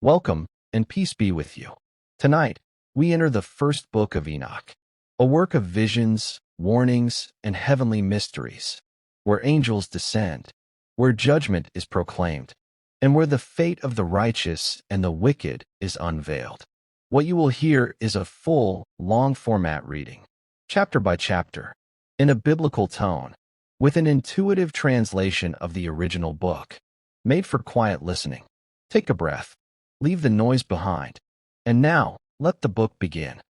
Welcome, and peace be with you. Tonight, we enter the first book of Enoch, a work of visions, warnings, and heavenly mysteries, where angels descend, where judgment is proclaimed, and where the fate of the righteous and the wicked is unveiled. What you will hear is a full, long-format reading, chapter by chapter, in a biblical tone, with an intuitive translation of the original book, made for quiet listening. Take a breath. Leave the noise behind. And now, let the book begin.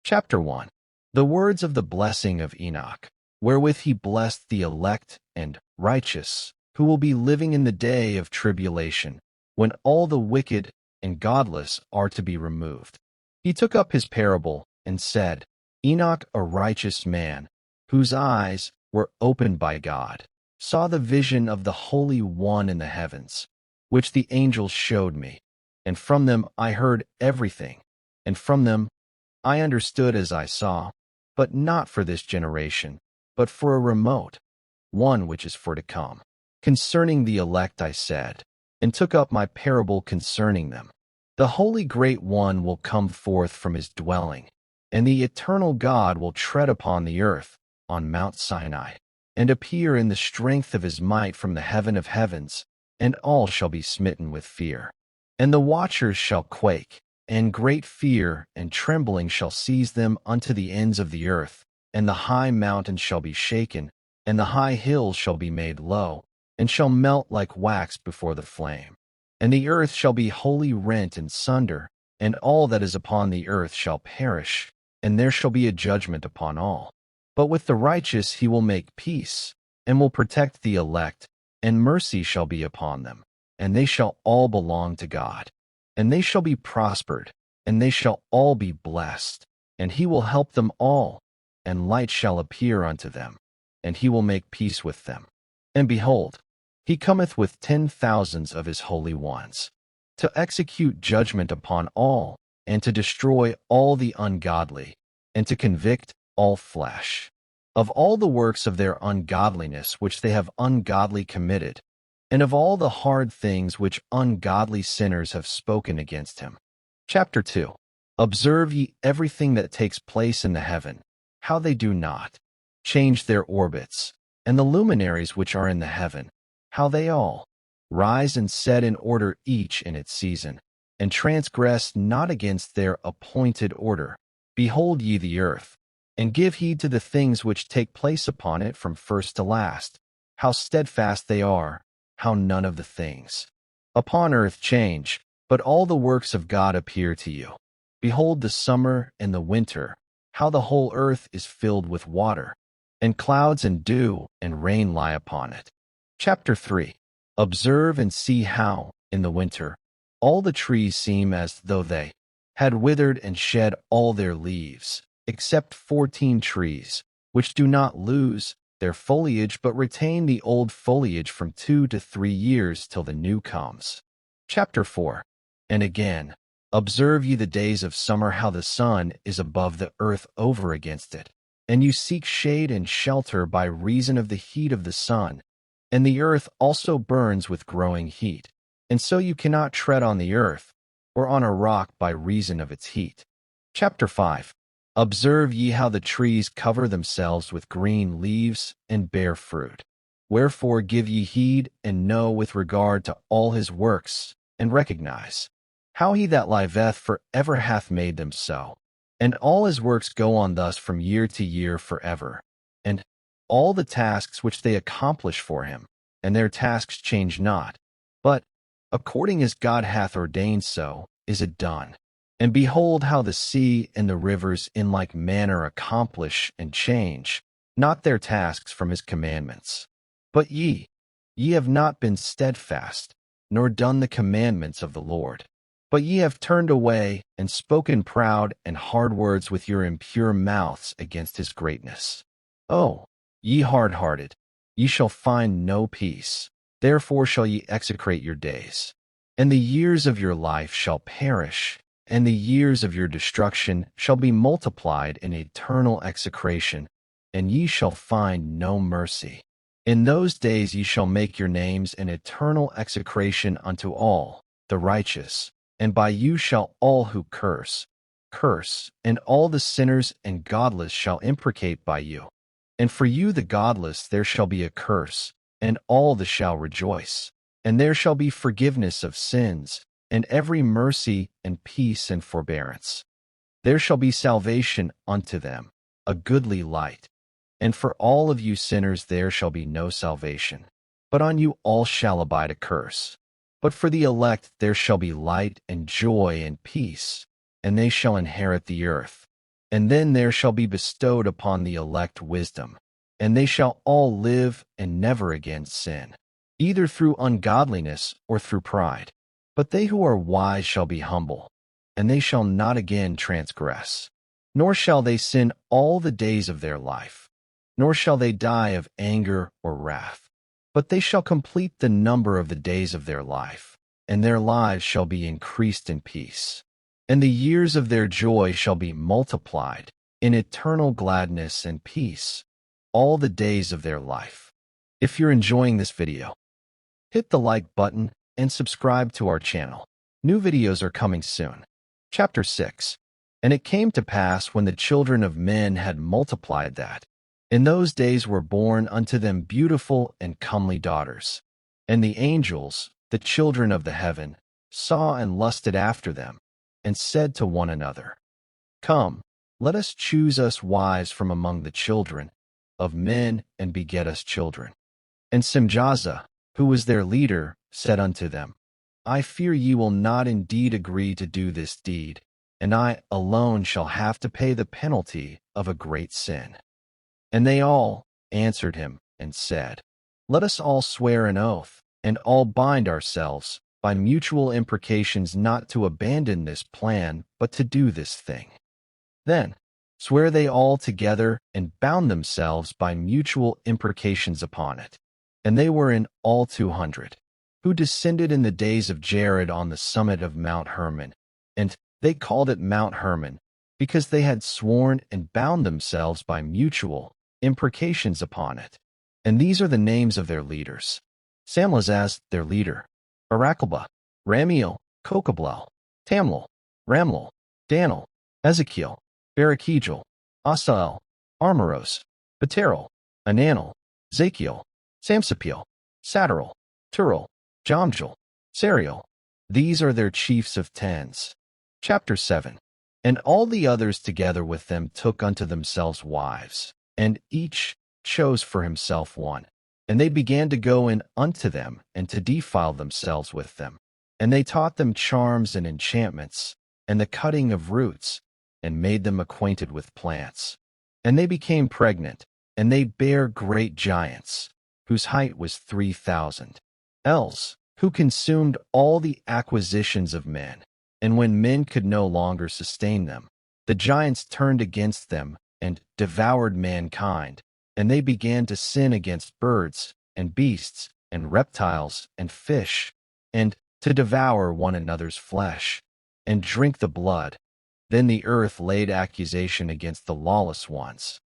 Chapter 1. The words of the blessing of Enoch, wherewith he blessed the elect and righteous, who will be living in the day of tribulation, when all the wicked and godless are to be removed. He took up his parable and said, Enoch, a righteous man, whose eyes were opened by God, saw the vision of the Holy One in the heavens, which the angels showed me. And from them I heard everything, and from them I understood as I saw, but not for this generation, but for a remote one which is for to come. Concerning the elect I said, and took up my parable concerning them. The Holy Great One will come forth from his dwelling, and the eternal God will tread upon the earth, on Mount Sinai, and appear in the strength of his might from the heaven of heavens, and all shall be smitten with fear. And the watchers shall quake, and great fear and trembling shall seize them unto the ends of the earth, and the high mountains shall be shaken, and the high hills shall be made low, and shall melt like wax before the flame. And the earth shall be wholly rent in sunder, and all that is upon the earth shall perish, and there shall be a judgment upon all. But with the righteous he will make peace, and will protect the elect, and mercy shall be upon them. And they shall all belong to God. And they shall be prospered, and they shall all be blessed. And he will help them all, and light shall appear unto them, and he will make peace with them. And behold, he cometh with 10,000s of his holy ones, to execute judgment upon all, and to destroy all the ungodly, and to convict all flesh of all the works of their ungodliness which they have ungodly committed, and of all the hard things which ungodly sinners have spoken against him. Chapter 2. Observe ye everything that takes place in the heaven, how they do not change their orbits, and the luminaries which are in the heaven, how they all rise and set in order each in its season, and transgress not against their appointed order. Behold ye the earth, and give heed to the things which take place upon it from first to last, how steadfast they are, how none of the things upon earth change, but all the works of God appear to you. Behold the summer and the winter, how the whole earth is filled with water, and clouds and dew and rain lie upon it. Chapter 3. Observe and see how, in the winter, all the trees seem as though they had withered and shed all their leaves, except 14 trees, which do not lose their foliage but retain the old foliage from 2 to 3 years till the new comes. Chapter 4. And again, observe ye the days of summer, how the sun is above the earth over against it, and you seek shade and shelter by reason of the heat of the sun, and the earth also burns with growing heat, and so you cannot tread on the earth, or on a rock by reason of its heat. Chapter 5. Observe ye how the trees cover themselves with green leaves and bear fruit. Wherefore give ye heed, and know with regard to all his works, and recognize how he that liveth for ever hath made them so. And all his works go on thus from year to year forever, and all the tasks which they accomplish for him, and their tasks change not, but, according as God hath ordained so, is it done. And behold how the sea and the rivers in like manner accomplish and change not their tasks from his commandments. But ye have not been steadfast, nor done the commandments of the Lord. But ye have turned away, and spoken proud and hard words with your impure mouths against his greatness. O, ye hard-hearted, ye shall find no peace. Therefore shall ye execrate your days. And the years of your life shall perish, and the years of your destruction shall be multiplied in eternal execration, and ye shall find no mercy. In those days ye shall make your names an eternal execration unto all the righteous, and by you shall all who curse, and all the sinners and godless shall imprecate by you. And for you the godless there shall be a curse, and all the shall rejoice. And there shall be forgiveness of sins, and every mercy and peace and forbearance. There shall be salvation unto them, a goodly light. And for all of you sinners there shall be no salvation, but on you all shall abide a curse. But for the elect there shall be light and joy and peace, and they shall inherit the earth. And then there shall be bestowed upon the elect wisdom, and they shall all live and never again sin, either through ungodliness or through pride. But they who are wise shall be humble, and they shall not again transgress, nor shall they sin all the days of their life, nor shall they die of anger or wrath. But they shall complete the number of the days of their life, and their lives shall be increased in peace. And the years of their joy shall be multiplied in eternal gladness and peace, all the days of their life. If you're enjoying this video, hit the like button and subscribe to our channel. New videos are coming soon. Chapter 6. And it came to pass when the children of men had multiplied that in those days were born unto them beautiful and comely daughters. And the angels, the children of the heaven, saw and lusted after them, and said to one another, Come, let us choose us wives from among the children of men, and beget us children. And Semyaza, who was their leader, said unto them, I fear ye will not indeed agree to do this deed, and I alone shall have to pay the penalty of a great sin. And they all answered him and said, Let us all swear an oath, and all bind ourselves by mutual imprecations not to abandon this plan, but to do this thing. Then swear they all together and bound themselves by mutual imprecations upon it. And they were in all 200, who descended in the days of Jared on the summit of Mount Hermon. And they called it Mount Hermon, because they had sworn and bound themselves by mutual imprecations upon it. And these are the names of their leaders: Semyaza, their leader, Arachilba, Ramiel, Kokablel, Tamlil, Ramlil, Danil, Ezekiel, Berechiel, Asael, Armoros, Beterel, Ananel, Zachiel, Samsapiel, Sataril, Turil, Jomjil, Sariel. These are their chiefs of tens. Chapter 7. And all the others together with them took unto themselves wives, and each chose for himself one. And they began to go in unto them, and to defile themselves with them. And they taught them charms and enchantments, and the cutting of roots, and made them acquainted with plants. And they became pregnant, and they bare great giants, whose height was 3,000 ells, who consumed all the acquisitions of men. And when men could no longer sustain them, the giants turned against them, and devoured mankind. And they began to sin against birds, and beasts, and reptiles, and fish, and to devour one another's flesh, and drink the blood. Then the earth laid accusation against the lawless ones.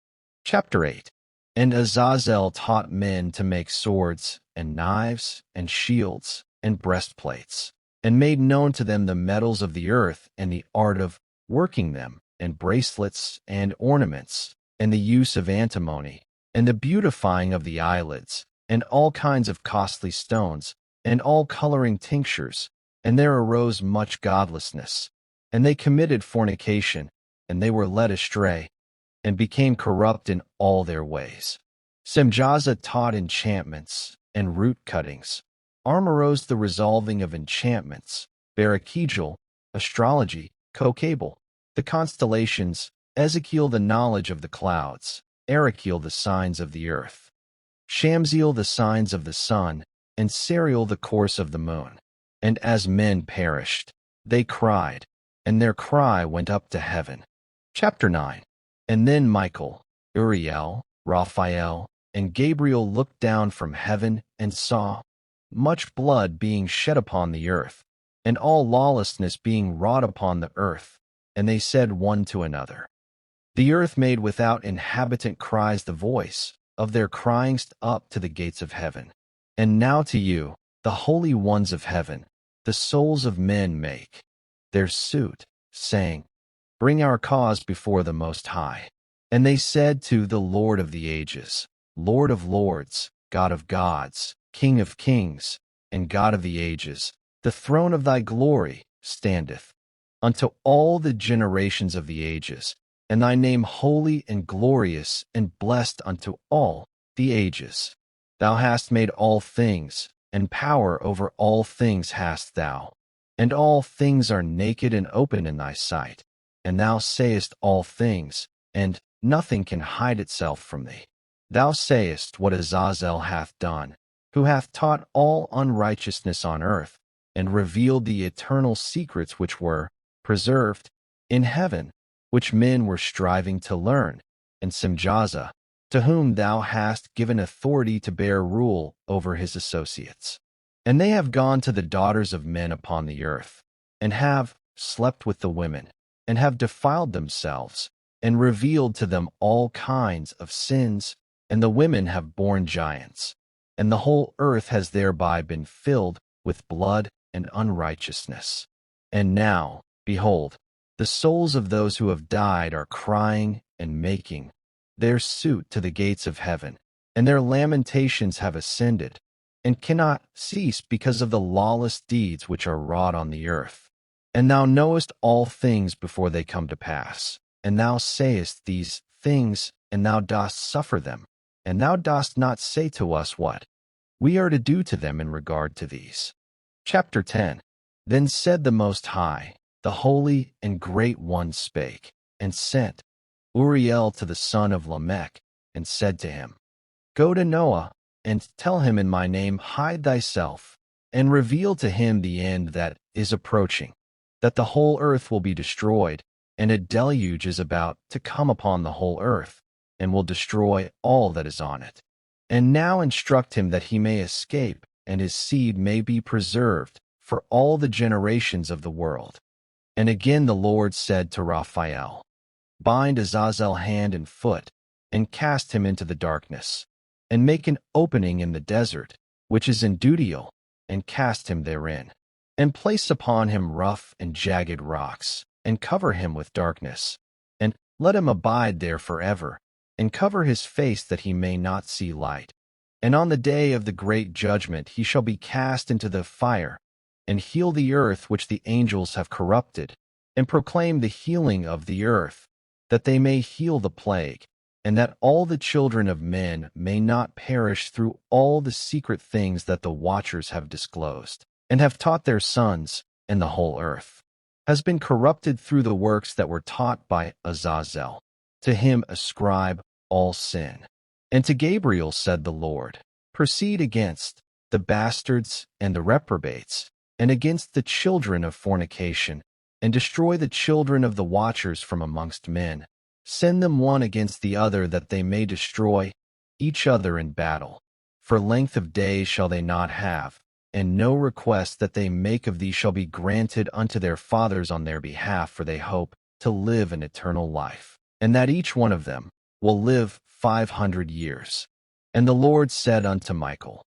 Chapter 8. And Azazel taught men to make swords, and knives, and shields, and breastplates, and made known to them the metals of the earth, and the art of working them, and bracelets, and ornaments, and the use of antimony, and the beautifying of the eyelids, and all kinds of costly stones, and all coloring tinctures. And there arose much godlessness, and they committed fornication, and they were led astray, and became corrupt in all their ways. Semyaza taught enchantments, and root cuttings. Armoros the resolving of enchantments, Berechiel, astrology, Kokabel, the constellations, Ezekiel the knowledge of the clouds, Arachiel the signs of the earth, Shamsiel the signs of the sun, and Sariel the course of the moon. And as men perished, they cried, and their cry went up to heaven. Chapter 9. And then Michael, Uriel, Raphael, and Gabriel looked down from heaven and saw much blood being shed upon the earth, and all lawlessness being wrought upon the earth. And they said one to another, The earth made without inhabitant cries the voice of their cryings up to the gates of heaven. And now to you, the holy ones of heaven, the souls of men make their suit, saying, Bring our cause before the Most High. And they said to the Lord of the ages, Lord of lords, God of gods, King of kings, and God of the ages, the throne of thy glory standeth unto all the generations of the ages, and thy name holy and glorious and blessed unto all the ages. Thou hast made all things, and power over all things hast thou, and all things are naked and open in thy sight, and thou sayest all things, and nothing can hide itself from thee. Thou sayest what Azazel hath done, who hath taught all unrighteousness on earth, and revealed the eternal secrets which were preserved in heaven, which men were striving to learn, and Semyaza, to whom thou hast given authority to bear rule over his associates. And they have gone to the daughters of men upon the earth, and have slept with the women, and have defiled themselves, and revealed to them all kinds of sins, and the women have borne giants, and the whole earth has thereby been filled with blood and unrighteousness. And now, behold, the souls of those who have died are crying and making their suit to the gates of heaven, and their lamentations have ascended, and cannot cease because of the lawless deeds which are wrought on the earth. And thou knowest all things before they come to pass, and thou sayest these things, and thou dost suffer them, and thou dost not say to us what we are to do to them in regard to these. Chapter 10. Then said the Most High, the Holy and Great One spake, and sent Uriel to the son of Lamech, and said to him, Go to Noah, and tell him in my name, hide thyself, and reveal to him the end that is approaching, that the whole earth will be destroyed, and a deluge is about to come upon the whole earth, and will destroy all that is on it. And now instruct him that he may escape, and his seed may be preserved for all the generations of the world. And again the Lord said to Raphael, Bind Azazel hand and foot, and cast him into the darkness, and make an opening in the desert, which is in Dudiel, and cast him therein, and place upon him rough and jagged rocks, and cover him with darkness, and let him abide there forever, and cover his face that he may not see light. And on the day of the great judgment he shall be cast into the fire, and heal the earth which the angels have corrupted, and proclaim the healing of the earth, that they may heal the plague, and that all the children of men may not perish through all the secret things that the watchers have disclosed, and have taught their sons, and the whole earth has been corrupted through the works that were taught by Azazel. To him ascribe all sin. And to Gabriel said the Lord, Proceed against the bastards and the reprobates, and against the children of fornication, and destroy the children of the watchers from amongst men. Send them one against the other, that they may destroy each other in battle. For length of days shall they not have, and no request that they make of thee shall be granted unto their fathers on their behalf, for they hope to live an eternal life, and that each one of them will live 500 years. And the Lord said unto Michael,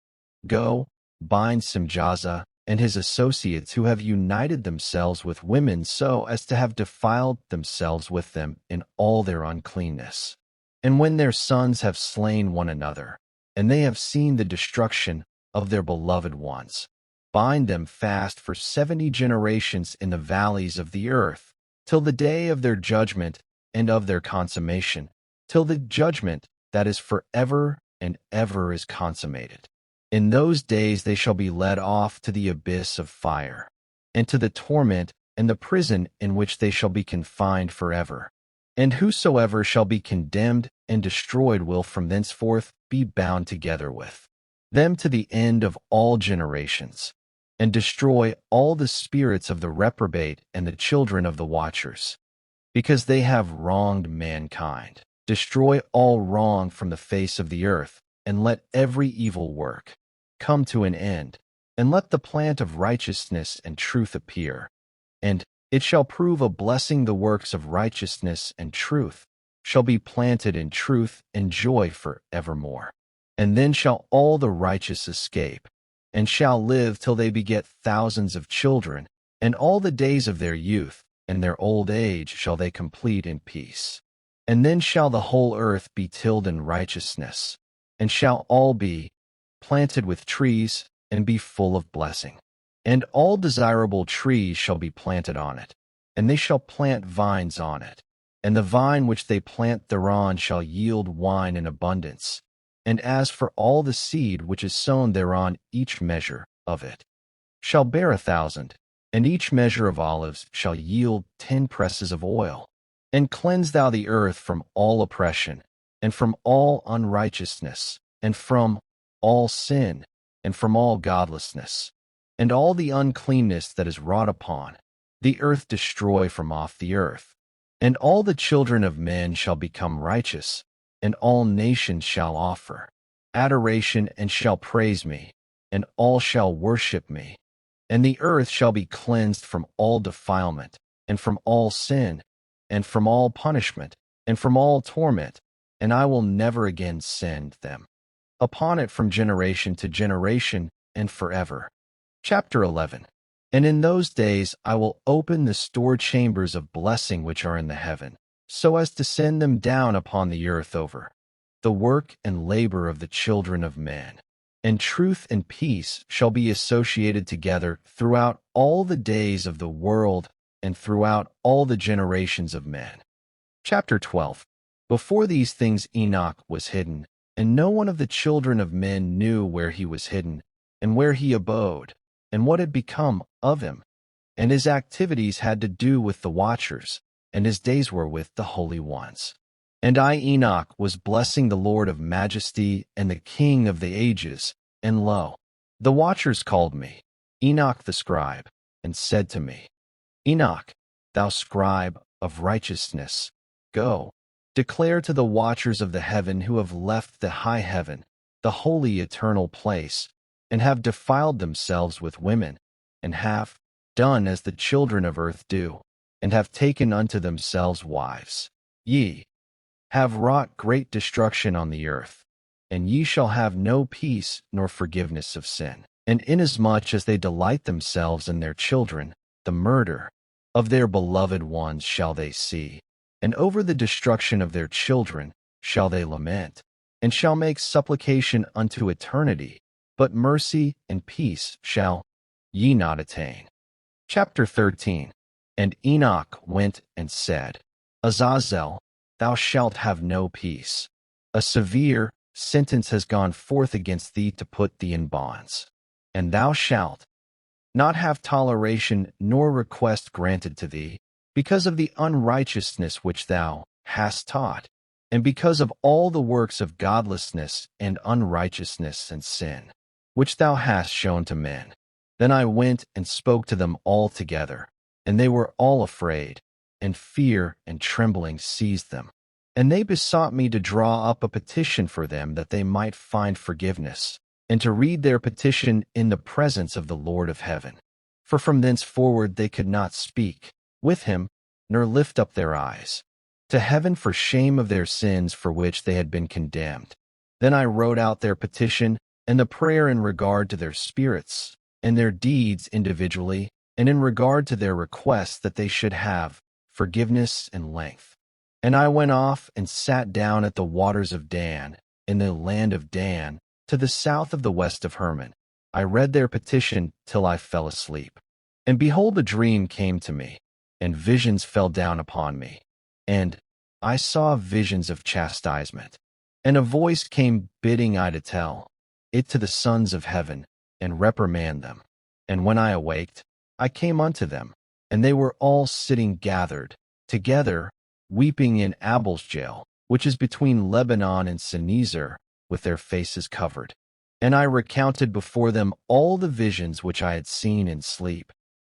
Go, bind Semyaza and his associates, who have united themselves with women so as to have defiled themselves with them in all their uncleanness. And when their sons have slain one another, and they have seen the destruction of their beloved ones, bind them fast for 70 generations in the valleys of the earth, till the day of their judgment and of their consummation, till the judgment that is forever and ever is consummated. In those days they shall be led off to the abyss of fire, and to the torment and the prison in which they shall be confined forever. And whosoever shall be condemned and destroyed will from thenceforth be bound together with them to the end of all generations, and destroy all the spirits of the reprobate and the children of the watchers, because they have wronged mankind. Destroy all wrong from the face of the earth, and let every evil work come to an end, and let the plant of righteousness and truth appear. And it shall prove a blessing, the works of righteousness and truth shall be planted in truth and joy for evermore. And then shall all the righteous escape, and shall live till they beget thousands of children, and all the days of their youth and their old age shall they complete in peace. And then shall the whole earth be tilled in righteousness, and shall all be planted with trees, and be full of blessing. And all desirable trees shall be planted on it, and they shall plant vines on it. And the vine which they plant thereon shall yield wine in abundance. And as for all the seed which is sown thereon, each measure of it shall bear 1,000, and each measure of olives shall yield 10 presses of oil. And cleanse thou the earth from all oppression, and from all unrighteousness, and from all sin, and from all godlessness, and all the uncleanness that is wrought upon the earth destroy from off the earth. And all the children of men shall become righteous, and all nations shall offer adoration and shall praise me, and all shall worship me. And the earth shall be cleansed from all defilement, and from all sin, and from all punishment, and from all torment, and I will never again send them upon it from generation to generation and forever. Chapter 11. And in those days I will open the store chambers of blessing which are in the heaven, so as to send them down upon the earth over the work and labor of the children of men. And truth and peace shall be associated together throughout all the days of the world and throughout all the generations of men. Chapter 12. Before these things Enoch was hidden, and no one of the children of men knew where he was hidden, and where he abode, and what had become of him. And his activities had to do with the watchers, and his days were with the holy ones. And I, Enoch, was blessing the Lord of majesty and the King of the ages, and lo, the watchers called me, Enoch the scribe, and said to me, Enoch, thou scribe of righteousness, go, declare to the watchers of the heaven who have left the high heaven, the holy eternal place, and have defiled themselves with women, and have done as the children of earth do, and have taken unto themselves wives. Ye have wrought great destruction on the earth, and ye shall have no peace nor forgiveness of sin. And inasmuch as they delight themselves in their children, the murder of their beloved ones shall they see, and over the destruction of their children shall they lament, and shall make supplication unto eternity, but mercy and peace shall ye not attain. Chapter 13. And Enoch went and said, Azazel, thou shalt have no peace. A severe sentence has gone forth against thee to put thee in bonds. And thou shalt not have toleration nor request granted to thee, because of the unrighteousness which thou hast taught, and because of all the works of godlessness and unrighteousness and sin, which thou hast shown to men. Then I went and spoke to them all together, and they were all afraid, and fear and trembling seized them. And they besought me to draw up a petition for them that they might find forgiveness, and to read their petition in the presence of the Lord of heaven. For from thenceforward they could not speak with him, nor lift up their eyes to heaven for shame of their sins for which they had been condemned. Then I wrote out their petition and the prayer in regard to their spirits and their deeds individually, and in regard to their requests that they should have forgiveness and length. And I went off and sat down at the waters of Dan, in the land of Dan, to the south of the west of Hermon. I read their petition till I fell asleep. And behold, a dream came to me, and visions fell down upon me. And I saw visions of chastisement. And a voice came bidding I to tell it to the sons of heaven, and reprimand them. And when I awaked, I came unto them, and they were all sitting gathered together, weeping in Abel's jail, which is between Lebanon and Sinezer, with their faces covered. And I recounted before them all the visions which I had seen in sleep.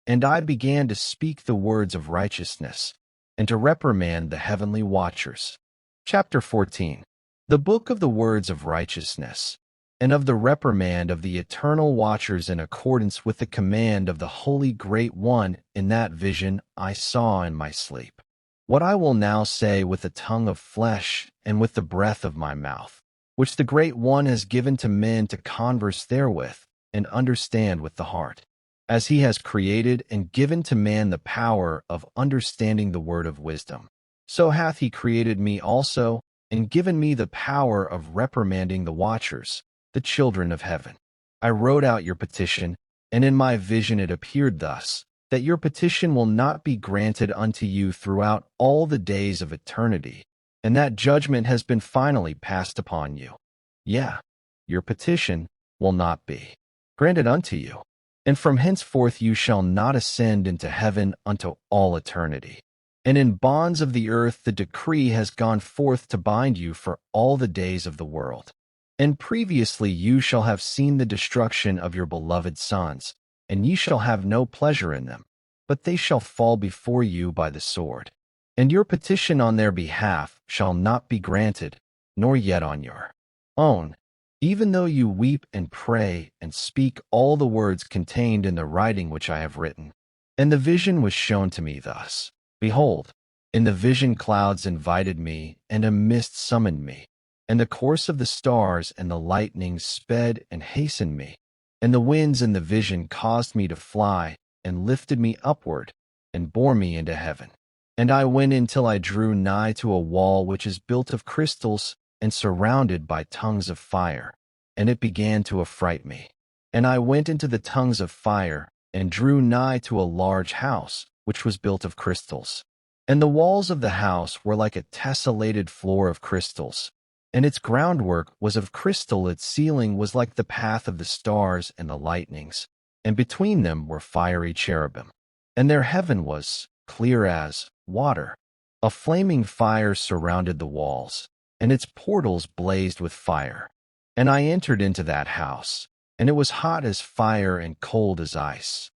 And I began to speak the words of righteousness, and to reprimand the heavenly watchers. Chapter 14. The book of the words of righteousness, and of the reprimand of the eternal watchers in accordance with the command of the Holy Great One in that vision I saw in my sleep. What I will now say with the tongue of flesh and with the breath of my mouth, which the Great One has given to men to converse therewith and understand with the heart. as he has created and given to man the power of understanding the word of wisdom. So hath he created me also, and given me the power of reprimanding the watchers, the children of heaven. I wrote out your petition, and in my vision it appeared thus, that your petition will not be granted unto you throughout all the days of eternity, and that judgment has been finally passed upon you. Yeah, your petition will not be granted unto you, and from henceforth you shall not ascend into heaven unto all eternity. And in bonds of the earth the decree has gone forth to bind you for all the days of the world. And previously you shall have seen the destruction of your beloved sons, and ye shall have no pleasure in them, but they shall fall before you by the sword. And your petition on their behalf shall not be granted, nor yet on your own, even though you weep and pray and speak all the words contained in the writing which I have written. And the vision was shown to me thus. Behold, in the vision clouds invited me, and a mist summoned me, and the course of the stars and the lightnings sped and hastened me, and the winds in the vision caused me to fly, and lifted me upward, and bore me into heaven. And I went in till I drew nigh to a wall which is built of crystals, and surrounded by tongues of fire, and it began to affright me. And I went into the tongues of fire, and drew nigh to a large house, which was built of crystals. And the walls of the house were like a tessellated floor of crystals, and its groundwork was of crystal. Its ceiling was like the path of the stars and the lightnings, and between them were fiery cherubim. And their heaven was clear as water. A flaming fire surrounded the walls, and its portals blazed with fire. And I entered into that house, and it was hot as fire and cold as ice.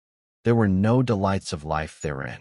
There were no delights of life therein.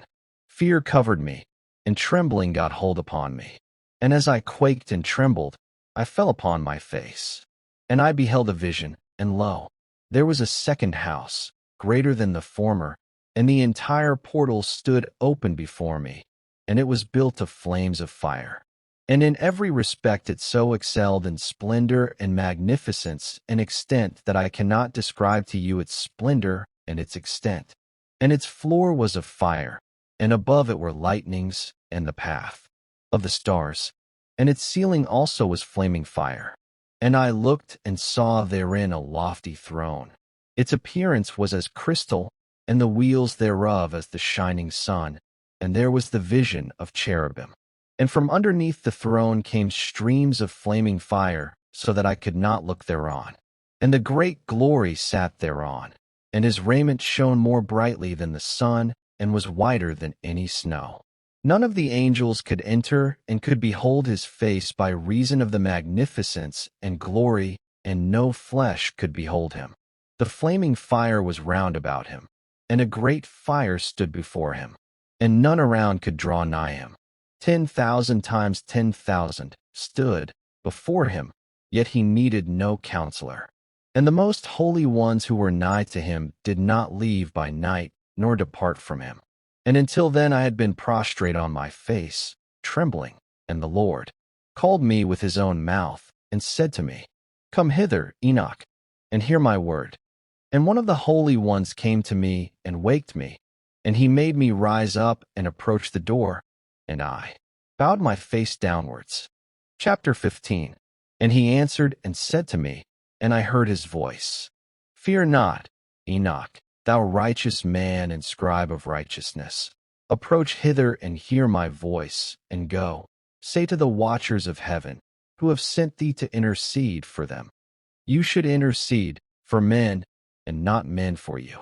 Fear covered me, and trembling got hold upon me. And as I quaked and trembled, I fell upon my face. And I beheld a vision, and lo, there was a second house, greater than the former, and the entire portal stood open before me, and it was built of flames of fire. And in every respect it so excelled in splendor and magnificence and extent that I cannot describe to you its splendor and its extent. And its floor was of fire, and above it were lightnings and the path of the stars, and its ceiling also was flaming fire. And I looked and saw therein a lofty throne. Its appearance was as crystal, and the wheels thereof as the shining sun, and there was the vision of cherubim. And from underneath the throne came streams of flaming fire, so that I could not look thereon. And the great glory sat thereon, and his raiment shone more brightly than the sun, and was whiter than any snow. None of the angels could enter and could behold his face by reason of the magnificence and glory, and no flesh could behold him. The flaming fire was round about him, and a great fire stood before him, and none around could draw nigh him. 10,000 times 10,000 stood before him, yet he needed no counselor. And the most holy ones who were nigh to him did not leave by night, nor depart from him. And until then I had been prostrate on my face, trembling. And the Lord called me with his own mouth, and said to me, Come hither, Enoch, and hear my word. And one of the holy ones came to me, and waked me, and he made me rise up and approach the door, and I bowed my face downwards. Chapter 15. And he answered and said to me, and I heard his voice, Fear not, Enoch, thou righteous man and scribe of righteousness. Approach hither and hear my voice, and go. Say to the watchers of heaven, who have sent thee to intercede for them. You should intercede for men, and not men for you.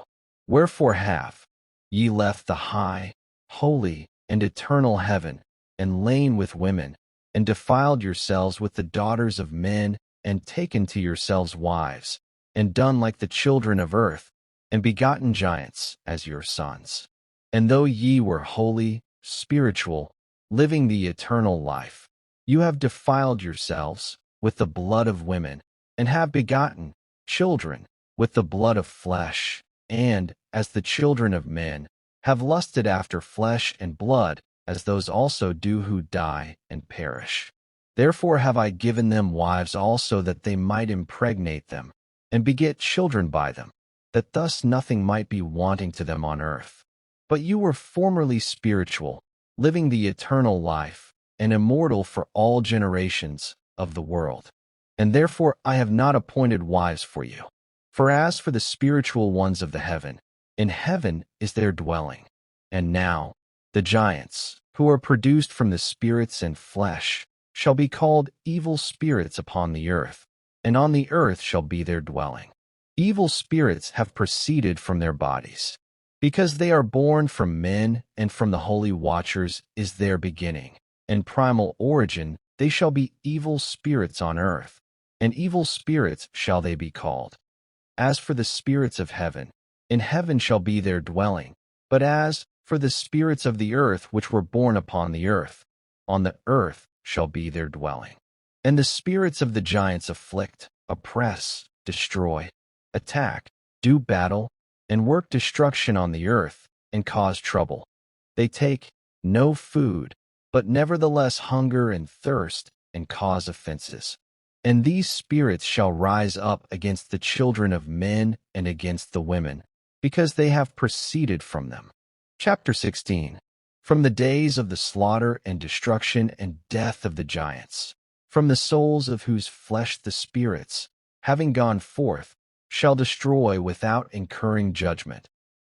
Wherefore have ye left the high, holy, and eternal heaven, and lain with women, and defiled yourselves with the daughters of men, and taken to yourselves wives, and done like the children of earth, and begotten giants as your sons. And though ye were holy, spiritual, living the eternal life, you have defiled yourselves with the blood of women, and have begotten children with the blood of flesh, and, as the children of men, have lusted after flesh and blood, as those also do who die and perish. Therefore have I given them wives also, that they might impregnate them, and beget children by them, that thus nothing might be wanting to them on earth. But you were formerly spiritual, living the eternal life, and immortal for all generations of the world. And therefore I have not appointed wives for you. For as for the spiritual ones of the heaven, in heaven is their dwelling. And now, the giants, who are produced from the spirits and flesh, shall be called evil spirits upon the earth, and on the earth shall be their dwelling. Evil spirits have proceeded from their bodies, because they are born from men, and from the holy watchers is their beginning. And primal origin, they shall be evil spirits on earth, and evil spirits shall they be called. As for the spirits of heaven, in heaven shall be their dwelling. But as for the spirits of the earth which were born upon the earth, on the earth shall be their dwelling. And the spirits of the giants afflict, oppress, destroy, attack, do battle, and work destruction on the earth, and cause trouble. They take no food, but nevertheless hunger and thirst, and cause offenses. And these spirits shall rise up against the children of men and against the women, because they have proceeded from them. Chapter 16. From the days of the slaughter and destruction and death of the giants, from the souls of whose flesh the spirits, having gone forth, shall destroy without incurring judgment.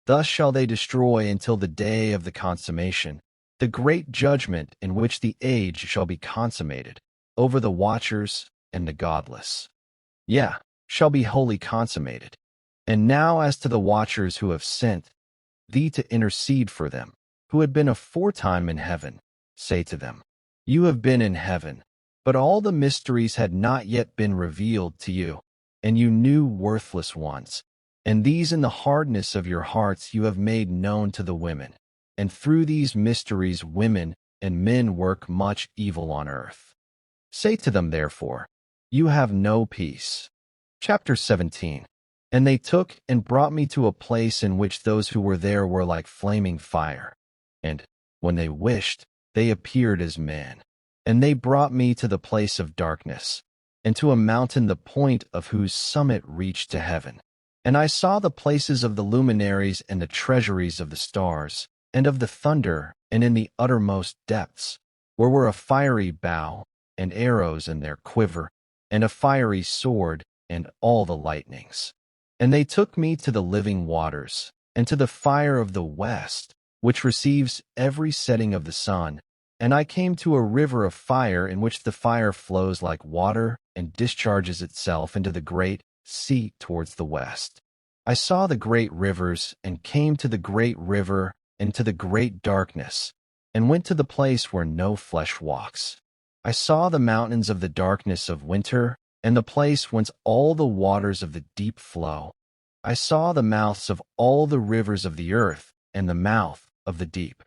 Thus shall they destroy until the day of the consummation, the great judgment in which the age shall be consummated, over the watchers and the godless. Yea, shall be wholly consummated. And now as to the watchers who have sent thee to intercede for them, who had been aforetime in heaven, say to them, you have been in heaven, but all the mysteries had not yet been revealed to you, and you knew worthless ones. And these in the hardness of your hearts you have made known to the women. And through these mysteries women and men work much evil on earth. Say to them, therefore, you have no peace. Chapter 17. And they took and brought me to a place in which those who were there were like flaming fire. And when they wished, they appeared as men. And they brought me to the place of darkness, and to a mountain the point of whose summit reached to heaven. And I saw the places of the luminaries and the treasuries of the stars, and of the thunder, and in the uttermost depths, where were a fiery bow, and arrows in their quiver, and a fiery sword, and all the lightnings. And they took me to the living waters, and to the fire of the west, which receives every setting of the sun. And I came to a river of fire in which the fire flows like water, and discharges itself into the great sea towards the west. I saw the great rivers, and came to the great river, and to the great darkness, and went to the place where no flesh walks. I saw the mountains of the darkness of winter, and the place whence all the waters of the deep flow. I saw the mouths of all the rivers of the earth, and the mouth of the deep.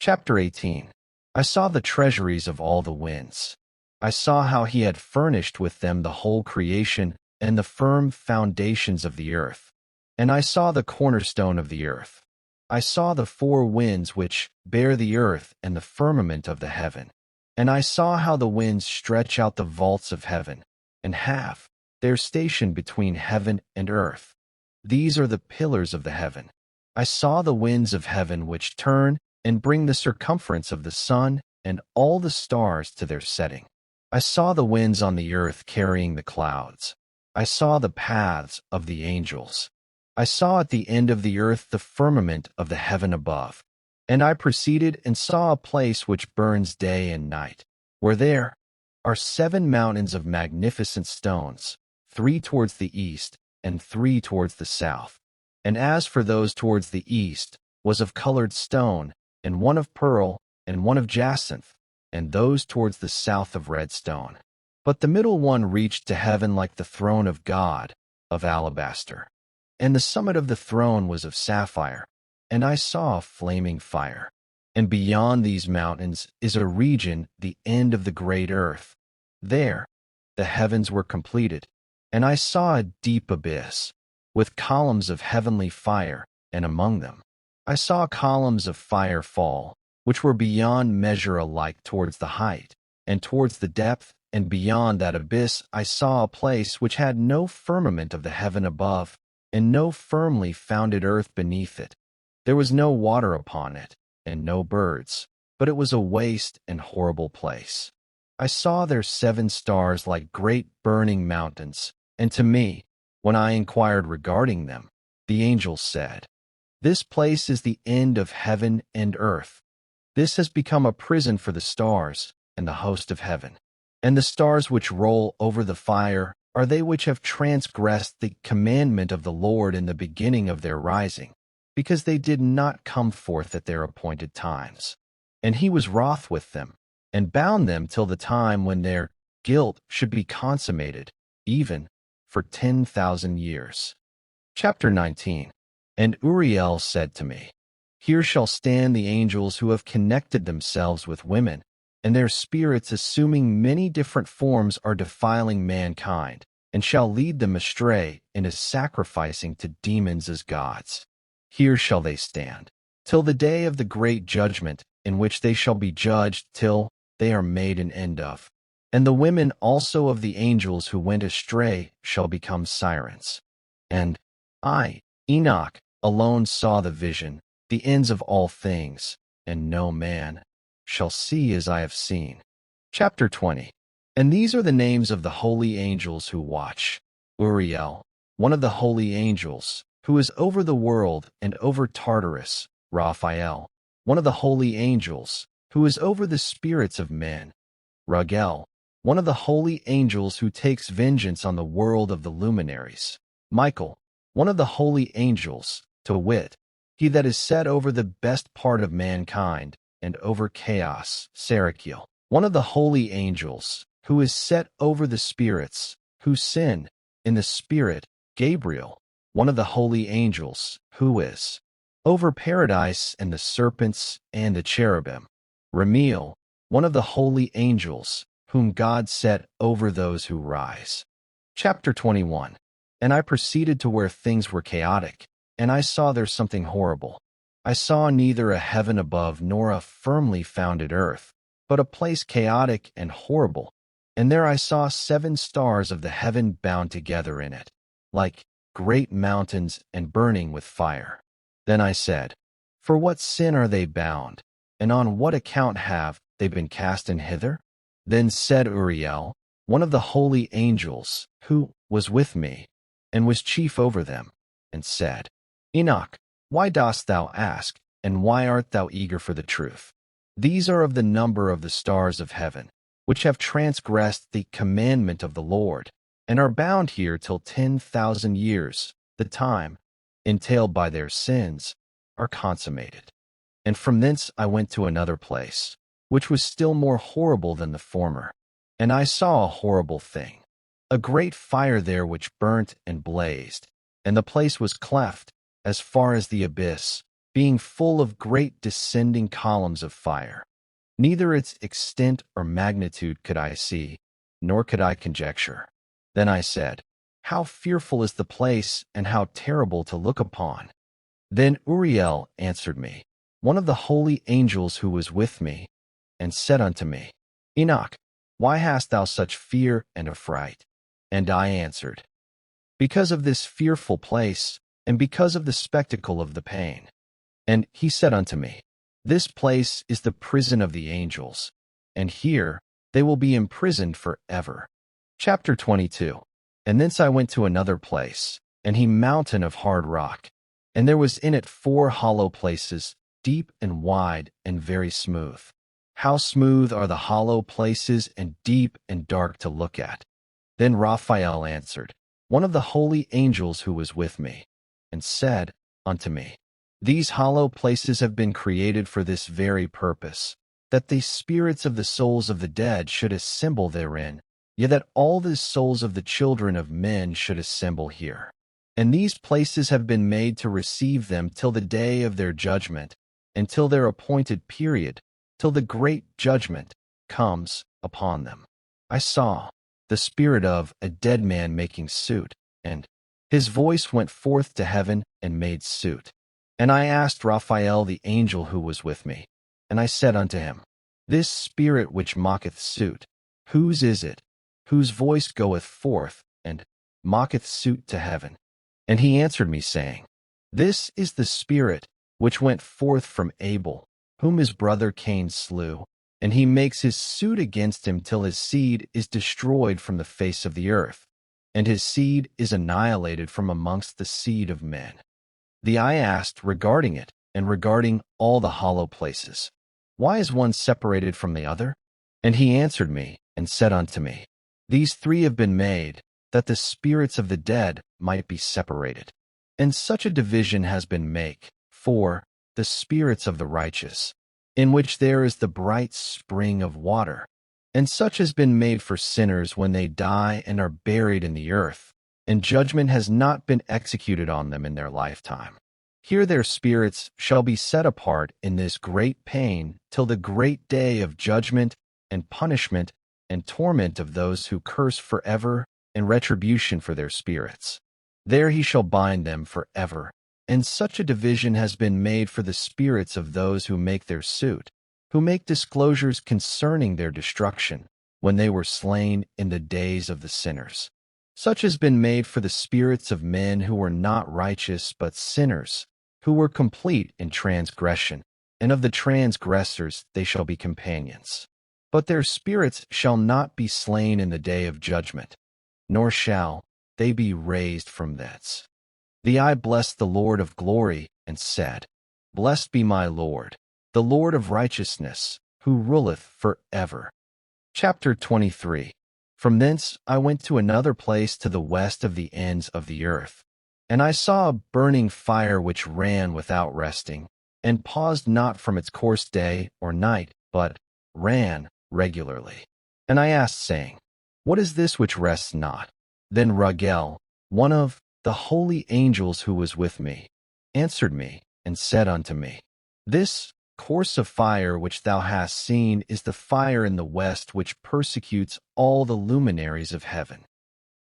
Chapter 18. I saw the treasuries of all the winds. I saw how he had furnished with them the whole creation, and the firm foundations of the earth. And I saw the cornerstone of the earth. I saw the four winds which bear the earth and the firmament of the heaven. And I saw how the winds stretch out the vaults of heaven, and have their station between heaven and earth. These are the pillars of the heaven. I saw the winds of heaven which turn and bring the circumference of the sun and all the stars to their setting. I saw the winds on the earth carrying the clouds. I saw the paths of the angels. I saw at the end of the earth the firmament of the heaven above. And I proceeded and saw a place which burns day and night, where there are 7 mountains of magnificent stones, 3 towards the east and 3 towards the south. And as for those towards the east, was of colored stone, and one of pearl, and one of jacinth, and those towards the south of red stone. But the middle one reached to heaven like the throne of God, of alabaster. And the summit of the throne was of sapphire, and I saw a flaming fire. And beyond these mountains is a region, the end of the great earth. There the heavens were completed, and I saw a deep abyss, with columns of heavenly fire, and among them I saw columns of fire fall, which were beyond measure alike towards the height, and towards the depth, and beyond that abyss I saw a place which had no firmament of the heaven above, and no firmly founded earth beneath it. There was no water upon it, and no birds, but it was a waste and horrible place. I saw their 7 stars like great burning mountains, and to me, when I inquired regarding them, the angel said, "This place is the end of heaven and earth. This has become a prison for the stars and the host of heaven. And the stars which roll over the fire are they which have transgressed the commandment of the Lord in the beginning of their rising, because they did not come forth at their appointed times. And he was wroth with them, and bound them till the time when their guilt should be consummated, even for 10,000 years." Chapter 19. And Uriel said to me, "Here shall stand the angels who have connected themselves with women, and their spirits assuming many different forms are defiling mankind, and shall lead them astray into sacrificing to demons as gods. Here shall they stand, till the day of the great judgment, in which they shall be judged till they are made an end of. And the women also of the angels who went astray shall become sirens. And I, Enoch, alone saw the vision, the ends of all things, and no man shall see as I have seen." Chapter 20. And these are the names of the holy angels who watch. Uriel, one of the holy angels, who is over the world and over Tartarus. Raphael, one of the holy angels, who is over the spirits of men. Raguel, one of the holy angels who takes vengeance on the world of the luminaries. Michael, one of the holy angels, to wit, he that is set over the best part of mankind, and over chaos. Serachiel, one of the holy angels, who is set over the spirits, who sin in the spirit. Gabriel, one of the holy angels, who is over paradise and the serpents and the cherubim. Renewal, one of the holy angels, whom God set over those who rise. Chapter 21. And I proceeded to where things were chaotic, and I saw there something horrible. I saw neither a heaven above nor a firmly founded earth, but a place chaotic and horrible, and there I saw 7 stars of the heaven bound together in it, like great mountains and burning with fire. Then I said, "For what sin are they bound, and on what account have they been cast in hither?" Then said Uriel, one of the holy angels, who was with me, and was chief over them, and said, "Enoch, why dost thou ask, and why art thou eager for the truth? These are of the number of the stars of heaven, which have transgressed the commandment of the Lord, and are bound here till 10,000 years, the time, entailed by their sins, are consummated." And from thence I went to another place, which was still more horrible than the former. And I saw a horrible thing, a great fire there which burnt and blazed, and the place was cleft as far as the abyss, being full of great descending columns of fire. Neither its extent or magnitude could I see, nor could I conjecture. Then I said, "How fearful is the place, and how terrible to look upon!" Then Uriel answered me, one of the holy angels who was with me, and said unto me, "Enoch, why hast thou such fear and affright?" And I answered, "Because of this fearful place, and because of the spectacle of the pain." And he said unto me, "This place is the prison of the angels, and here they will be imprisoned for ever." Chapter 22. And thence I went to another place, and a mountain of hard rock, and there was in it 4 hollow places, deep and wide and very smooth. How smooth are the hollow places, and deep and dark to look at! Then Raphael answered, one of the holy angels who was with me, and said unto me, "These hollow places have been created for this very purpose, that the spirits of the souls of the dead should assemble therein, yea, that all the souls of the children of men should assemble here. And these places have been made to receive them till the day of their judgment, and till their appointed period, till the great judgment comes upon them." I saw the spirit of a dead man making suit, and his voice went forth to heaven and made suit. And I asked Raphael the angel who was with me, and I said unto him, "This spirit which mocketh suit, whose is it, whose voice goeth forth, and mocketh suit to heaven?" And he answered me, saying, This is the spirit which went forth from Abel, whom his brother Cain slew, and he makes his suit against him till his seed is destroyed from the face of the earth, and his seed is annihilated from amongst the seed of men. The eye asked regarding it, and regarding all the hollow places, Why is one separated from the other? And he answered me, and said unto me, These three have been made, that the spirits of the dead might be separated. And such a division has been made, for the spirits of the righteous, in which there is the bright spring of water, and such has been made for sinners when they die and are buried in the earth, and judgment has not been executed on them in their lifetime. Here their spirits shall be set apart in this great pain till the great day of judgment and punishment and torment of those who curse forever, and retribution for their spirits. There he shall bind them forever. And such a division has been made for the spirits of those who make their suit, who make disclosures concerning their destruction, when they were slain in the days of the sinners. Such has been made for the spirits of men who were not righteous but sinners, who were complete in transgression, and of the transgressors they shall be companions. But their spirits shall not be slain in the day of judgment, nor shall they be raised from thence. The eye blessed the Lord of glory, and said, Blessed be my Lord, the Lord of righteousness, who ruleth forever. Chapter 23. From thence I went to another place to the west of the ends of the earth. And I saw a burning fire which ran without resting, and paused not from its course day or night, but ran regularly. And I asked, saying, What is this which rests not? Then Raguel, one of the holy angels who was with me, answered me, and said unto me, This course of fire which thou hast seen is the fire in the west which persecutes all the luminaries of heaven.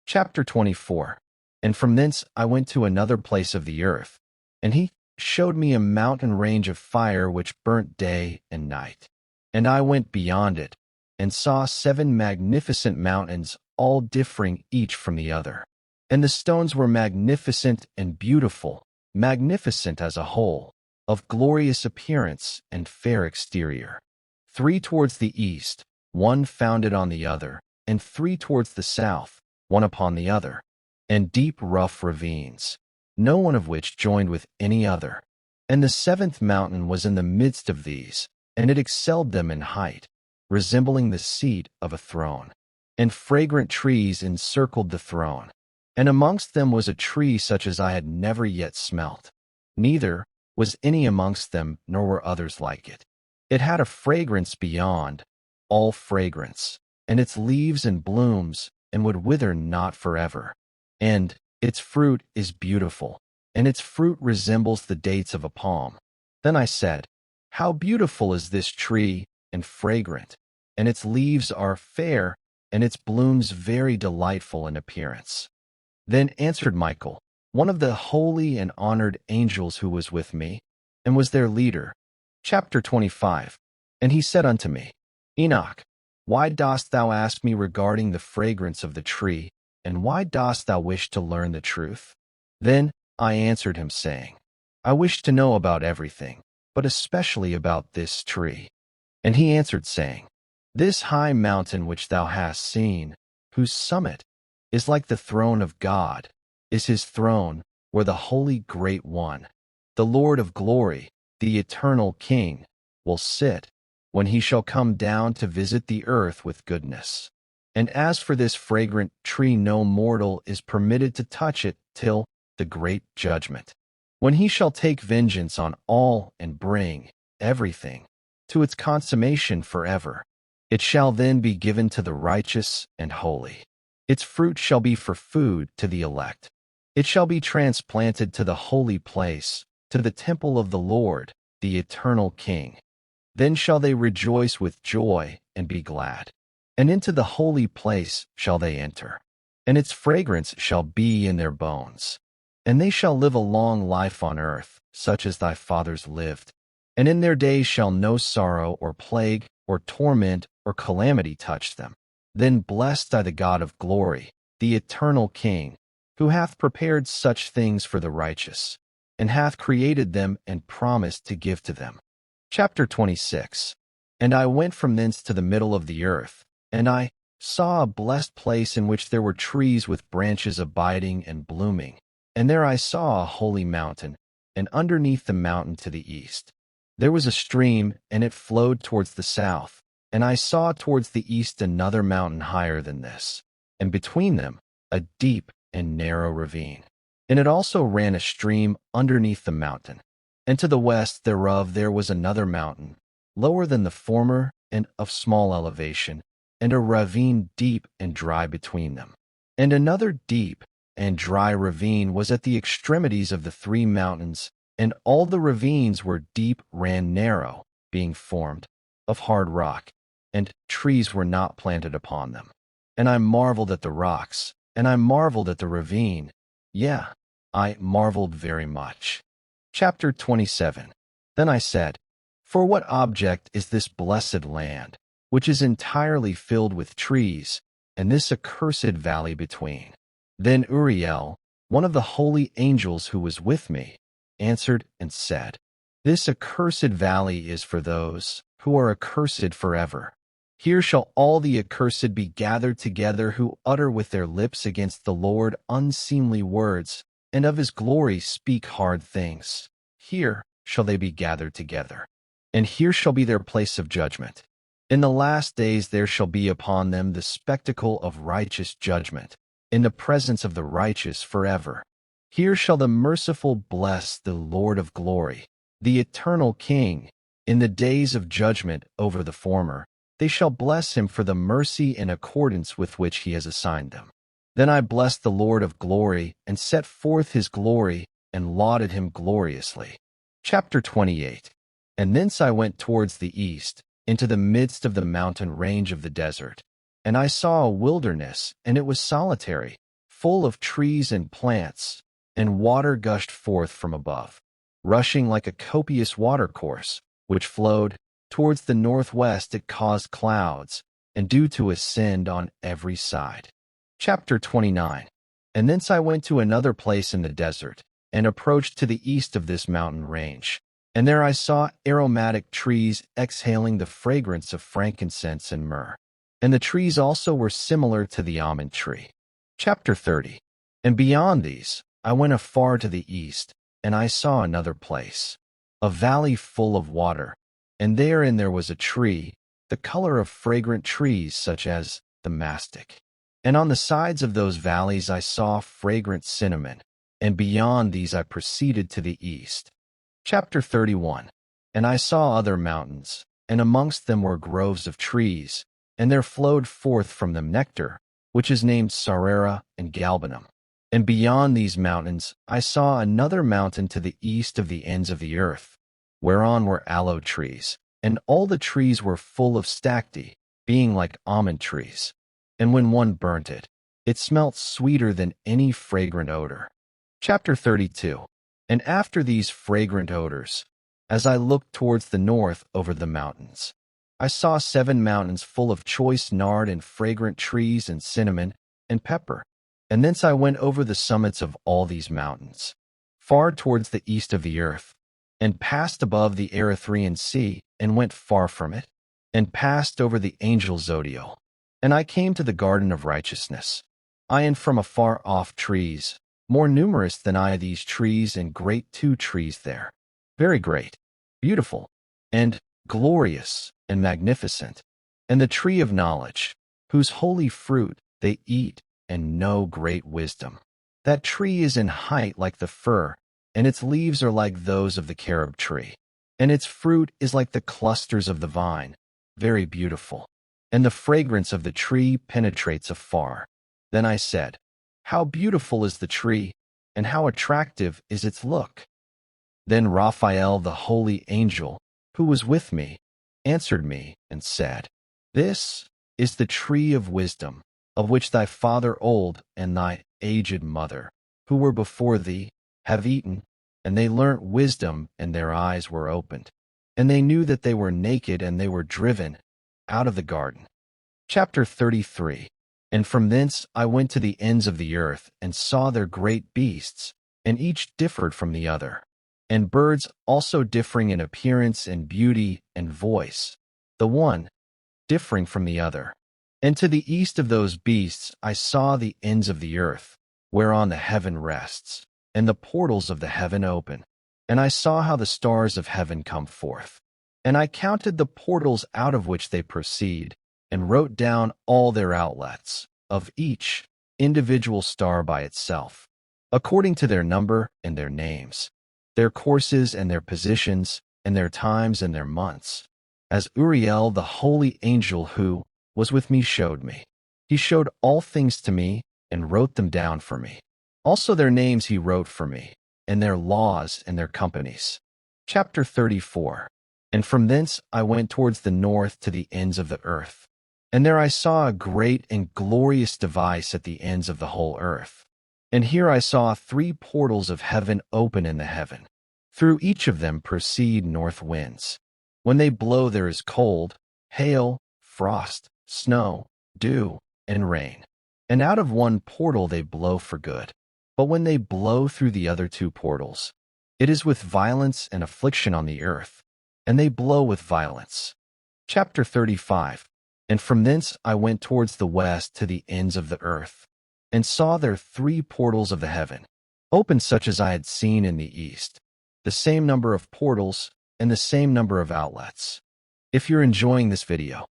Chapter 24. And from thence I went to another place of the earth, and he showed me a mountain range of fire which burnt day and night. And I went beyond it, and saw 7 magnificent mountains, all differing each from the other. And the stones were magnificent and beautiful, magnificent as a whole, of glorious appearance and fair exterior. 3 towards the east, one founded on the other, and 3 towards the south, one upon the other, and deep rough ravines, no one of which joined with any other. And the 7th mountain was in the midst of these, and it excelled them in height, resembling the seat of a throne. And fragrant trees encircled the throne. And amongst them was a tree such as I had never yet smelt. Neither was any amongst them, nor were others like it. It had a fragrance beyond all fragrance, and its leaves and blooms, and would wither not forever. And its fruit is beautiful, and its fruit resembles the dates of a palm. Then I said, How beautiful is this tree, and fragrant, and its leaves are fair, and its blooms very delightful in appearance. Then answered Michael, one of the holy and honored angels who was with me, and was their leader. Chapter 25. And he said unto me, Enoch, why dost thou ask me regarding the fragrance of the tree, and why dost thou wish to learn the truth? Then I answered him, saying, I wish to know about everything, but especially about this tree. And he answered, saying, This high mountain which thou hast seen, whose summit is like the throne of God, is his throne, where the Holy Great One, the Lord of glory, the eternal King, will sit, when he shall come down to visit the earth with goodness. And as for this fragrant tree, no mortal is permitted to touch it till the great judgment, when he shall take vengeance on all and bring everything to its consummation forever. It shall then be given to the righteous and holy. Its fruit shall be for food to the elect. It shall be transplanted to the holy place, to the temple of the Lord, the eternal King. Then shall they rejoice with joy and be glad. And into the holy place shall they enter. And its fragrance shall be in their bones. And they shall live a long life on earth, such as thy fathers lived. And in their days shall no sorrow or plague or torment or calamity touch them. Then blessed I the God of glory, the eternal King, who hath prepared such things for the righteous, and hath created them and promised to give to them. Chapter 26. And I went from thence to the middle of the earth, and I saw a blessed place in which there were trees with branches abiding and blooming. And there I saw a holy mountain, and underneath the mountain to the east there was a stream, and it flowed towards the south. And I saw towards the east another mountain higher than this, and between them a deep and narrow ravine. And it also ran a stream underneath the mountain. And to the west thereof there was another mountain, lower than the former and of small elevation, and a ravine deep and dry between them. And another deep and dry ravine was at the extremities of the three mountains, and all the ravines were deep ran narrow, being formed of hard rock, and trees were not planted upon them. And I marveled at the rocks, and I marveled at the ravine. Yeah, I marveled very much. Chapter 27. Then I said, For what object is this blessed land, which is entirely filled with trees, and this accursed valley between? Then Uriel, one of the holy angels who was with me, answered and said, This accursed valley is for those who are accursed forever. Here shall all the accursed be gathered together who utter with their lips against the Lord unseemly words, and of his glory speak hard things. Here shall they be gathered together, and here shall be their place of judgment. In the last days there shall be upon them the spectacle of righteous judgment, in the presence of the righteous forever. Here shall the merciful bless the Lord of glory, the eternal King. In the days of judgment over the former, they shall bless him for the mercy in accordance with which he has assigned them. Then I blessed the Lord of glory, and set forth his glory, and lauded him gloriously. Chapter 28. And thence I went towards the east, into the midst of the mountain range of the desert. And I saw a wilderness, and it was solitary, full of trees and plants, and water gushed forth from above, rushing like a copious watercourse, which flowed towards the northwest. It caused clouds and dew to ascend on every side. Chapter 29. And thence I went to another place in the desert, and approached to the east of this mountain range. And there I saw aromatic trees exhaling the fragrance of frankincense and myrrh. And the trees also were similar to the almond tree. Chapter 30. And beyond these I went afar to the east, and I saw another place, a valley full of water, and therein there was a tree, the color of fragrant trees such as the mastic. And on the sides of those valleys I saw fragrant cinnamon, and beyond these I proceeded to the east. Chapter 31. And I saw other mountains, and amongst them were groves of trees, and there flowed forth from them nectar, which is named Sarera and Galbanum. And beyond these mountains I saw another mountain to the east of the ends of the earth, whereon were aloe trees, and all the trees were full of stacte, being like almond trees. And when one burnt it, it smelt sweeter than any fragrant odor. Chapter 32. And after these fragrant odors, as I looked towards the north over the mountains, I saw 7 mountains full of choice nard and fragrant trees and cinnamon and pepper. And thence I went over the summits of all these mountains, far towards the east of the earth, and passed above the Erythraean Sea, and went far from it, and passed over the angel Zodiel. And I came to the garden of righteousness. I and from afar off trees, more numerous than I these trees, and great 2 trees there, very great, beautiful, and glorious, and magnificent, and the tree of knowledge, whose holy fruit they eat, and know great wisdom. That tree is in height like the fir, and its leaves are like those of the carob tree, and its fruit is like the clusters of the vine, very beautiful, and the fragrance of the tree penetrates afar. Then I said, How beautiful is the tree, and how attractive is its look! Then Raphael the holy angel, who was with me, answered me and said, This is the tree of wisdom, of which thy father old and thy aged mother, who were before thee, have eaten, and they learnt wisdom, and their eyes were opened, and they knew that they were naked, and they were driven out of the garden. Chapter 33. And from thence I went to the ends of the earth, and saw their great beasts, and each differed from the other, and birds also differing in appearance and beauty and voice, the one differing from the other. And to the east of those beasts I saw the ends of the earth, whereon the heaven rests, and the portals of the heaven open. And I saw how the stars of heaven come forth. And I counted the portals out of which they proceed, and wrote down all their outlets, of each individual star by itself, according to their number and their names, their courses and their positions, and their times and their months, as Uriel the holy angel who was with me showed me. He showed all things to me, and wrote them down for me. Also their names he wrote for me, and their laws and their companies. Chapter 34. And from thence I went towards the north to the ends of the earth. And there I saw a great and glorious device at the ends of the whole earth. And here I saw 3 portals of heaven open in the heaven. Through each of them proceed north winds. When they blow there is cold, hail, frost, snow, dew, and rain. And out of one portal they blow for good. But when they blow through the other 2 portals, it is with violence and affliction on the earth, and they blow with violence. Chapter 35. And from thence I went towards the west to the ends of the earth, and saw there 3 portals of the heaven, open such as I had seen in the east, the same number of portals and the same number of outlets. If you're enjoying this video,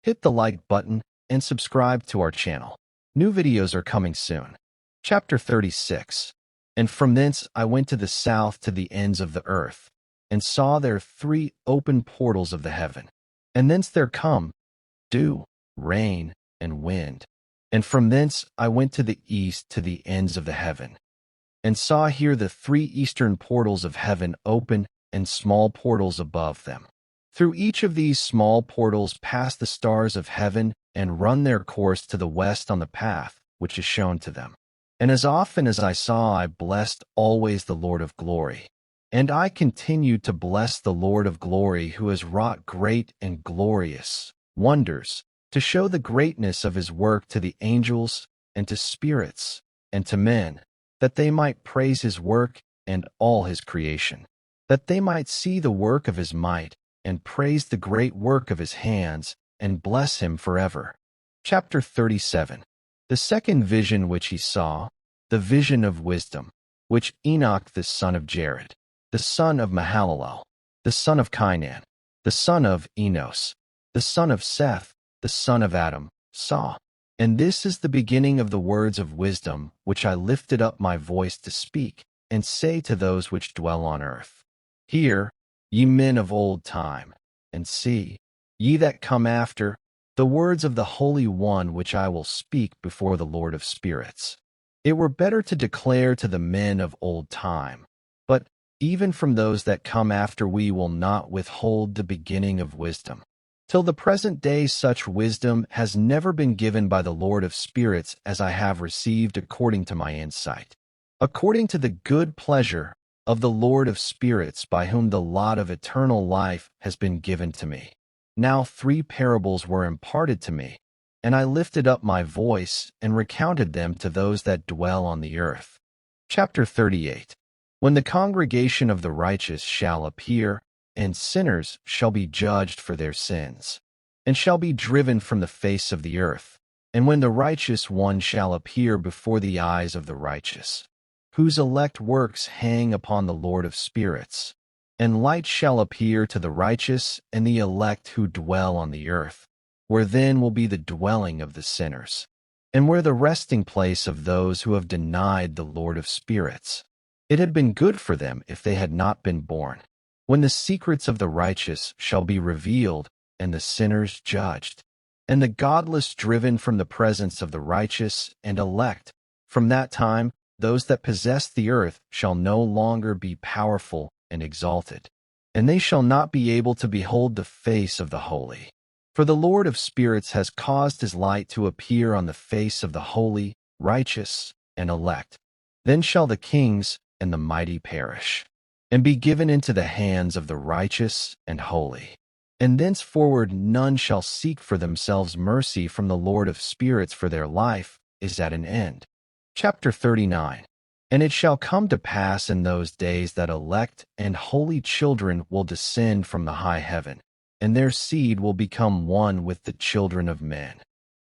hit the like button and subscribe to our channel. New videos are coming soon. Chapter 36. And from thence I went to the south to the ends of the earth, and saw there 3 open portals of the heaven. And thence there come dew, rain, and wind. And from thence I went to the east to the ends of the heaven, and saw here the 3 eastern portals of heaven open, and small portals above them. Through each of these small portals pass the stars of heaven, and run their course to the west on the path which is shown to them. And as often as I saw, I blessed always the Lord of glory. And I continued to bless the Lord of glory, who has wrought great and glorious wonders, to show the greatness of his work to the angels, and to spirits, and to men, that they might praise his work and all his creation, that they might see the work of his might, and praise the great work of his hands, and bless him forever. Chapter 37. The second vision which he saw, the vision of wisdom, which Enoch the son of Jared, the son of Mahalalel, the son of Cainan, the son of Enos, the son of Seth, the son of Adam, saw. And this is the beginning of the words of wisdom, which I lifted up my voice to speak, and say to those which dwell on earth. Hear, ye men of old time, and see, ye that come after, the words of the Holy One which I will speak before the Lord of spirits. It were better to declare to the men of old time, but even from those that come after we will not withhold the beginning of wisdom. Till the present day such wisdom has never been given by the Lord of spirits as I have received according to my insight, according to the good pleasure of the Lord of spirits, by whom the lot of eternal life has been given to me. Now 3 parables were imparted to me, and I lifted up my voice and recounted them to those that dwell on the earth. Chapter 38. When the congregation of the righteous shall appear, and sinners shall be judged for their sins, and shall be driven from the face of the earth, and when the righteous one shall appear before the eyes of the righteous, whose elect works hang upon the Lord of spirits, and light shall appear to the righteous and the elect who dwell on the earth, where then will be the dwelling of the sinners, and where the resting place of those who have denied the Lord of spirits. It had been good for them if they had not been born, when the secrets of the righteous shall be revealed, and the sinners judged, and the godless driven from the presence of the righteous and elect. From that time, those that possess the earth shall no longer be powerful and exalted, and they shall not be able to behold the face of the holy. For the Lord of spirits has caused his light to appear on the face of the holy, righteous, and elect. Then shall the kings and the mighty perish, and be given into the hands of the righteous and holy. and thenceforward none shall seek for themselves mercy from the Lord of spirits, for their life is at an end. Chapter 39. And it shall come to pass in those days that elect and holy children will descend from the high heaven, and their seed will become one with the children of men.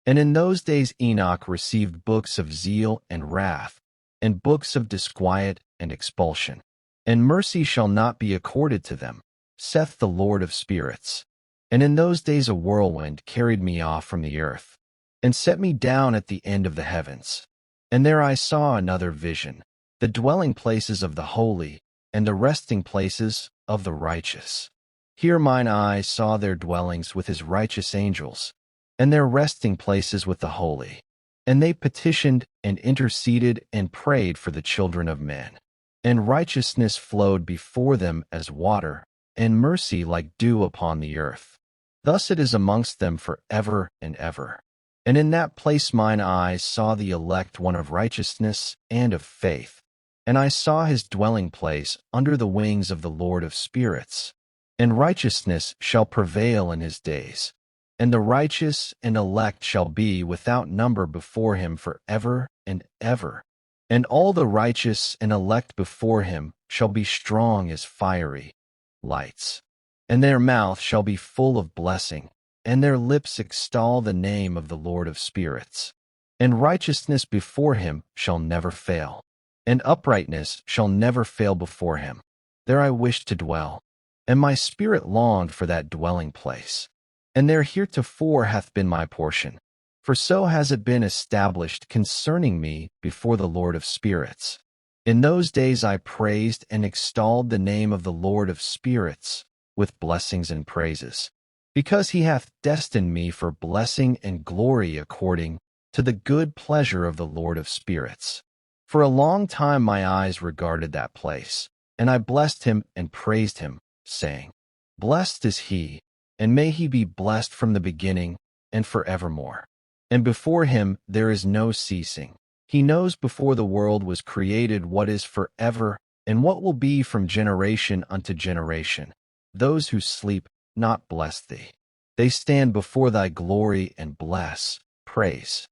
And in those days Enoch received books of zeal and wrath, and books of disquiet and expulsion. And mercy shall not be accorded to them, saith the Lord of spirits. And in those days a whirlwind carried me off from the earth, and set me down at the end of the heavens. And there I saw another vision, the dwelling places of the holy, and the resting places of the righteous. Here mine eyes saw their dwellings with his righteous angels, and their resting places with the holy. And they petitioned and interceded and prayed for the children of men. And righteousness flowed before them as water, and mercy like dew upon the earth. Thus it is amongst them for ever and ever. And in that place mine eyes saw the elect one of righteousness and of faith. And I saw his dwelling place under the wings of the Lord of spirits. And righteousness shall prevail in his days. And the righteous and elect shall be without number before him for ever and ever. And all the righteous and elect before him shall be strong as fiery lights. And their mouth shall be full of blessing, and their lips extol the name of the Lord of spirits. And righteousness before him shall never fail, and uprightness shall never fail before him. There I wished to dwell, and my spirit longed for that dwelling place. And there heretofore hath been my portion, for so has it been established concerning me before the Lord of spirits. In those days I praised and extolled the name of the Lord of spirits with blessings and praises, because he hath destined me for blessing and glory according to the good pleasure of the Lord of spirits. For a long time my eyes regarded that place, and I blessed him and praised him, saying, Blessed is he, and may he be blessed from the beginning and forevermore. And before him there is no ceasing. He knows before the world was created what is forever, and what will be from generation unto generation. Those who sleep not bless thee. They stand before thy glory and bless, praise,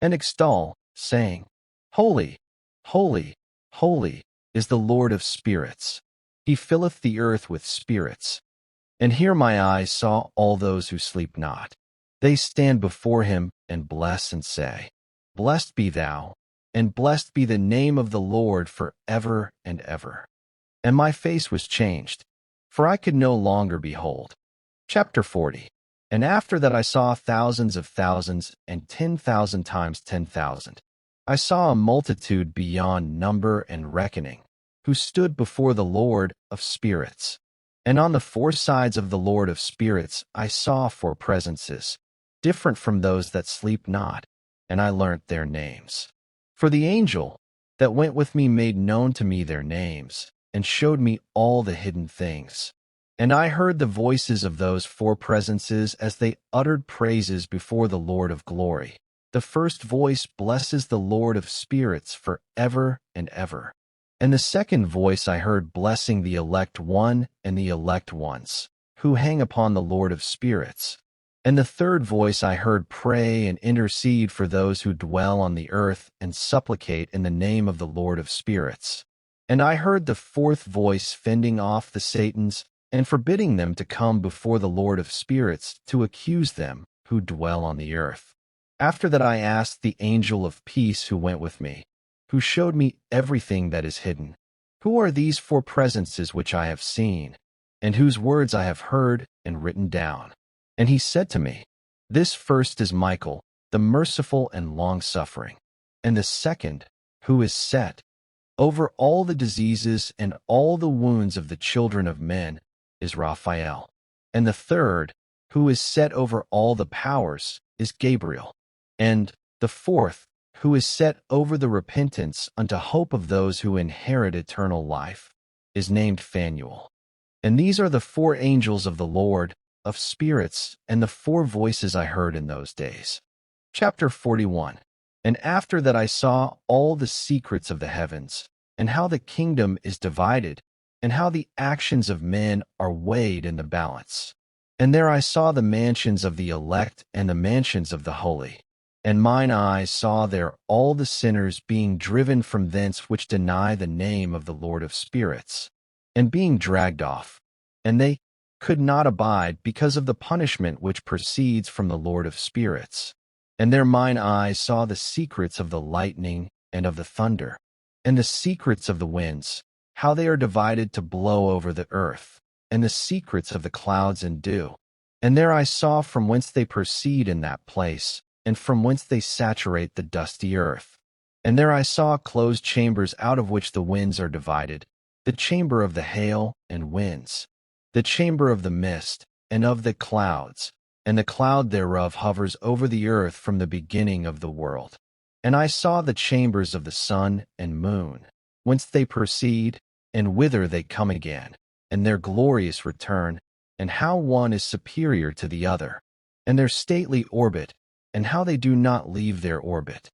and extol, saying, Holy, holy, holy is the Lord of spirits. He filleth the earth with spirits. And here my eyes saw all those who sleep not. They stand before him and bless and say, Blessed be thou, and blessed be the name of the Lord for ever and ever. And my face was changed, for I could no longer behold. Chapter 40. And after that I saw thousands of thousands and 10,000 times 10,000. I saw a multitude beyond number and reckoning, who stood before the Lord of spirits. And on the four sides of the Lord of spirits I saw four presences, different from those that sleep not, and I learnt their names. For the angel that went with me made known to me their names, and showed me all the hidden things. And I heard the voices of those four presences as they uttered praises before the Lord of glory. The first voice blesses the Lord of spirits for ever and ever. And the second voice I heard blessing the elect one and the elect ones, who hang upon the Lord of spirits. And the third voice I heard pray and intercede for those who dwell on the earth and supplicate in the name of the Lord of spirits. And I heard the fourth voice fending off the Satans and forbidding them to come before the Lord of spirits to accuse them who dwell on the earth. After that I asked the angel of peace who went with me, who showed me everything that is hidden, Who are these four presences which I have seen, and whose words I have heard and written down? And he said to me, This first is Michael, the merciful and long-suffering, and the second, who is set over all the diseases and all the wounds of the children of men, is Raphael. And the third, who is set over all the powers, is Gabriel. And the fourth, who is set over the repentance unto hope of those who inherit eternal life, is named Phanuel. And these are the four angels of the Lord, of spirits, and the four voices I heard in those days. Chapter 41. And after that I saw all the secrets of the heavens, and how the kingdom is divided, and how the actions of men are weighed in the balance. And there I saw the mansions of the elect and the mansions of the holy. And mine eyes saw there all the sinners being driven from thence which deny the name of the Lord of spirits, and being dragged off. And they could not abide because of the punishment which proceeds from the Lord of spirits. And there mine eyes saw the secrets of the lightning and of the thunder, and the secrets of the winds, how they are divided to blow over the earth, and the secrets of the clouds and dew. And there I saw from whence they proceed in that place, and from whence they saturate the dusty earth. And there I saw closed chambers out of which the winds are divided, the chamber of the hail and winds, the chamber of the mist, and of the clouds, and the cloud thereof hovers over the earth from the beginning of the world. And I saw the chambers of the sun and moon, whence they proceed, and whither they come again, and their glorious return, and how one is superior to the other, and their stately orbit, and how they do not leave their orbit.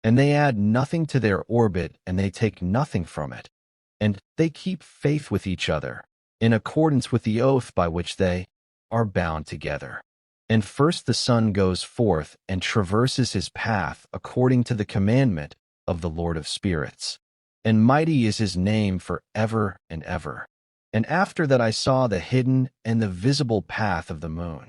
And they add nothing to their orbit, and they take nothing from it. And they keep faith with each other, in accordance with the oath by which they are bound together. And first the sun goes forth and traverses his path according to the commandment of the Lord of spirits. And mighty is his name for ever and ever. And after that I saw the hidden and the visible path of the moon.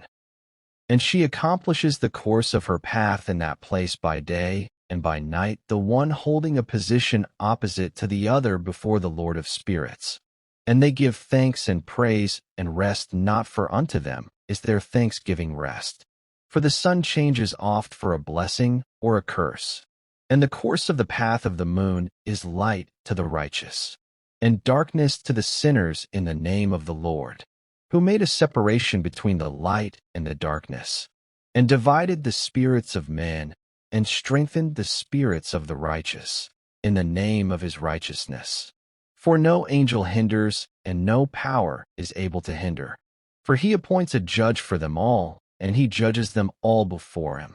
And she accomplishes the course of her path in that place by day and by night, the one holding a position opposite to the other before the Lord of spirits. And they give thanks and praise and rest, not for unto them is their thanksgiving rest. For the sun changes oft for a blessing or a curse. And the course of the path of the moon is light to the righteous, and darkness to the sinners in the name of the Lord, who made a separation between the light and the darkness, and divided the spirits of men, and strengthened the spirits of the righteous, in the name of his righteousness. For no angel hinders, and no power is able to hinder. For he appoints a judge for them all, and he judges them all before him.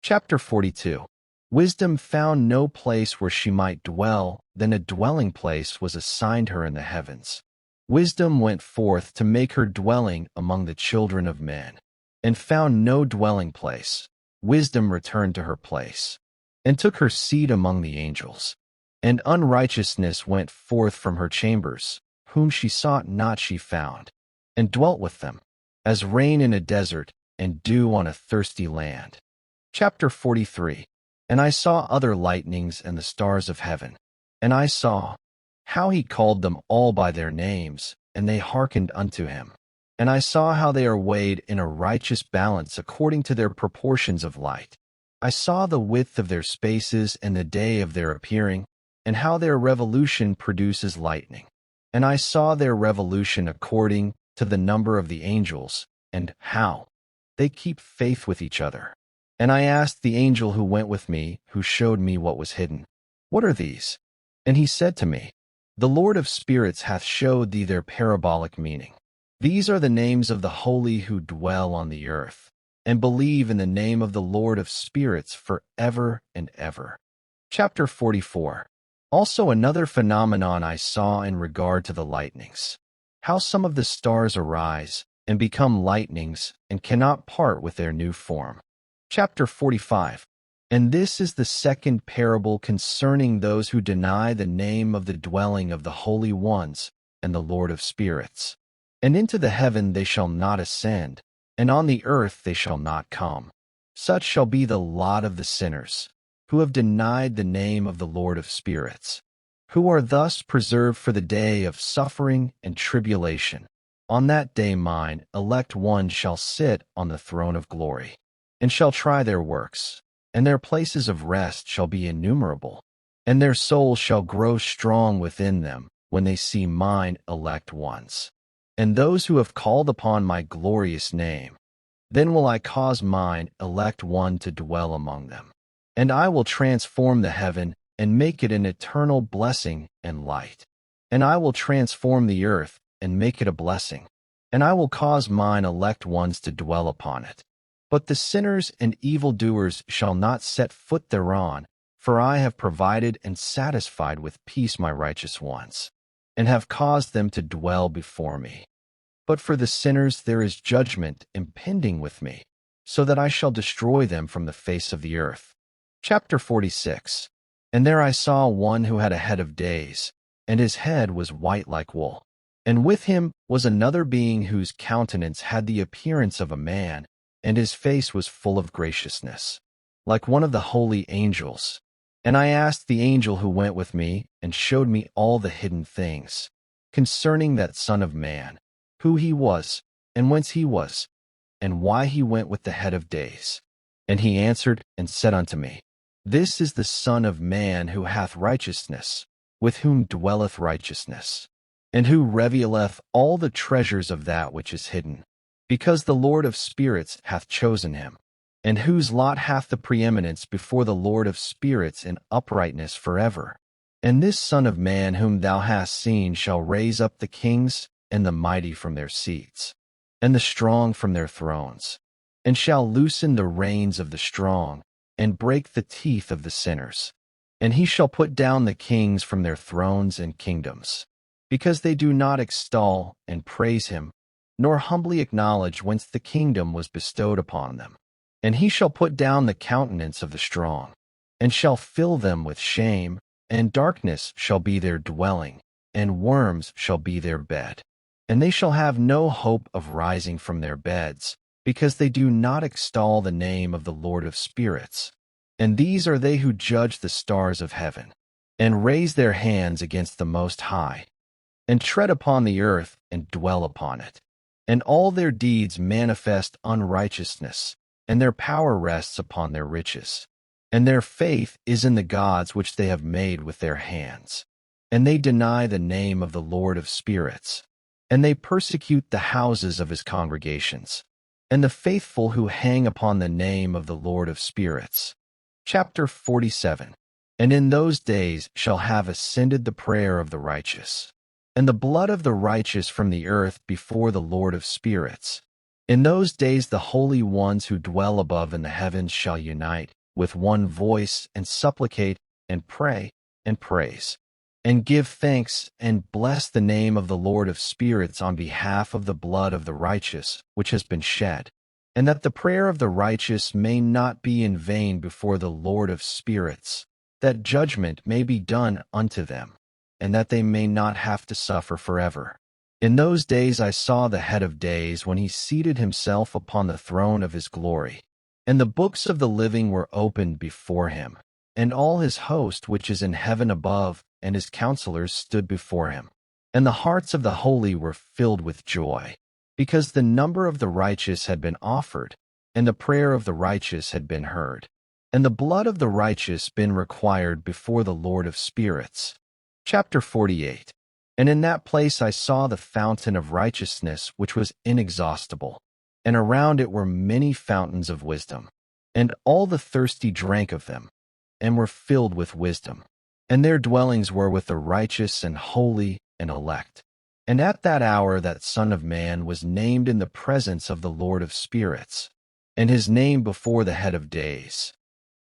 Chapter 42. Wisdom found no place where she might dwell, then a dwelling place was assigned her in the heavens. Wisdom went forth to make her dwelling among the children of men, and found no dwelling place. Wisdom returned to her place, and took her seat among the angels. And unrighteousness went forth from her chambers, whom she sought not she found, and dwelt with them, as rain in a desert, and dew on a thirsty land. Chapter 43. And I saw other lightnings and the stars of heaven, and I saw how he called them all by their names, and they hearkened unto him. And I saw how they are weighed in a righteous balance according to their proportions of light. I saw the width of their spaces and the day of their appearing, and how their revolution produces lightning. And I saw their revolution according to the number of the angels, and how they keep faith with each other. And I asked the angel who went with me, who showed me what was hidden, What are these? And he said to me, The Lord of spirits hath showed thee their parabolic meaning. These are the names of the holy who dwell on the earth, and believe in the name of the Lord of spirits for ever and ever. Chapter 44. Also another phenomenon I saw in regard to the lightnings, how some of the stars arise and become lightnings and cannot part with their new form. Chapter 45. And this is the second parable concerning those who deny the name of the dwelling of the holy ones and the Lord of spirits. And into the heaven they shall not ascend, and on the earth they shall not come. Such shall be the lot of the sinners, who have denied the name of the Lord of spirits, who are thus preserved for the day of suffering and tribulation. On that day mine elect one shall sit on the throne of glory, and shall try their works, and their places of rest shall be innumerable, and their souls shall grow strong within them when they see mine elect ones, and those who have called upon my glorious name. Then will I cause mine elect one to dwell among them, and I will transform the heaven and make it an eternal blessing and light. And I will transform the earth and make it a blessing, and I will cause mine elect ones to dwell upon it. But the sinners and evildoers shall not set foot thereon, for I have provided and satisfied with peace my righteous ones, and have caused them to dwell before me. But for the sinners there is judgment impending with me, so that I shall destroy them from the face of the earth. Chapter 46. And there I saw one who had a head of days, and his head was white like wool. And with him was another being whose countenance had the appearance of a man, and his face was full of graciousness, like one of the holy angels. And I asked the angel who went with me, and showed me all the hidden things, concerning that Son of Man, who he was, and whence he was, and why he went with the head of days. And he answered and said unto me, This is the Son of Man who hath righteousness, with whom dwelleth righteousness, and who revealeth all the treasures of that which is hidden, because the Lord of spirits hath chosen him, and whose lot hath the preeminence before the Lord of spirits in uprightness forever. And this Son of Man whom thou hast seen shall raise up the kings and the mighty from their seats, and the strong from their thrones, and shall loosen the reins of the strong, and break the teeth of the sinners. And he shall put down the kings from their thrones and kingdoms, because they do not extol and praise him, nor humbly acknowledge whence the kingdom was bestowed upon them. And he shall put down the countenance of the strong, and shall fill them with shame, and darkness shall be their dwelling, and worms shall be their bed. And they shall have no hope of rising from their beds, because they do not extol the name of the Lord of spirits. And these are they who judge the stars of heaven, and raise their hands against the Most High, and tread upon the earth and dwell upon it. And all their deeds manifest unrighteousness, and their power rests upon their riches. And their faith is in the gods which they have made with their hands. And they deny the name of the Lord of spirits, and they persecute the houses of his congregations, and the faithful who hang upon the name of the Lord of spirits. Chapter 47. And in those days shall have ascended the prayer of the righteous, and the blood of the righteous from the earth before the Lord of spirits. In those days the holy ones who dwell above in the heavens shall unite with one voice, and supplicate, and pray, and praise, and give thanks, and bless the name of the Lord of spirits on behalf of the blood of the righteous which has been shed, and that the prayer of the righteous may not be in vain before the Lord of spirits, that judgment may be done unto them, and that they may not have to suffer forever. In those days I saw the head of days when he seated himself upon the throne of his glory, and the books of the living were opened before him, and all his host which is in heaven above, and his counselors stood before him. And the hearts of the holy were filled with joy, because the number of the righteous had been offered, and the prayer of the righteous had been heard, and the blood of the righteous been required before the Lord of spirits. Chapter 48. And in that place I saw the fountain of righteousness which was inexhaustible, and around it were many fountains of wisdom, and all the thirsty drank of them, and were filled with wisdom. And their dwellings were with the righteous and holy and elect. And at that hour that Son of Man was named in the presence of the Lord of spirits, and his name before the head of days.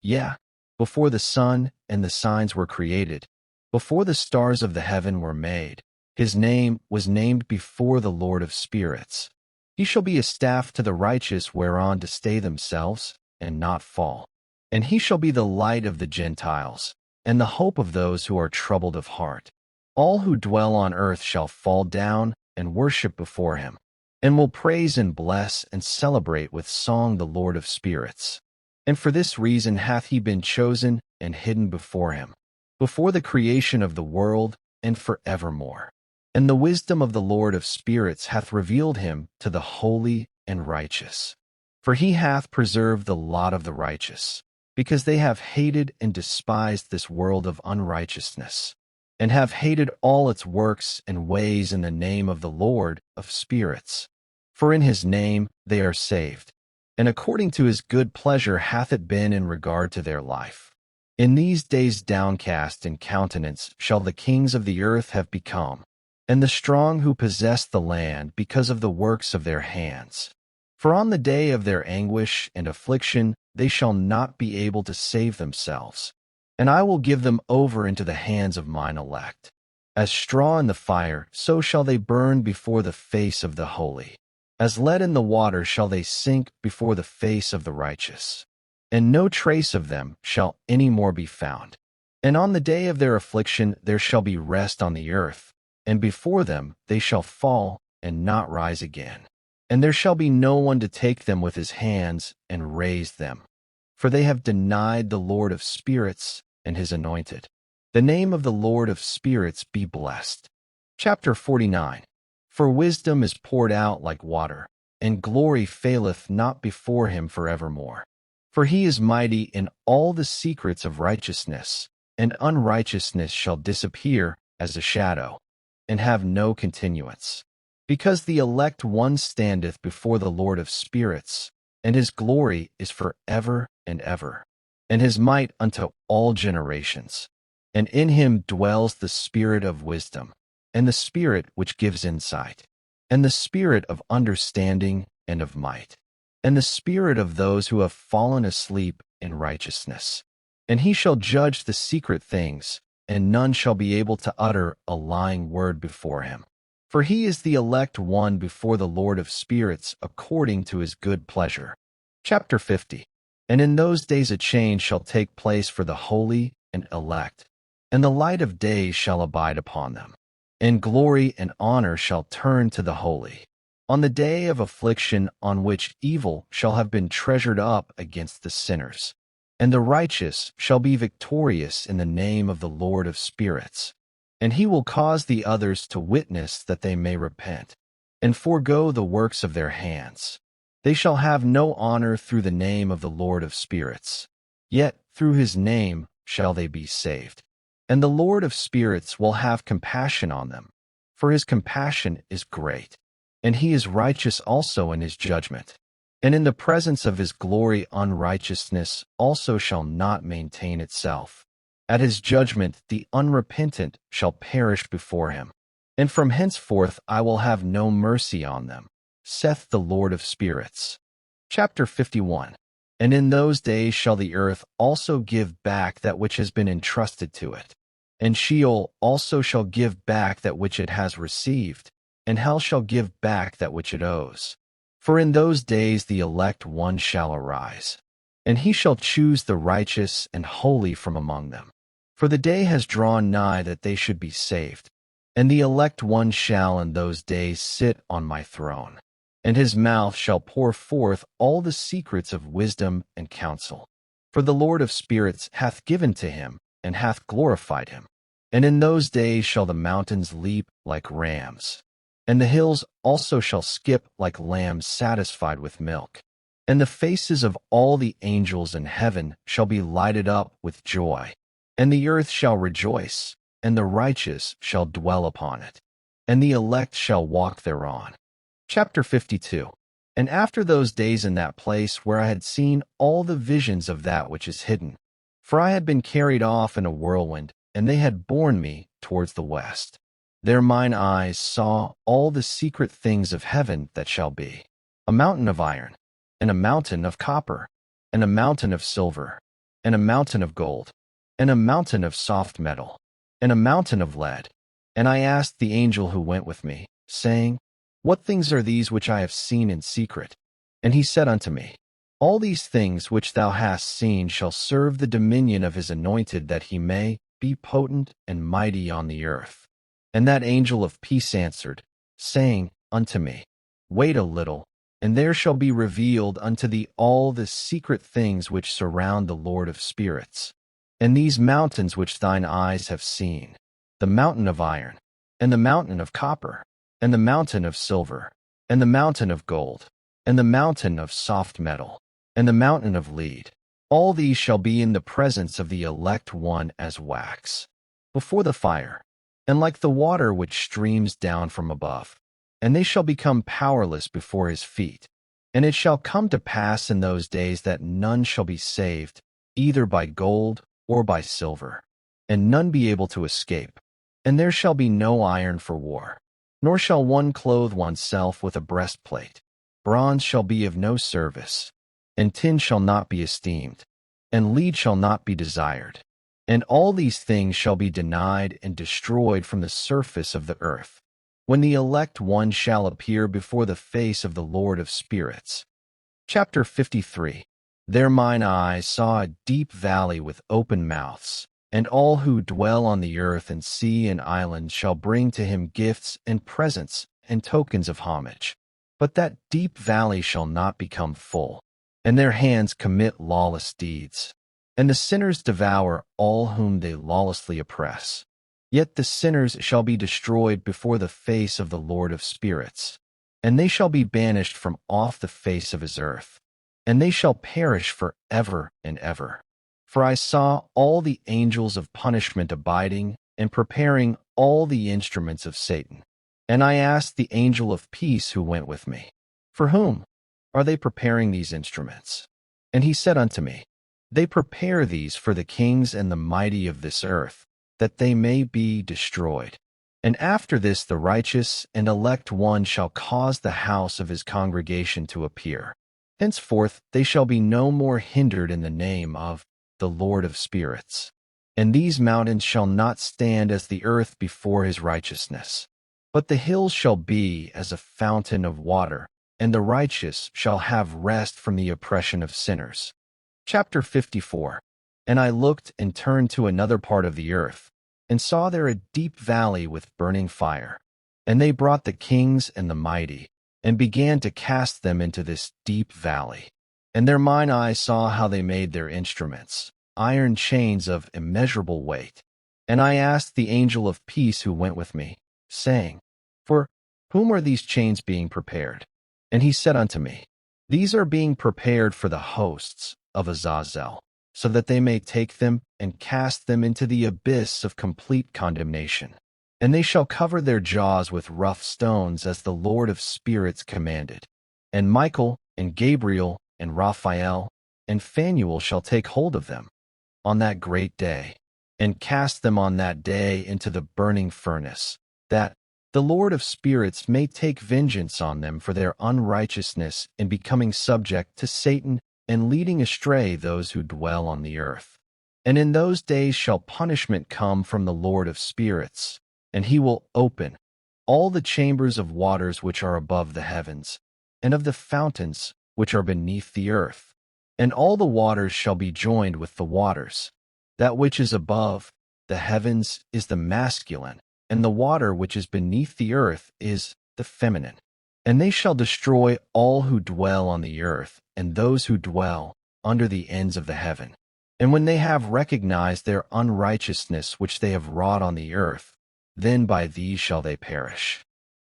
Yea, before the sun and the signs were created, before the stars of the heaven were made, his name was named before the Lord of spirits. He shall be a staff to the righteous whereon to stay themselves, and not fall. And he shall be the light of the Gentiles, and the hope of those who are troubled of heart. All who dwell on earth shall fall down and worship before him, and will praise and bless and celebrate with song the Lord of spirits. And for this reason hath he been chosen and hidden before him, before the creation of the world, and forevermore. And the wisdom of the Lord of spirits hath revealed him to the holy and righteous. For he hath preserved the lot of the righteous, because they have hated and despised this world of unrighteousness, and have hated all its works and ways in the name of the Lord of spirits. For in his name they are saved, and according to his good pleasure hath it been in regard to their life. In these days downcast in countenance shall the kings of the earth have become, and the strong who possess the land because of the works of their hands. For on the day of their anguish and affliction they shall not be able to save themselves, and I will give them over into the hands of mine elect. As straw in the fire, so shall they burn before the face of the holy. As lead in the water shall they sink before the face of the righteous. And no trace of them shall any more be found. And on the day of their affliction there shall be rest on the earth, and before them they shall fall and not rise again. And there shall be no one to take them with his hands and raise them. For they have denied the Lord of spirits and his anointed. The name of the Lord of spirits be blessed. Chapter 49. For wisdom is poured out like water, and glory faileth not before him forevermore. For he is mighty in all the secrets of righteousness, and unrighteousness shall disappear as a shadow, and have no continuance. Because the elect one standeth before the Lord of spirits, and his glory is for ever and ever, and his might unto all generations. And in him dwells the spirit of wisdom, and the spirit which gives insight, and the spirit of understanding and of might, and the spirit of those who have fallen asleep in righteousness. And he shall judge the secret things, and none shall be able to utter a lying word before him. For he is the elect one before the Lord of spirits according to his good pleasure. Chapter 50. And in those days a change shall take place for the holy and elect, and the light of day shall abide upon them. And glory and honor shall turn to the holy, on the day of affliction on which evil shall have been treasured up against the sinners. And the righteous shall be victorious in the name of the Lord of spirits. And he will cause the others to witness that they may repent, and forego the works of their hands. They shall have no honor through the name of the Lord of spirits, yet through his name shall they be saved. And the Lord of spirits will have compassion on them, for his compassion is great, and he is righteous also in his judgment. And in the presence of his glory unrighteousness also shall not maintain itself. At his judgment the unrepentant shall perish before him. And from henceforth I will have no mercy on them, saith the Lord of spirits. Chapter 51. And in those days shall the earth also give back that which has been entrusted to it. And Sheol also shall give back that which it has received, and hell shall give back that which it owes. For in those days the elect one shall arise, and he shall choose the righteous and holy from among them. For the day has drawn nigh that they should be saved, and the elect one shall in those days sit on my throne, and his mouth shall pour forth all the secrets of wisdom and counsel. For the Lord of spirits hath given to him, and hath glorified him. And in those days shall the mountains leap like rams, and the hills also shall skip like lambs satisfied with milk. And the faces of all the angels in heaven shall be lighted up with joy. And the earth shall rejoice, and the righteous shall dwell upon it, and the elect shall walk thereon. Chapter 52. And after those days in that place where I had seen all the visions of that which is hidden, for I had been carried off in a whirlwind, and they had borne me towards the west. There mine eyes saw all the secret things of heaven that shall be, a mountain of iron, and a mountain of copper, and a mountain of silver, and a mountain of gold, and a mountain of soft metal, and a mountain of lead. And I asked the angel who went with me, saying, What things are these which I have seen in secret? And he said unto me, All these things which thou hast seen shall serve the dominion of his anointed, that he may be potent and mighty on the earth. And that angel of peace answered, saying unto me, Wait a little, and there shall be revealed unto thee all the secret things which surround the Lord of spirits. And these mountains which thine eyes have seen, the mountain of iron, and the mountain of copper, and the mountain of silver, and the mountain of gold, and the mountain of soft metal, and the mountain of lead, all these shall be in the presence of the elect one as wax, before the fire, and like the water which streams down from above. And they shall become powerless before his feet. And it shall come to pass in those days that none shall be saved, either by gold or by silver, and none be able to escape. And there shall be no iron for war, nor shall one clothe oneself with a breastplate. Bronze shall be of no service, and tin shall not be esteemed, and lead shall not be desired. And all these things shall be denied and destroyed from the surface of the earth, when the elect one shall appear before the face of the Lord of spirits. Chapter 53. There mine eyes saw a deep valley with open mouths, and all who dwell on the earth and sea and islands shall bring to him gifts and presents and tokens of homage. But that deep valley shall not become full, and their hands commit lawless deeds. And the sinners devour all whom they lawlessly oppress. Yet the sinners shall be destroyed before the face of the Lord of spirits, and they shall be banished from off the face of his earth, and they shall perish for ever and ever. For I saw all the angels of punishment abiding and preparing all the instruments of Satan. And I asked the angel of peace who went with me, For whom are they preparing these instruments? And he said unto me, They prepare these for the kings and the mighty of this earth, that they may be destroyed. And after this the righteous and elect one shall cause the house of his congregation to appear. Henceforth they shall be no more hindered in the name of the Lord of spirits. And these mountains shall not stand as the earth before his righteousness, but the hills shall be as a fountain of water, and the righteous shall have rest from the oppression of sinners. Chapter 54. And I looked and turned to another part of the earth, and saw there a deep valley with burning fire. And they brought the kings and the mighty, and began to cast them into this deep valley. And there mine eyes saw how they made their instruments, iron chains of immeasurable weight. And I asked the angel of peace who went with me, saying, For whom are these chains being prepared? And he said unto me, These are being prepared for the hosts of Azazel, so that they may take them and cast them into the abyss of complete condemnation. And they shall cover their jaws with rough stones as the Lord of spirits commanded. And Michael and Gabriel and Raphael and Phanuel shall take hold of them on that great day, and cast them on that day into the burning furnace, that the Lord of spirits may take vengeance on them for their unrighteousness in becoming subject to Satan and leading astray those who dwell on the earth. And in those days shall punishment come from the Lord of spirits, and he will open all the chambers of waters which are above the heavens, and of the fountains which are beneath the earth. And all the waters shall be joined with the waters. That which is above the heavens is the masculine, and the water which is beneath the earth is the feminine. And they shall destroy all who dwell on the earth, and those who dwell under the ends of the heaven. And when they have recognized their unrighteousness which they have wrought on the earth, then by these shall they perish.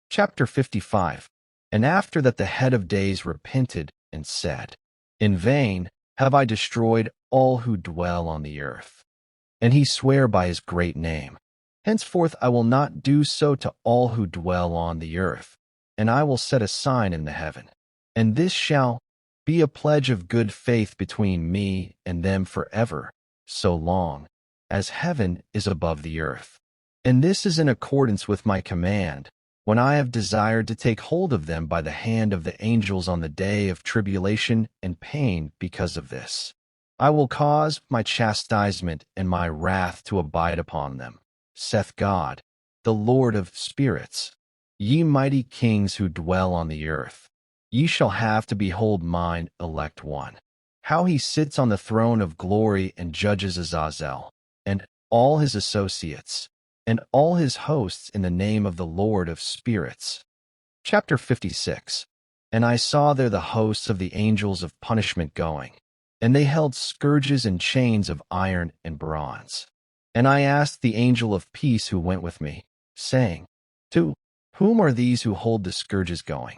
Chapter 55. And after that the head of days repented and said, In vain have I destroyed all who dwell on the earth. And he sware by his great name, Henceforth I will not do so to all who dwell on the earth, and I will set a sign in the heaven. And this shall be a pledge of good faith between me and them forever, so long as heaven is above the earth. And this is in accordance with my command, when I have desired to take hold of them by the hand of the angels on the day of tribulation and pain because of this. I will cause my chastisement and my wrath to abide upon them, saith God, the Lord of spirits. Ye mighty kings who dwell on the earth, ye shall have to behold mine elect one, how he sits on the throne of glory and judges Azazel, and all his associates, and all his hosts in the name of the Lord of spirits. Chapter 56. And I saw there the hosts of the angels of punishment going, and they held scourges and chains of iron and bronze. And I asked the angel of peace who went with me, saying, To whom are these who hold the scourges going?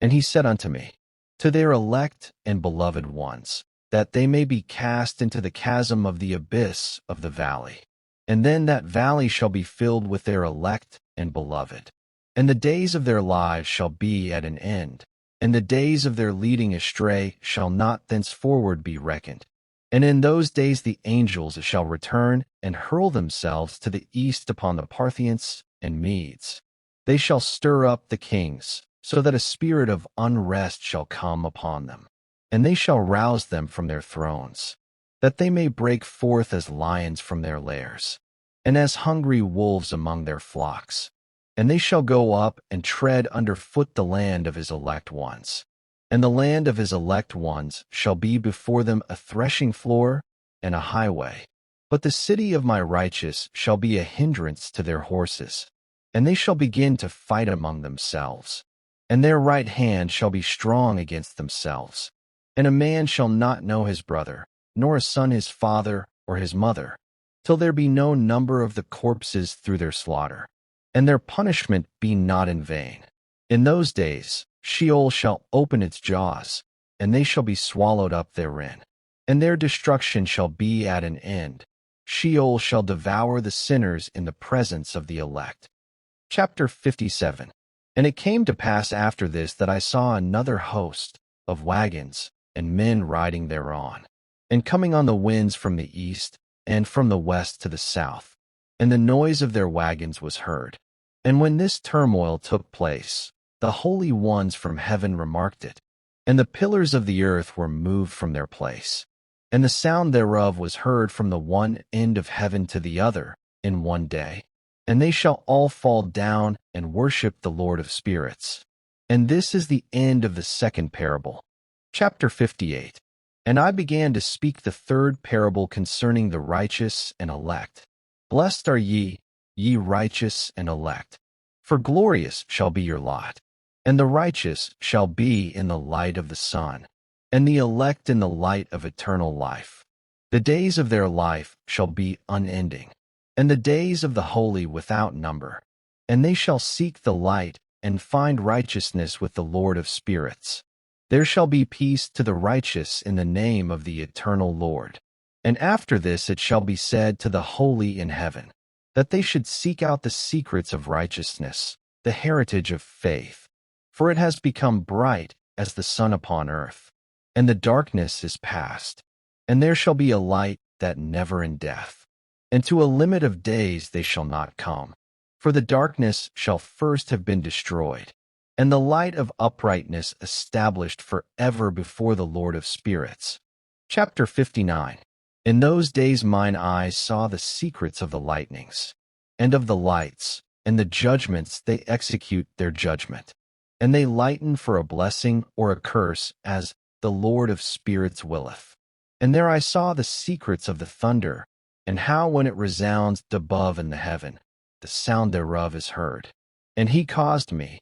And he said unto me, To their elect and beloved ones, that they may be cast into the chasm of the abyss of the valley. And then that valley shall be filled with their elect and beloved. And the days of their lives shall be at an end, and the days of their leading astray shall not thenceforward be reckoned. And in those days the angels shall return and hurl themselves to the east upon the Parthians and Medes. They shall stir up the kings, so that a spirit of unrest shall come upon them, and they shall rouse them from their thrones. that they may break forth as lions from their lairs, and as hungry wolves among their flocks. And they shall go up and tread under foot the land of his elect ones. And the land of his elect ones shall be before them a threshing floor and a highway. But the city of my righteous shall be a hindrance to their horses, and they shall begin to fight among themselves. And their right hand shall be strong against themselves. And a man shall not know his brother, nor a son his father or his mother, till there be no number of the corpses through their slaughter, and their punishment be not in vain. In those days Sheol shall open its jaws, and they shall be swallowed up therein, and their destruction shall be at an end. Sheol shall devour the sinners in the presence of the elect. Chapter 57. And it came to pass after this that I saw another host of wagons and men riding thereon, and coming on the winds from the east and from the west to the south, and the noise of their wagons was heard. And when this turmoil took place, the holy ones from heaven remarked it, and the pillars of the earth were moved from their place, and the sound thereof was heard from the one end of heaven to the other in one day. And they shall all fall down and worship the Lord of spirits. And this is the end of the second parable. Chapter 58. And I began to speak the third parable concerning the righteous and elect. Blessed are ye, ye righteous and elect, for glorious shall be your lot. And the righteous shall be in the light of the sun, and the elect in the light of eternal life. The days of their life shall be unending, and the days of the holy without number. And they shall seek the light, and find righteousness with the Lord of spirits. There shall be peace to the righteous in the name of the eternal Lord. And after this it shall be said to the holy in heaven, that they should seek out the secrets of righteousness, the heritage of faith. For it has become bright as the sun upon earth, and the darkness is past. And there shall be a light that never endeth. And to a limit of days they shall not come. For the darkness shall first have been destroyed, and the light of uprightness established forever before the Lord of spirits. Chapter 59. In those days mine eyes saw the secrets of the lightnings, and of the lights, and the judgments they execute their judgment. And they lighten for a blessing or a curse, as the Lord of spirits willeth. And there I saw the secrets of the thunder, and how when it resounds above in the heaven, the sound thereof is heard. And he caused me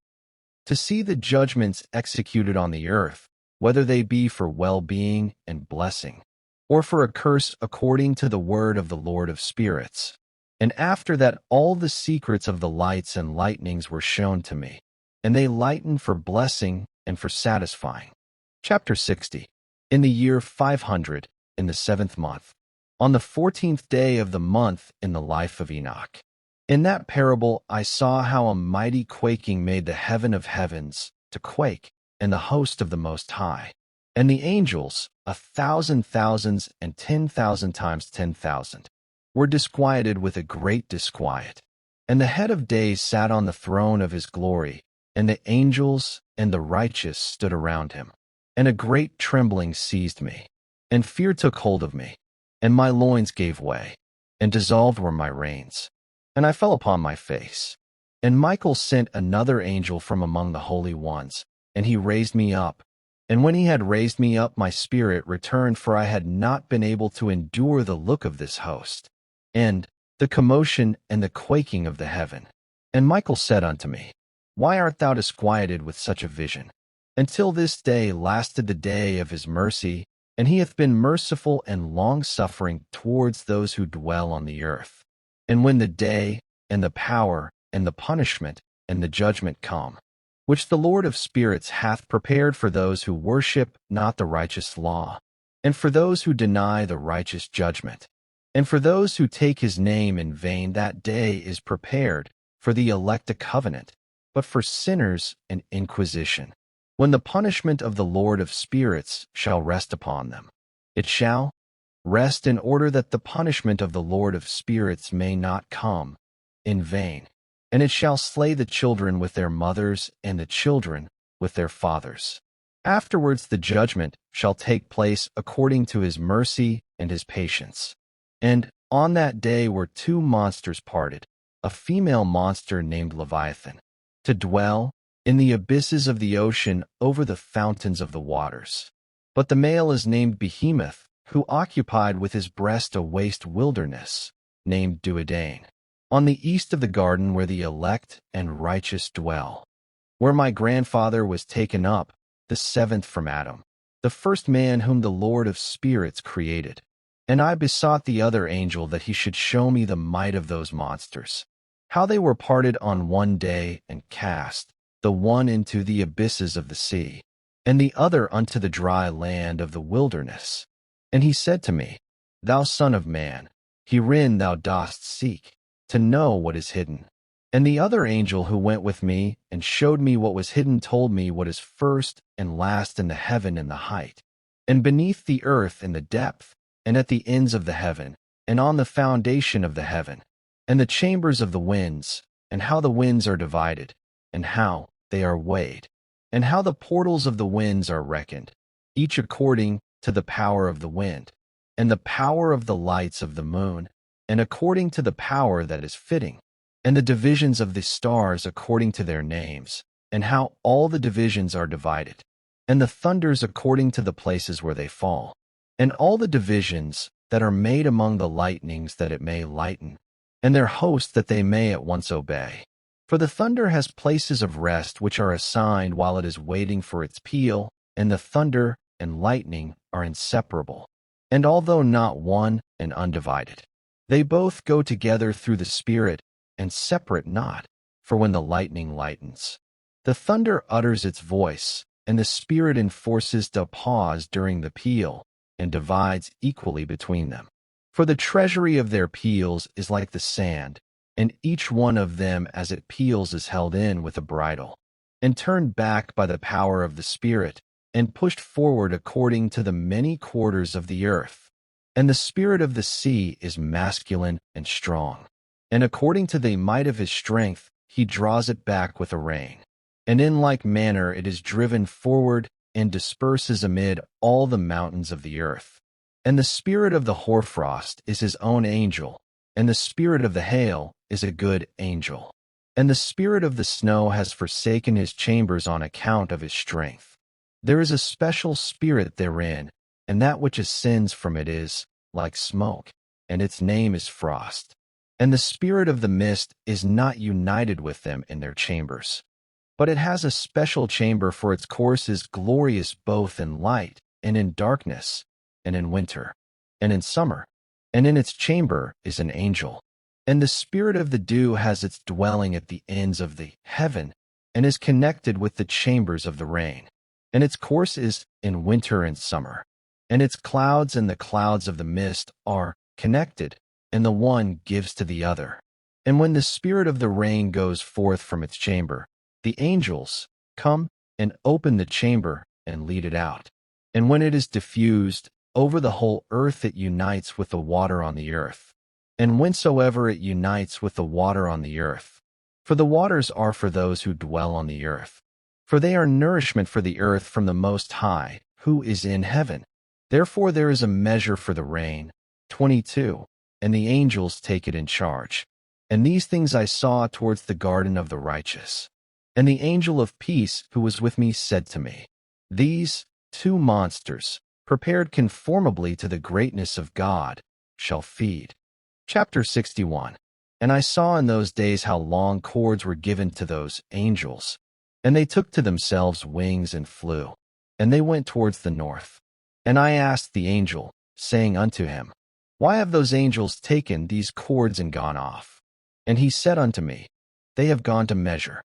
to see the judgments executed on the earth, whether they be for well-being and blessing, or for a curse according to the word of the Lord of spirits. And after that all the secrets of the lights and lightnings were shown to me, and they lighten for blessing and for satisfying. Chapter 60. In the year 500, in the 7th month, on the 14th day of the month in the life of Enoch. In that parable I saw how a mighty quaking made the heaven of heavens to quake, and the host of the Most High, and the angels, 1,000 thousands and 10,000 times 10,000, were disquieted with a great disquiet. And the head of days sat on the throne of his glory, and the angels and the righteous stood around him. And a great trembling seized me, and fear took hold of me. And my loins gave way, and dissolved were my reins, and I fell upon my face. And Michael sent another angel from among the holy ones, and he raised me up. And when he had raised me up, my spirit returned, for I had not been able to endure the look of this host, and the commotion and the quaking of the heaven. And Michael said unto me, Why art thou disquieted with such a vision? Until this day lasted the day of his mercy, and he hath been merciful and long-suffering towards those who dwell on the earth. And when the day, and the power, and the punishment, and the judgment come, which the Lord of spirits hath prepared for those who worship not the righteous law, and for those who deny the righteous judgment, and for those who take his name in vain, that day is prepared for the elect a covenant, but for sinners an inquisition. When the punishment of the Lord of spirits shall rest upon them, it shall rest in order that the punishment of the Lord of spirits may not come in vain. And it shall slay the children with their mothers, and the children with their fathers. Afterwards the judgment shall take place according to his mercy and his patience. And on that day were two monsters parted, a female monster named Leviathan, to dwell in the abysses of the ocean over the fountains of the waters. But the male is named Behemoth, who occupied with his breast a waste wilderness, named Duodain, on the east of the garden where the elect and righteous dwell, where my grandfather was taken up, the seventh from Adam, the first man whom the Lord of spirits created. And I besought the other angel that he should show me the might of those monsters, how they were parted on one day and cast, the one into the abysses of the sea, and the other unto the dry land of the wilderness. And he said to me, Thou son of man, herein thou dost seek, to know what is hidden. And the other angel who went with me and showed me what was hidden told me what is first and last in the heaven and the height, and beneath the earth in the depth, and at the ends of the heaven, and on the foundation of the heaven, and the chambers of the winds, and how the winds are divided, and how they are weighed, and how the portals of the winds are reckoned, each according to the power of the wind, and the power of the lights of the moon, and according to the power that is fitting, and the divisions of the stars according to their names, and how all the divisions are divided, and the thunders according to the places where they fall, and all the divisions that are made among the lightnings that it may lighten, and their hosts that they may at once obey. For the thunder has places of rest which are assigned while it is waiting for its peal, and the thunder and lightning are inseparable, and although not one and undivided, they both go together through the Spirit, and separate not, for when the lightning lightens, the thunder utters its voice, and the Spirit enforces the pause during the peal, and divides equally between them. For the treasury of their peals is like the sand, and each one of them as it peals is held in with a bridle, and turned back by the power of the Spirit, and pushed forward according to the many quarters of the earth. And the spirit of the sea is masculine and strong, and according to the might of his strength he draws it back with a rein. And in like manner it is driven forward and disperses amid all the mountains of the earth. And the spirit of the hoarfrost is his own angel, and the spirit of the hail is a good angel. And the spirit of the snow has forsaken his chambers on account of his strength. There is a special spirit therein, and that which ascends from it is like smoke, and its name is frost. And the spirit of the mist is not united with them in their chambers, but it has a special chamber, for its course is glorious both in light and in darkness, and in winter, and in summer, and in its chamber is an angel. And the spirit of the dew has its dwelling at the ends of the heaven, and is connected with the chambers of the rain. And its course is in winter and summer, and its clouds and the clouds of the mist are connected, and the one gives to the other. And when the spirit of the rain goes forth from its chamber, the angels come and open the chamber and lead it out. And when it is diffused over the whole earth, it unites with the water on the earth, and whensoever it unites with the water on the earth. For the waters are for those who dwell on the earth, for they are nourishment for the earth from the Most High, who is in heaven. Therefore there is a measure for the rain. 22. And the angels take it in charge. And these things I saw towards the garden of the righteous. And the angel of peace who was with me said to me, These two monsters, prepared conformably to the greatness of God, shall feed. Chapter 61. And I saw in those days how long cords were given to those angels, and they took to themselves wings and flew, and they went towards the north. And I asked the angel, saying unto him, Why have those angels taken these cords and gone off? And he said unto me, They have gone to measure.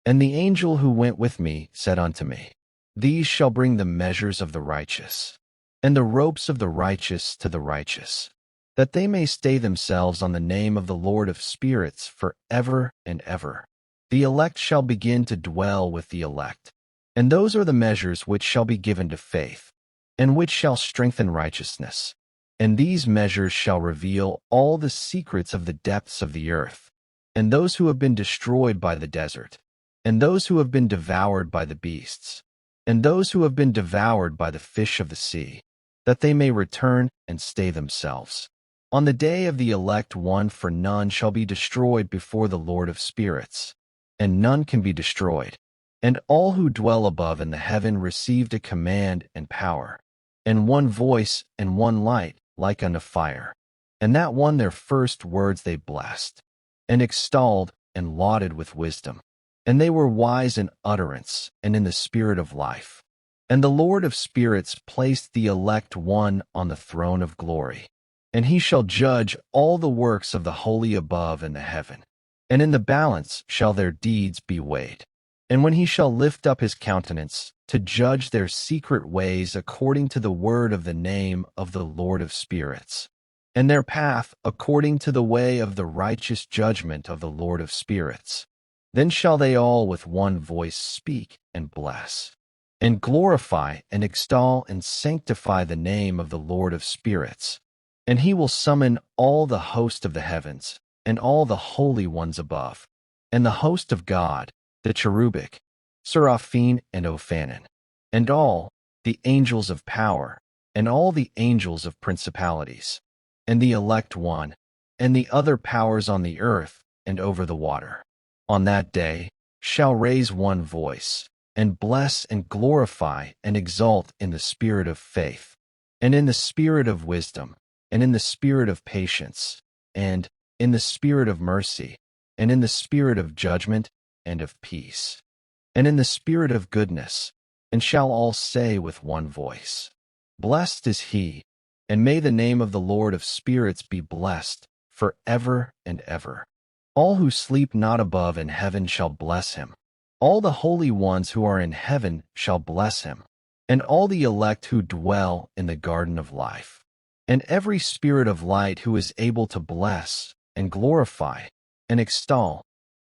And the angel who went with me said unto me, These shall bring the measures of the righteous, and the ropes of the righteous to the righteous, that they may stay themselves on the name of the Lord of spirits for ever and ever. The elect shall begin to dwell with the elect. And those are the measures which shall be given to faith, and which shall strengthen righteousness. And these measures shall reveal all the secrets of the depths of the earth, and those who have been destroyed by the desert, and those who have been devoured by the beasts. and those who have been devoured by the fish of the sea, that they may return and stay themselves. On the day of the elect one, for none shall be destroyed before the Lord of spirits, and none can be destroyed. And all who dwell above in the heaven received a command and power, and one voice and one light, like unto fire. And that one their first words they blessed, and extolled, and lauded with wisdom. And they were wise in utterance, and in the spirit of life. And the Lord of spirits placed the elect one on the throne of glory. And he shall judge all the works of the holy above in the heaven. And in the balance shall their deeds be weighed. And when he shall lift up his countenance, to judge their secret ways according to the word of the name of the Lord of spirits, and their path according to the way of the righteous judgment of the Lord of spirits, then shall they all with one voice speak and bless, and glorify and extol and sanctify the name of the Lord of spirits. And he will summon all the host of the heavens, and all the holy ones above, and the host of God, the cherubic, seraphim, and ophanim, and all the angels of power, and all the angels of principalities, and the elect one, and the other powers on the earth and over the water. On that day shall raise one voice, and bless and glorify and exalt in the spirit of faith, and in the spirit of wisdom, and in the spirit of patience, and in the spirit of mercy, and in the spirit of judgment and of peace, and in the spirit of goodness, and shall all say with one voice, Blessed is he, and may the name of the Lord of spirits be blessed for ever and ever. All who sleep not above in heaven shall bless him. All the holy ones who are in heaven shall bless him, and all the elect who dwell in the garden of life, and every spirit of light who is able to bless and glorify and extol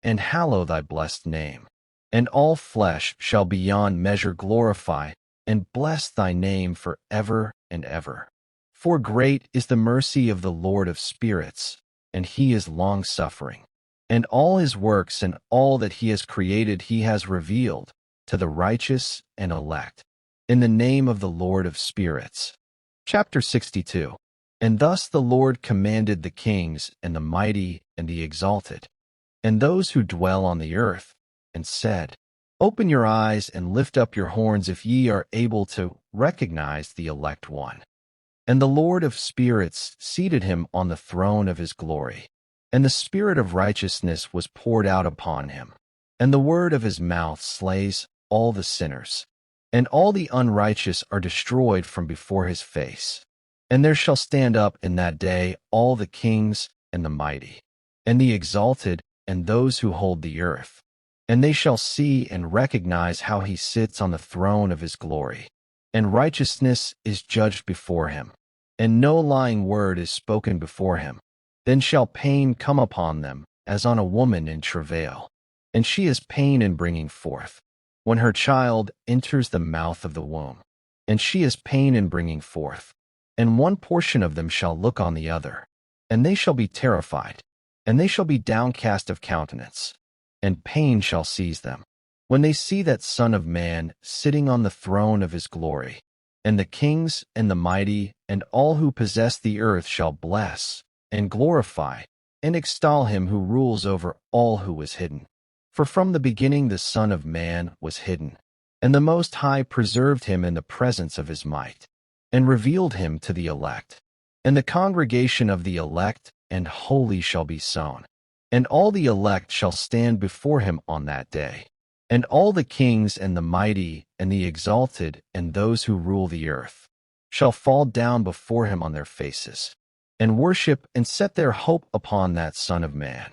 and hallow thy blessed name. And all flesh shall beyond measure glorify and bless thy name for ever and ever. For great is the mercy of the Lord of spirits, and he is long-suffering. And all his works and all that he has created he has revealed to the righteous and elect, in the name of the Lord of spirits. Chapter 62. And thus the Lord commanded the kings and the mighty and the exalted, and those who dwell on the earth, and said, Open your eyes and lift up your horns if ye are able to recognize the elect one. And the Lord of spirits seated him on the throne of his glory, and the spirit of righteousness was poured out upon him, and the word of his mouth slays all the sinners, and all the unrighteous are destroyed from before his face. And there shall stand up in that day all the kings and the mighty, and the exalted, and those who hold the earth. And they shall see and recognize how he sits on the throne of his glory, and righteousness is judged before him, and no lying word is spoken before him. Then shall pain come upon them, as on a woman in travail, and she is pain in bringing forth, when her child enters the mouth of the womb, and she is pain in bringing forth. And one portion of them shall look on the other, and they shall be terrified, and they shall be downcast of countenance, and pain shall seize them, when they see that Son of Man sitting on the throne of his glory. And the kings and the mighty and all who possess the earth shall bless, and glorify, and extol him who rules over all who was hidden. For from the beginning the Son of Man was hidden, and the Most High preserved him in the presence of his might, and revealed him to the elect. And the congregation of the elect and holy shall be sown, and all the elect shall stand before him on that day. And all the kings and the mighty and the exalted and those who rule the earth shall fall down before him on their faces, and worship and set their hope upon that Son of Man,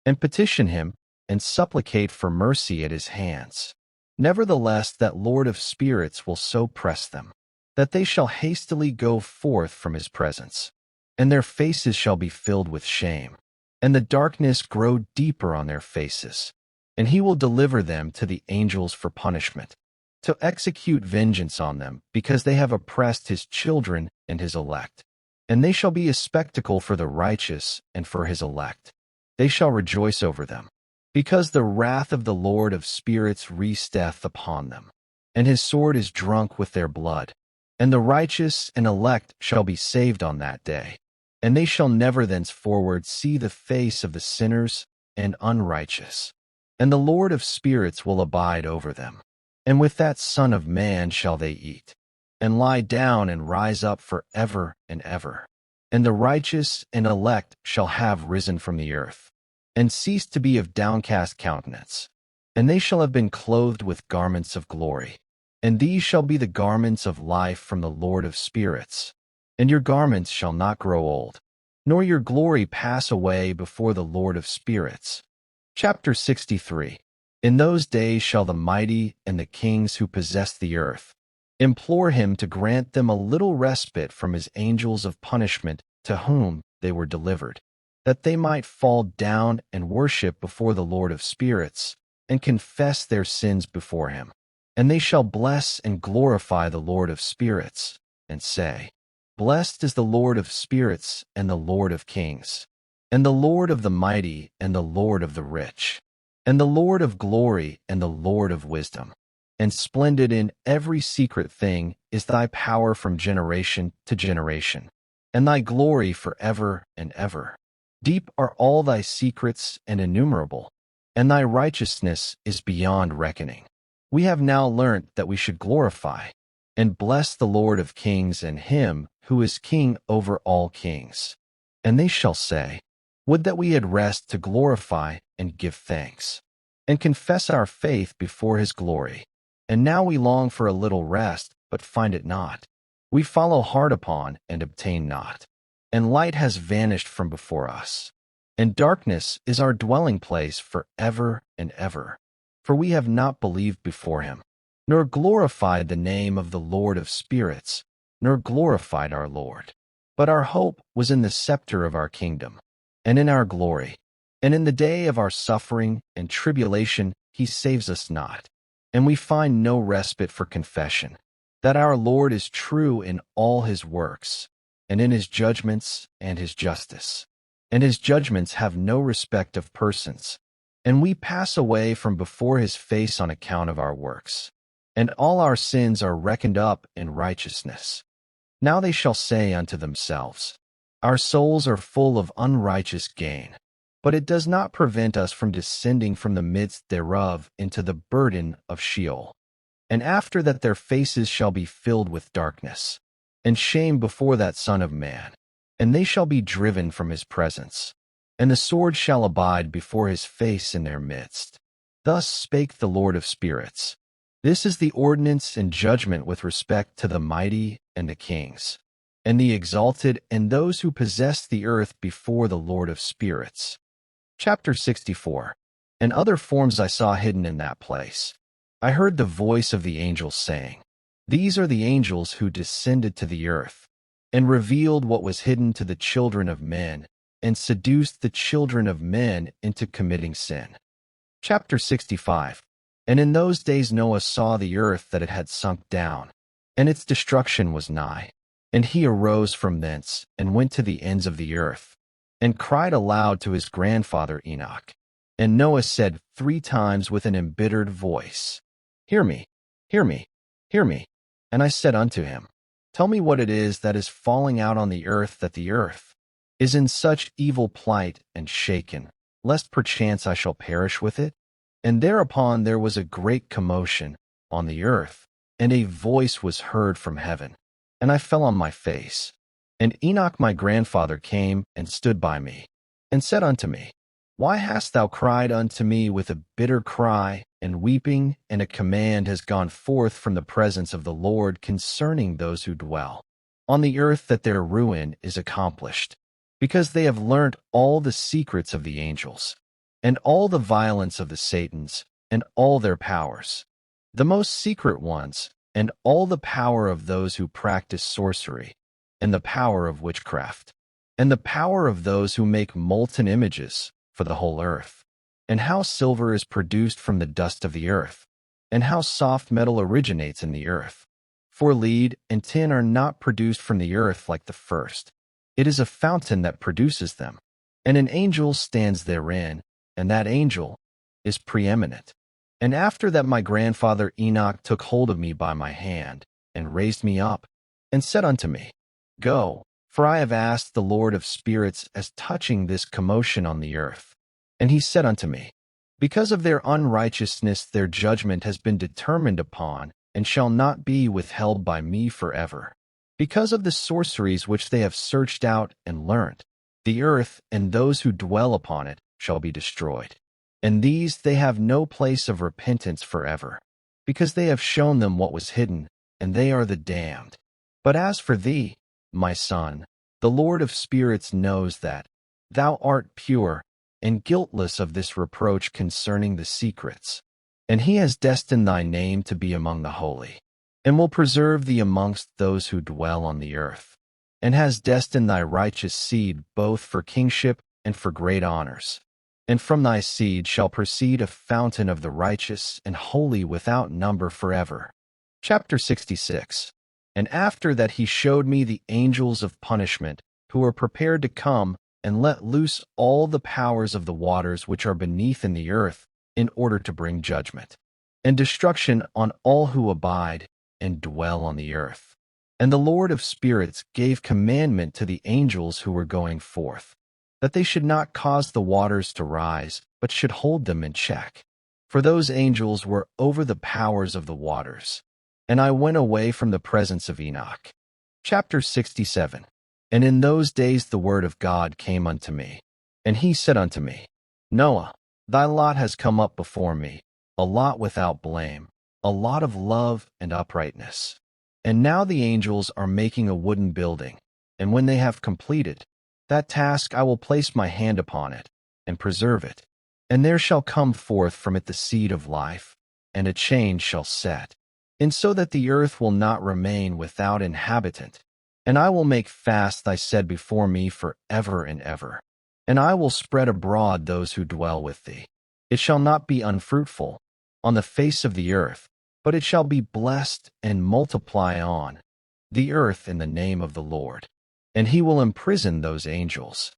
and petition him and supplicate for mercy at his hands. Nevertheless, that Lord of spirits will so press them, that they shall hastily go forth from his presence, and their faces shall be filled with shame, and the darkness grow deeper on their faces. And he will deliver them to the angels for punishment, to execute vengeance on them, because they have oppressed his children and his elect. And they shall be a spectacle for the righteous and for his elect. They shall rejoice over them, because the wrath of the Lord of spirits resteth upon them. and his sword is drunk with their blood. And the righteous and elect shall be saved on that day, and they shall never thenceforward see the face of the sinners and unrighteous. And the Lord of spirits will abide over them. And with that Son of Man shall they eat, and lie down and rise up for ever and ever. And the righteous and elect shall have risen from the earth, and cease to be of downcast countenance. And they shall have been clothed with garments of glory. And these shall be the garments of life from the Lord of spirits. And your garments shall not grow old, nor your glory pass away before the Lord of spirits. Chapter 63. In those days shall the mighty and the kings who possess the earth implore him to grant them a little respite from his angels of punishment to whom they were delivered, that they might fall down and worship before the Lord of spirits, and confess their sins before him. And they shall bless and glorify the Lord of spirits, and say, Blessed is the Lord of spirits and the Lord of kings, and the Lord of the mighty and the Lord of the rich, and the Lord of glory and the Lord of wisdom. And splendid in every secret thing is thy power from generation to generation, and thy glory forever and ever. Deep are all thy secrets and innumerable, and thy righteousness is beyond reckoning. We have now learnt that we should glorify and bless the Lord of kings and him who is king over all kings. And they shall say, Would that we had rest to glorify and give thanks, and confess our faith before his glory. And now we long for a little rest, but find it not. We follow hard upon and obtain not. And light has vanished from before us. And darkness is our dwelling place for ever and ever. For we have not believed before him, nor glorified the name of the Lord of spirits, nor glorified our Lord. But our hope was in the scepter of our kingdom, and in our glory. And in the day of our suffering and tribulation he saves us not. And we find no respite for confession, that our Lord is true in all his works, and in his judgments and his justice. And his judgments have no respect of persons. And we pass away from before his face on account of our works, and all our sins are reckoned up in righteousness. Now they shall say unto themselves, Our souls are full of unrighteous gain. But it does not prevent us from descending from the midst thereof into the burden of Sheol. And after that their faces shall be filled with darkness, and shame before that Son of Man, and they shall be driven from his presence, and the sword shall abide before his face in their midst. Thus spake the Lord of spirits. This is the ordinance and judgment with respect to the mighty and the kings, and the exalted and those who possess the earth before the Lord of spirits. Chapter 64. And other forms I saw hidden in that place. I heard the voice of the angels saying, These are the angels who descended to the earth, and revealed what was hidden to the children of men, and seduced the children of men into committing sin. Chapter 65. And in those days Noah saw the earth that it had sunk down, and its destruction was nigh. And he arose from thence, and went to the ends of the earth, and cried aloud to his grandfather Enoch. And Noah said 3 times with an embittered voice, Hear me, hear me, hear me. And I said unto him, Tell me what it is that is falling out on the earth, that the earth is in such evil plight and shaken, lest perchance I shall perish with it. And thereupon there was a great commotion on the earth, and a voice was heard from heaven. And I fell on my face. And Enoch my grandfather came and stood by me, and said unto me, Why hast thou cried unto me with a bitter cry and weeping? And a command has gone forth from the presence of the Lord concerning those who dwell on the earth, that their ruin is accomplished, because they have learnt all the secrets of the angels, and all the violence of the Satans, and all their powers, the most secret ones, and all the power of those who practice sorcery, and the power of witchcraft, and the power of those who make molten images for the whole earth, and how silver is produced from the dust of the earth, and how soft metal originates in the earth. For lead and tin are not produced from the earth like the first. It is a fountain that produces them, and an angel stands therein, and that angel is preeminent. And after that my grandfather Enoch took hold of me by my hand, and raised me up, and said unto me, Go, for I have asked the Lord of spirits as touching this commotion on the earth. And he said unto me, Because of their unrighteousness their judgment has been determined upon, and shall not be withheld by me forever. Because of the sorceries which they have searched out and learnt, the earth and those who dwell upon it shall be destroyed. And these they have no place of repentance forever, because they have shown them what was hidden, and they are the damned. But as for thee, my son, the Lord of spirits knows that thou art pure and guiltless of this reproach concerning the secrets. And he has destined thy name to be among the holy, and will preserve thee amongst those who dwell on the earth, and has destined thy righteous seed both for kingship and for great honors. And from thy seed shall proceed a fountain of the righteous and holy without number forever. Chapter 66. And after that he showed me the angels of punishment, who are prepared to come and let loose all the powers of the waters which are beneath in the earth, in order to bring judgment and destruction on all who abide and dwell on the earth. And the Lord of spirits gave commandment to the angels who were going forth, that they should not cause the waters to rise, but should hold them in check. For those angels were over the powers of the waters. And I went away from the presence of Enoch. Chapter 67. And in those days the word of God came unto me. And he said unto me, Noah, thy lot has come up before me, a lot without blame, a lot of love and uprightness. And now the angels are making a wooden building, and when they have completed that task I will place my hand upon it, and preserve it. And there shall come forth from it the seed of life, and a change shall set, and so that the earth will not remain without inhabitant. And I will make fast thy seed before me for ever and ever. And I will spread abroad those who dwell with thee. It shall not be unfruitful on the face of the earth, but it shall be blessed and multiply on the earth in the name of the Lord. And he will imprison those angels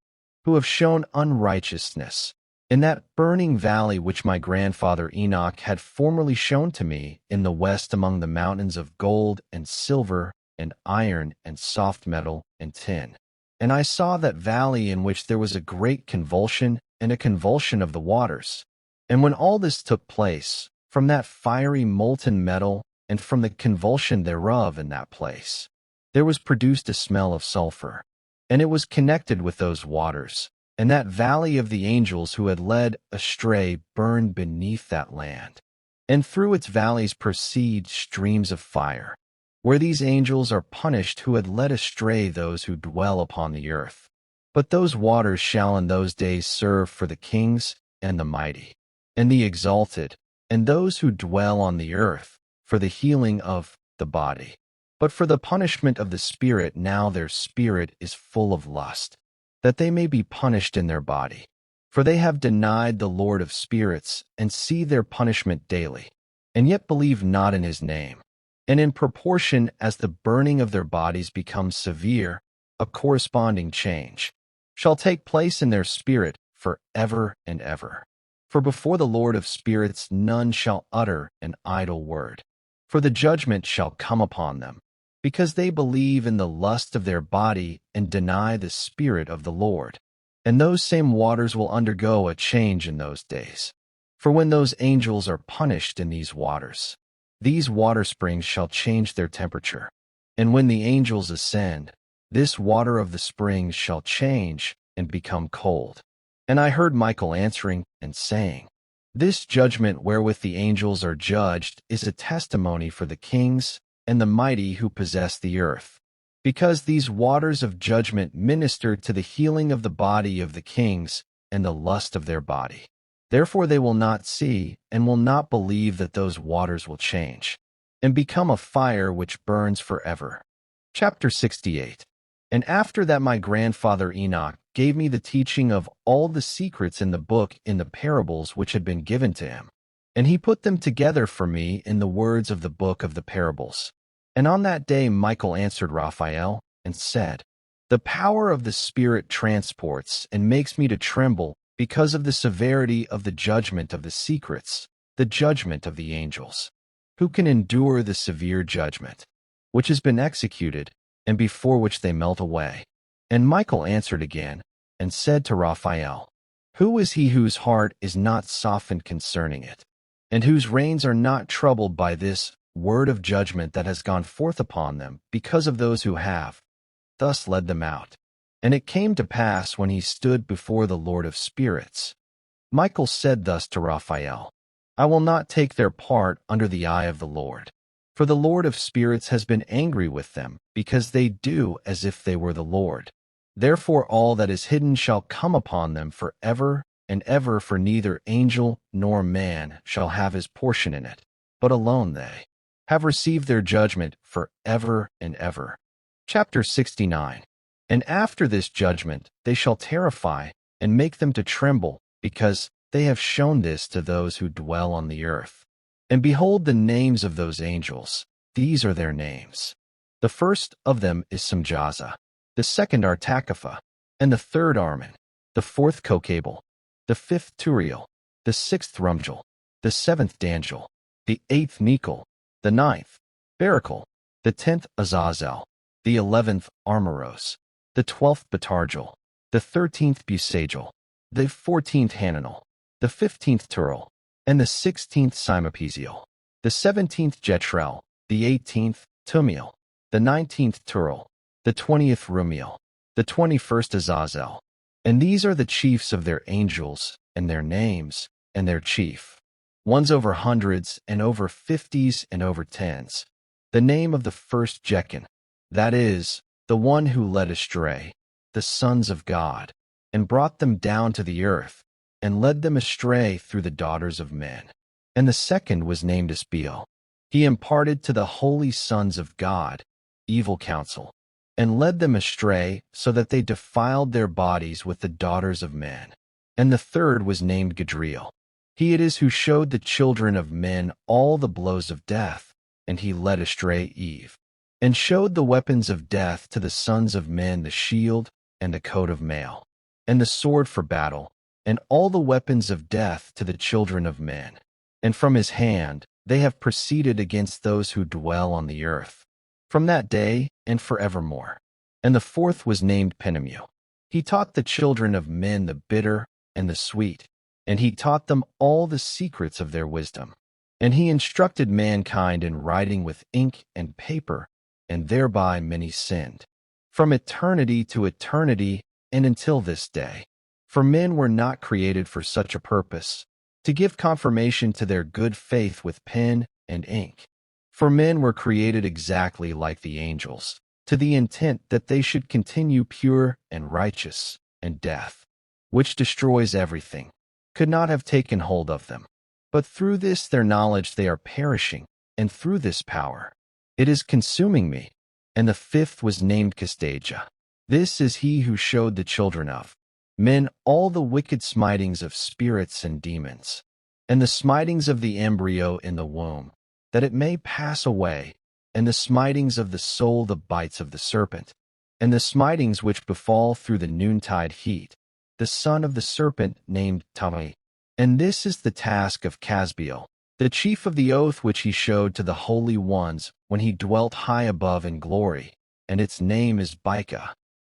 who have shown unrighteousness in that burning valley which my grandfather Enoch had formerly shown to me in the west among the mountains of gold and silver and iron and soft metal and tin. And I saw that valley in which there was a great convulsion and a convulsion of the waters. And when all this took place, from that fiery molten metal and from the convulsion thereof in that place, there was produced a smell of sulfur, and it was connected with those waters, and that valley of the angels who had led astray burned beneath that land. And through its valleys proceed streams of fire, where these angels are punished who had led astray those who dwell upon the earth. But those waters shall in those days serve for the kings and the mighty, and the exalted, and those who dwell on the earth, for the healing of the body. But for the punishment of the spirit now their spirit is full of lust, that they may be punished in their body. For they have denied the Lord of spirits, and see their punishment daily, and yet believe not in his name. And in proportion as the burning of their bodies becomes severe, a corresponding change shall take place in their spirit for ever and ever. For before the Lord of spirits none shall utter an idle word, for the judgment shall come upon them, because they believe in the lust of their body and deny the Spirit of the Lord. And those same waters will undergo a change in those days. For when those angels are punished in these water springs shall change their temperature. And when the angels ascend, this water of the springs shall change and become cold. And I heard Michael answering and saying, This judgment wherewith the angels are judged is a testimony for the kings and the mighty who possess the earth, because these waters of judgment minister to the healing of the body of the kings and the lust of their body. Therefore they will not see and will not believe that those waters will change, and become a fire which burns forever. Chapter 68. And after that my grandfather Enoch gave me the teaching of all the secrets in the book in the parables which had been given to him. And he put them together for me in the words of the book of the parables. And on that day Michael answered Raphael, and said, The power of the Spirit transports and makes me to tremble because of the severity of the judgment of the secrets, the judgment of the angels. Who can endure the severe judgment, which has been executed, and before which they melt away? And Michael answered again, and said to Raphael, Who is he whose heart is not softened concerning it, and whose reins are not troubled by this word of judgment that has gone forth upon them, because of those who have thus led them out? And it came to pass when he stood before the Lord of spirits, Michael said thus to Raphael, I will not take their part under the eye of the Lord, for the Lord of spirits has been angry with them, because they do as if they were the Lord. Therefore all that is hidden shall come upon them for ever and ever, for neither angel nor man shall have his portion in it, but alone they have received their judgment for ever and ever. Chapter 69. And after this judgment they shall terrify and make them to tremble, because they have shown this to those who dwell on the earth. And behold the names of those angels, these are their names. The first of them is Semyaza, the second Artachapha, and the third Hermon, the fourth Kokabel, the fifth Turiel, the sixth Rumjel, the seventh Dangel, the eighth Nikel, the ninth Barakel, the 10th Azazel, the 11th Armoros, the 12th Batargel, the 13th Busagel, the 14th Hananel, the 15th Turel, and the 16th Simapesiel, the 17th Jetrel, the 18th Tumiel, the 19th Turel, the 20th Rumiel, the 21st Azazel. And these are the chiefs of their angels, and their names, and their chief. Ones over hundreds, and over 50s, and over 10s. The name of the first Jechin, that is, the one who led astray the sons of God, and brought them down to the earth, and led them astray through the daughters of men. And the second was named Espiel. He imparted to the holy sons of God evil counsel, and led them astray, so that they defiled their bodies with the daughters of men. And the third was named Gabriel. He it is who showed the children of men all the blows of death, and he led astray Eve, and showed the weapons of death to the sons of men, the shield, and the coat of mail, and the sword for battle, and all the weapons of death to the children of men. And from his hand they have proceeded against those who dwell on the earth, from that day and forevermore. And the fourth was named Penemu. He taught the children of men the bitter and the sweet, and he taught them all the secrets of their wisdom. And he instructed mankind in writing with ink and paper, and thereby many sinned, from eternity to eternity and until this day. For men were not created for such a purpose, to give confirmation to their good faith with pen and ink. For men were created exactly like the angels, to the intent that they should continue pure and righteous, and death, which destroys everything, could not have taken hold of them. But through this their knowledge they are perishing, and through this power it is consuming me. And the fifth was named Castagia. This is he who showed the children of men all the wicked smitings of spirits and demons, and the smitings of the embryo in the womb, that it may pass away, and the smitings of the soul, the bites of the serpent, and the smitings which befall through the noontide heat, the son of the serpent named Tamai. And this is the task of Casbiel, the chief of the oath which he showed to the holy ones when he dwelt high above in glory, and its name is Bika.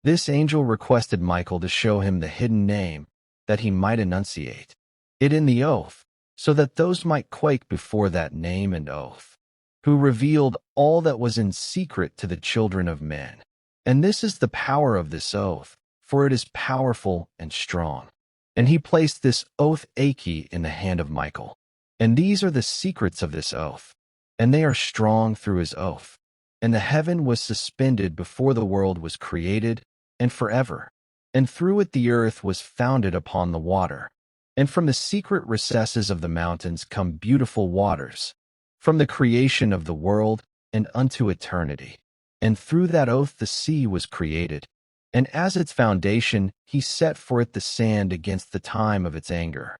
This angel requested Michael to show him the hidden name, that he might enunciate it in the oath, so that those might quake before that name and oath, who revealed all that was in secret to the children of men. And this is the power of this oath, for it is powerful and strong. And he placed this oath Aki in the hand of Michael. And these are the secrets of this oath, and they are strong through his oath. And the heaven was suspended before the world was created, and forever. And through it the earth was founded upon the water. And from the secret recesses of the mountains come beautiful waters, from the creation of the world and unto eternity. And through that oath the sea was created, and as its foundation he set for it the sand against the time of its anger.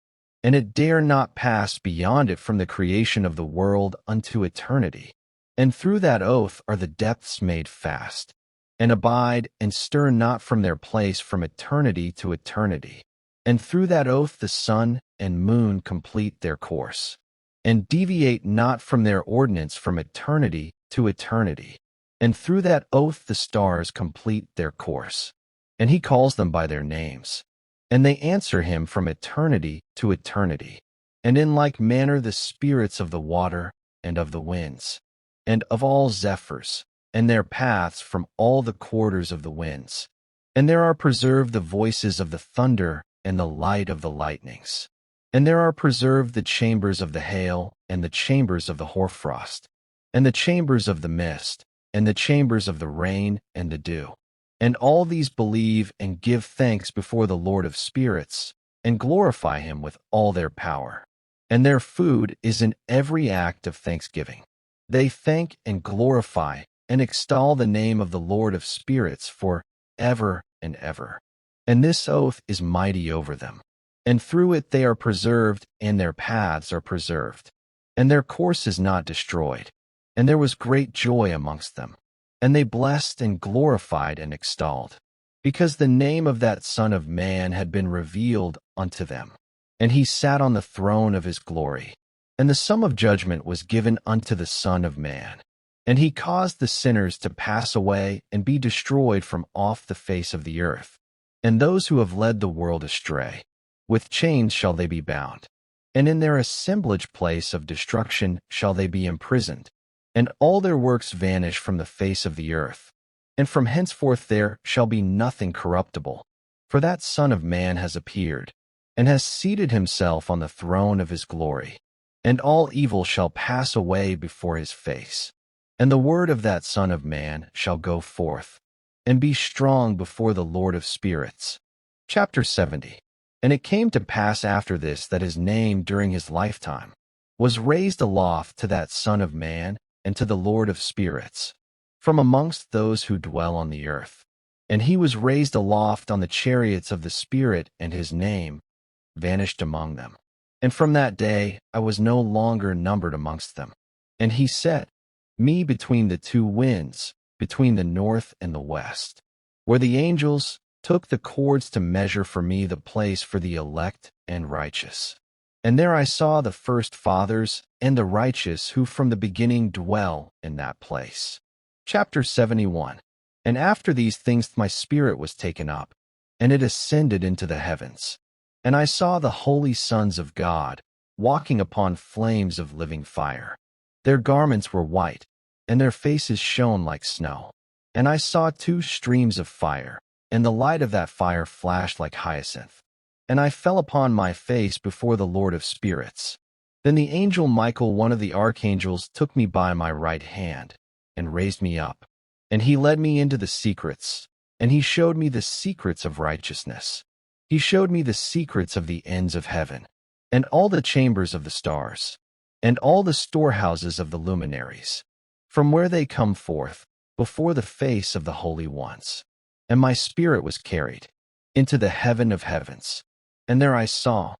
And it dare not pass beyond it from the creation of the world unto eternity. And through that oath are the depths made fast, and abide and stir not from their place from eternity to eternity. And through that oath the sun and moon complete their course. and deviate not from their ordinance from eternity to eternity. And through that oath the stars complete their course. And he calls them by their names. And they answer him from eternity to eternity. And in like manner the spirits of the water and of the winds, and of all zephyrs, and their paths from all the quarters of the winds. And there are preserved the voices of the thunder and the light of the lightnings. And there are preserved the chambers of the hail, and the chambers of the hoarfrost, and the chambers of the mist, and the chambers of the rain and the dew. And all these believe and give thanks before the Lord of spirits, and glorify him with all their power. And their food is in every act of thanksgiving. They thank and glorify and extol the name of the Lord of spirits for ever and ever. And this oath is mighty over them. And through it they are preserved, and their paths are preserved. And their course is not destroyed. And there was great joy amongst them. And they blessed and glorified and extolled, because the name of that Son of Man had been revealed unto them. And he sat on the throne of his glory. And the sum of judgment was given unto the Son of Man. And he caused the sinners to pass away and be destroyed from off the face of the earth. And those who have led the world astray, with chains shall they be bound. And in their assemblage place of destruction shall they be imprisoned. And all their works vanish from the face of the earth. And from henceforth there shall be nothing corruptible. For that Son of Man has appeared, and has seated himself on the throne of his glory. And all evil shall pass away before his face. And the word of that Son of Man shall go forth, and be strong before the Lord of spirits. Chapter 70. And it came to pass after this that his name during his lifetime was raised aloft to that Son of Man and to the Lord of spirits, from amongst those who dwell on the earth. And he was raised aloft on the chariots of the Spirit, and his name vanished among them. And from that day I was no longer numbered amongst them. And he set me between the two winds, between the north and the west, where the angels took the cords to measure for me the place for the elect and righteous. And there I saw the first fathers and the righteous who from the beginning dwell in that place. Chapter 71. And after these things my spirit was taken up, and it ascended into the heavens. And I saw the holy sons of God walking upon flames of living fire. Their garments were white, and their faces shone like snow. And I saw two streams of fire, and the light of that fire flashed like hyacinth. And I fell upon my face before the Lord of spirits. Then the angel Michael, one of the archangels, took me by my right hand, and raised me up. And he led me into the secrets, and he showed me the secrets of righteousness. He showed me the secrets of the ends of heaven, and all the chambers of the stars, and all the storehouses of the luminaries, from where they come forth, before the face of the holy ones. And my spirit was carried into the heaven of heavens. And there I saw,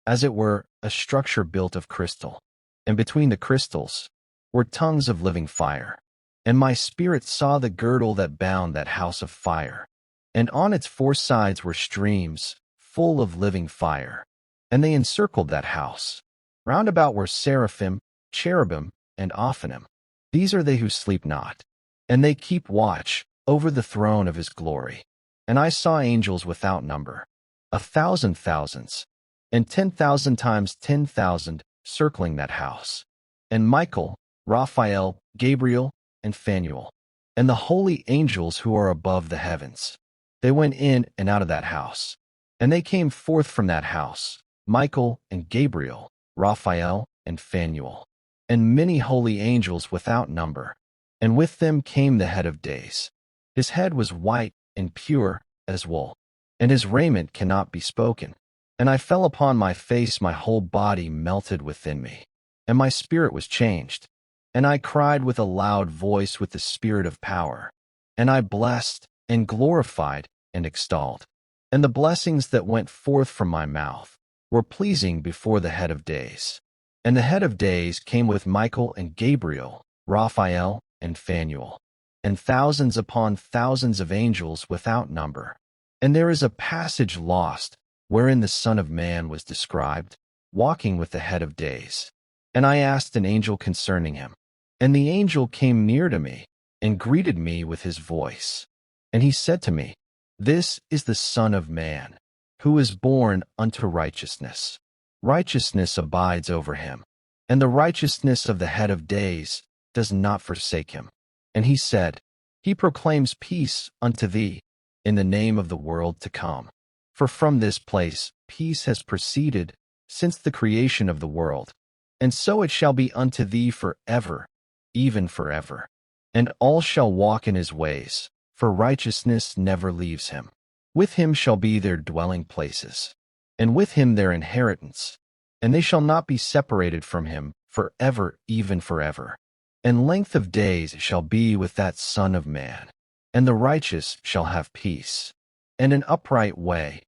as it were, a structure built of crystal, and between the crystals were tongues of living fire. And my spirit saw the girdle that bound that house of fire, and on its four sides were streams full of living fire, and they encircled that house. Round about were seraphim, cherubim, and Ophanim. These are they who sleep not, and they keep watch over the throne of his glory. And I saw angels without number, 1,000 thousands, and 10,000 times 10,000 circling that house. And Michael, Raphael, Gabriel, and Phanuel, and the holy angels who are above the heavens. They went in and out of that house. And they came forth from that house, Michael and Gabriel, Raphael and Phanuel, and many holy angels without number. And with them came the head of days. His head was white and pure as wool, and his raiment cannot be spoken. And I fell upon my face, my whole body melted within me, and my spirit was changed. And I cried with a loud voice with the spirit of power. And I blessed and glorified and extolled. And the blessings that went forth from my mouth were pleasing before the head of days. And the head of days came with Michael and Gabriel, Raphael and Phanuel, and thousands upon thousands of angels without number. And there is a passage lost, wherein the Son of Man was described, walking with the head of days. And I asked an angel concerning him. And the angel came near to me and greeted me with his voice. And he said to me, This is the Son of Man, who is born unto righteousness. Righteousness abides over him, and the righteousness of the head of days does not forsake him. And he said, He proclaims peace unto thee in the name of the world to come. For from this place peace has proceeded since the creation of the world, and so it shall be unto thee forever, even forever. And all shall walk in his ways, for righteousness never leaves him. With him shall be their dwelling places, and with him their inheritance, and they shall not be separated from him forever, even forever. And length of days shall be with that Son of Man, and the righteous shall have peace, and an upright way,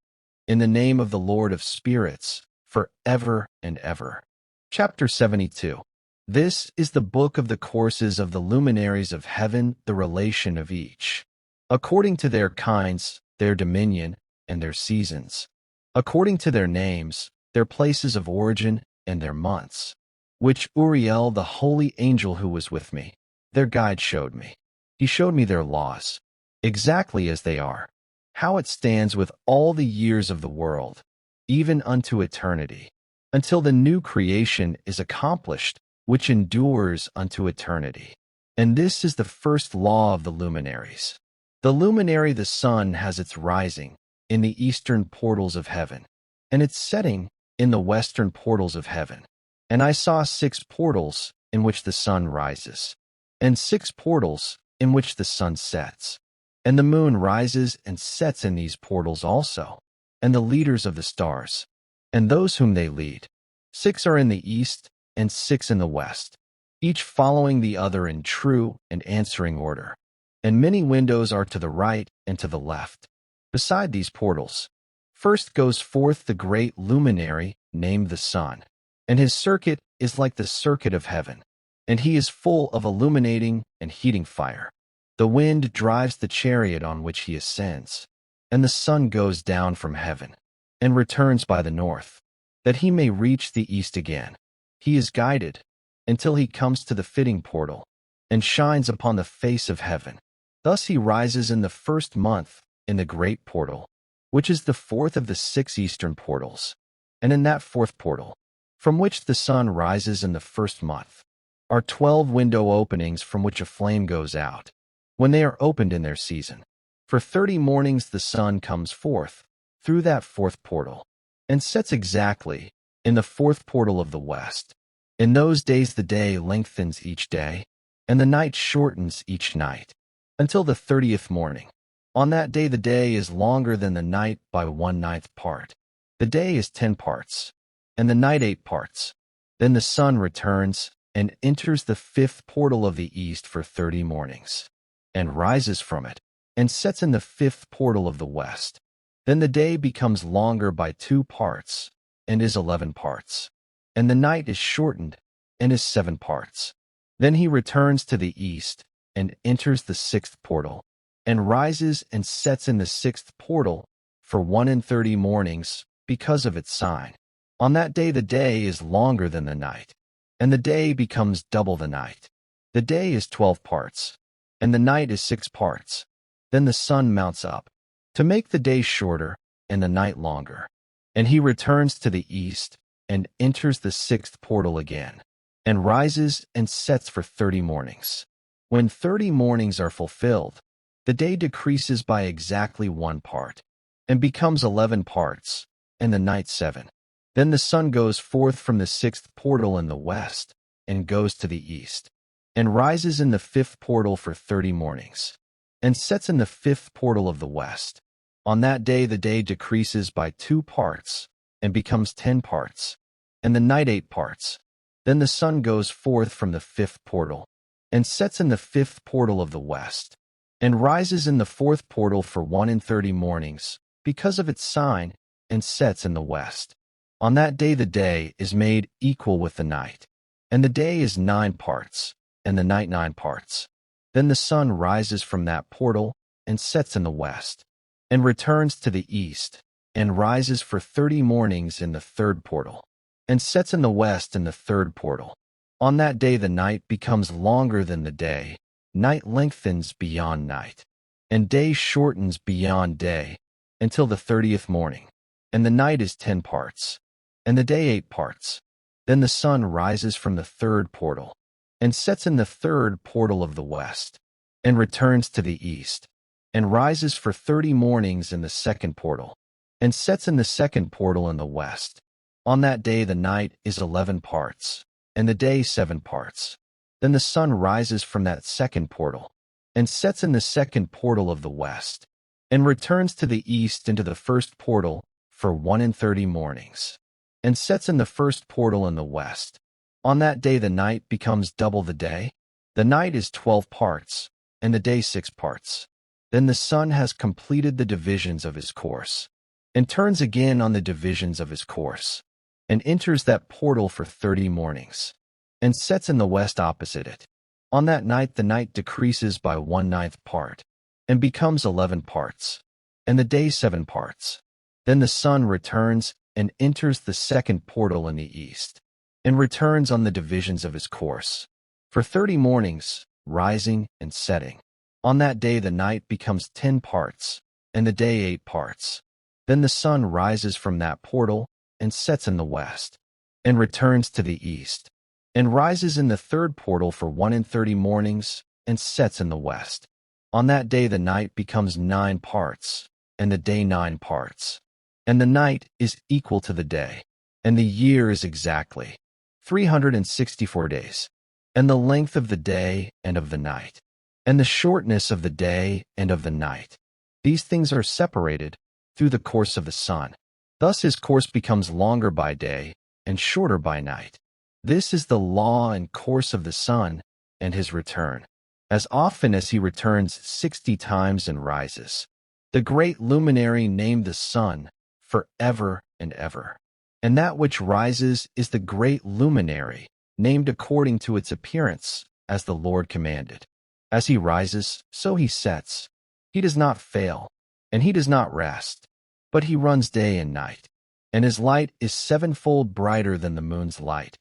in the name of the Lord of spirits, forever and ever. Chapter 72. This is the book of the courses of the luminaries of heaven, the relation of each, according to their kinds, their dominion, and their seasons, according to their names, their places of origin, and their months, which Uriel, the holy angel who was with me, their guide, showed me. He showed me their laws, exactly as they are, how it stands with all the years of the world, even unto eternity, until the new creation is accomplished, which endures unto eternity. And this is the first law of the luminaries. The luminary, the sun, has its rising in the eastern portals of heaven, and its setting in the western portals of heaven. And I saw 6 portals in which the sun rises, and 6 portals in which the sun sets. And the moon rises and sets in these portals also, and the leaders of the stars, and those whom they lead. 6 are in the east, and 6 in the west, each following the other in true and answering order. And many windows are to the right and to the left. Beside these portals, first goes forth the great luminary named the sun, and his circuit is like the circuit of heaven, and he is full of illuminating and heating fire. The wind drives the chariot on which he ascends, and the sun goes down from heaven, and returns by the north, that he may reach the east again. He is guided until he comes to the fitting portal, and shines upon the face of heaven. Thus he rises in the first month in the great portal, which is the 4th of the 6 eastern portals. And in that 4th portal, from which the sun rises in the first month, are 12 window openings from which a flame goes out, when they are opened in their season. For 30 mornings the sun comes forth through that 4th portal, and sets exactly in the 4th portal of the west. In those days the day lengthens each day, and the night shortens each night, until the 30th morning. On that day the day is longer than the night by 1/9 part. The day is 10 parts, and the night 8 parts. Then the sun returns and enters the 5th portal of the east for 30 mornings, and rises from it, and sets in the 5th portal of the west. Then the day becomes longer by 2 parts, and is 11 parts, and the night is shortened, and is 7 parts. Then he returns to the east, and enters the 6th portal, and rises and sets in the 6th portal for 31 mornings because of its sign. On that day the day is longer than the night, and the day becomes double the night. The day is 12 parts, and the night is 6 parts. Then the sun mounts up, to make the day shorter and the night longer. And he returns to the east, and enters the 6th portal again, and rises and sets for 30 mornings. When 30 mornings are fulfilled, the day decreases by exactly 1 part, and becomes 11 parts, and the night 7. Then the sun goes forth from the 6th portal in the west, and goes to the east, and rises in the 5th portal for 30 mornings, and sets in the 5th portal of the west. On that day the day decreases by 2 parts, and becomes 10 parts, and the night 8 parts. Then the sun goes forth from the 5th portal, and sets in the 5th portal of the west, and rises in the 4th portal for 31 mornings, because of its sign, and sets in the west. On that day the day is made equal with the night, and the day is 9 parts, and the night 9 parts. Then the sun rises from that portal, and sets in the west, and returns to the east, and rises for 30 mornings in the 3rd portal. and sets in the west in the third portal. On that day the night becomes longer than the day, night lengthens beyond night, and day shortens beyond day, until the 30th morning, and the night is 10 parts, and the day 8 parts. Then the sun rises from the third portal, and sets in the third portal of the west, and returns to the east, and rises for 30 mornings in the second portal, and sets in the second portal in the west. On that day the night is 11 parts, and the day 7 parts. Then the sun rises from that second portal, and sets in the second portal of the west, and returns to the east into the first portal for 31 mornings, and sets in the first portal in the west. On that day the night becomes double the day. The night is 12 parts, and the day 6 parts. Then the sun has completed the divisions of his course, and turns again on the divisions of his course, and enters that portal for 30 mornings, and sets in the west opposite it. On that night the night decreases by 1/9 part, and becomes 11 parts, and the day 7 parts. Then the sun returns and enters the second portal in the east, and returns on the divisions of his course, for 30 mornings, rising and setting. On that day the night becomes 10 parts, and the day 8 parts. Then the sun rises from that portal, and sets in the west, and returns to the east, and rises in the third portal for 31 mornings, and sets in the west. On that day the night becomes 9 parts, and the day 9 parts. And the night is equal to the day, and the year is exactly 364 days, and the length of the day and of the night, and the shortness of the day and of the night. These things are separated through the course of the sun. Thus his course becomes longer by day and shorter by night. This is the law and course of the sun and his return. As often as he returns 60 times and rises, the great luminary named the sun forever and ever. And that which rises is the great luminary, named according to its appearance, as the Lord commanded. As he rises, so he sets. He does not fail, and he does not rest, but he runs day and night, and his light is 7-fold brighter than the moon's light.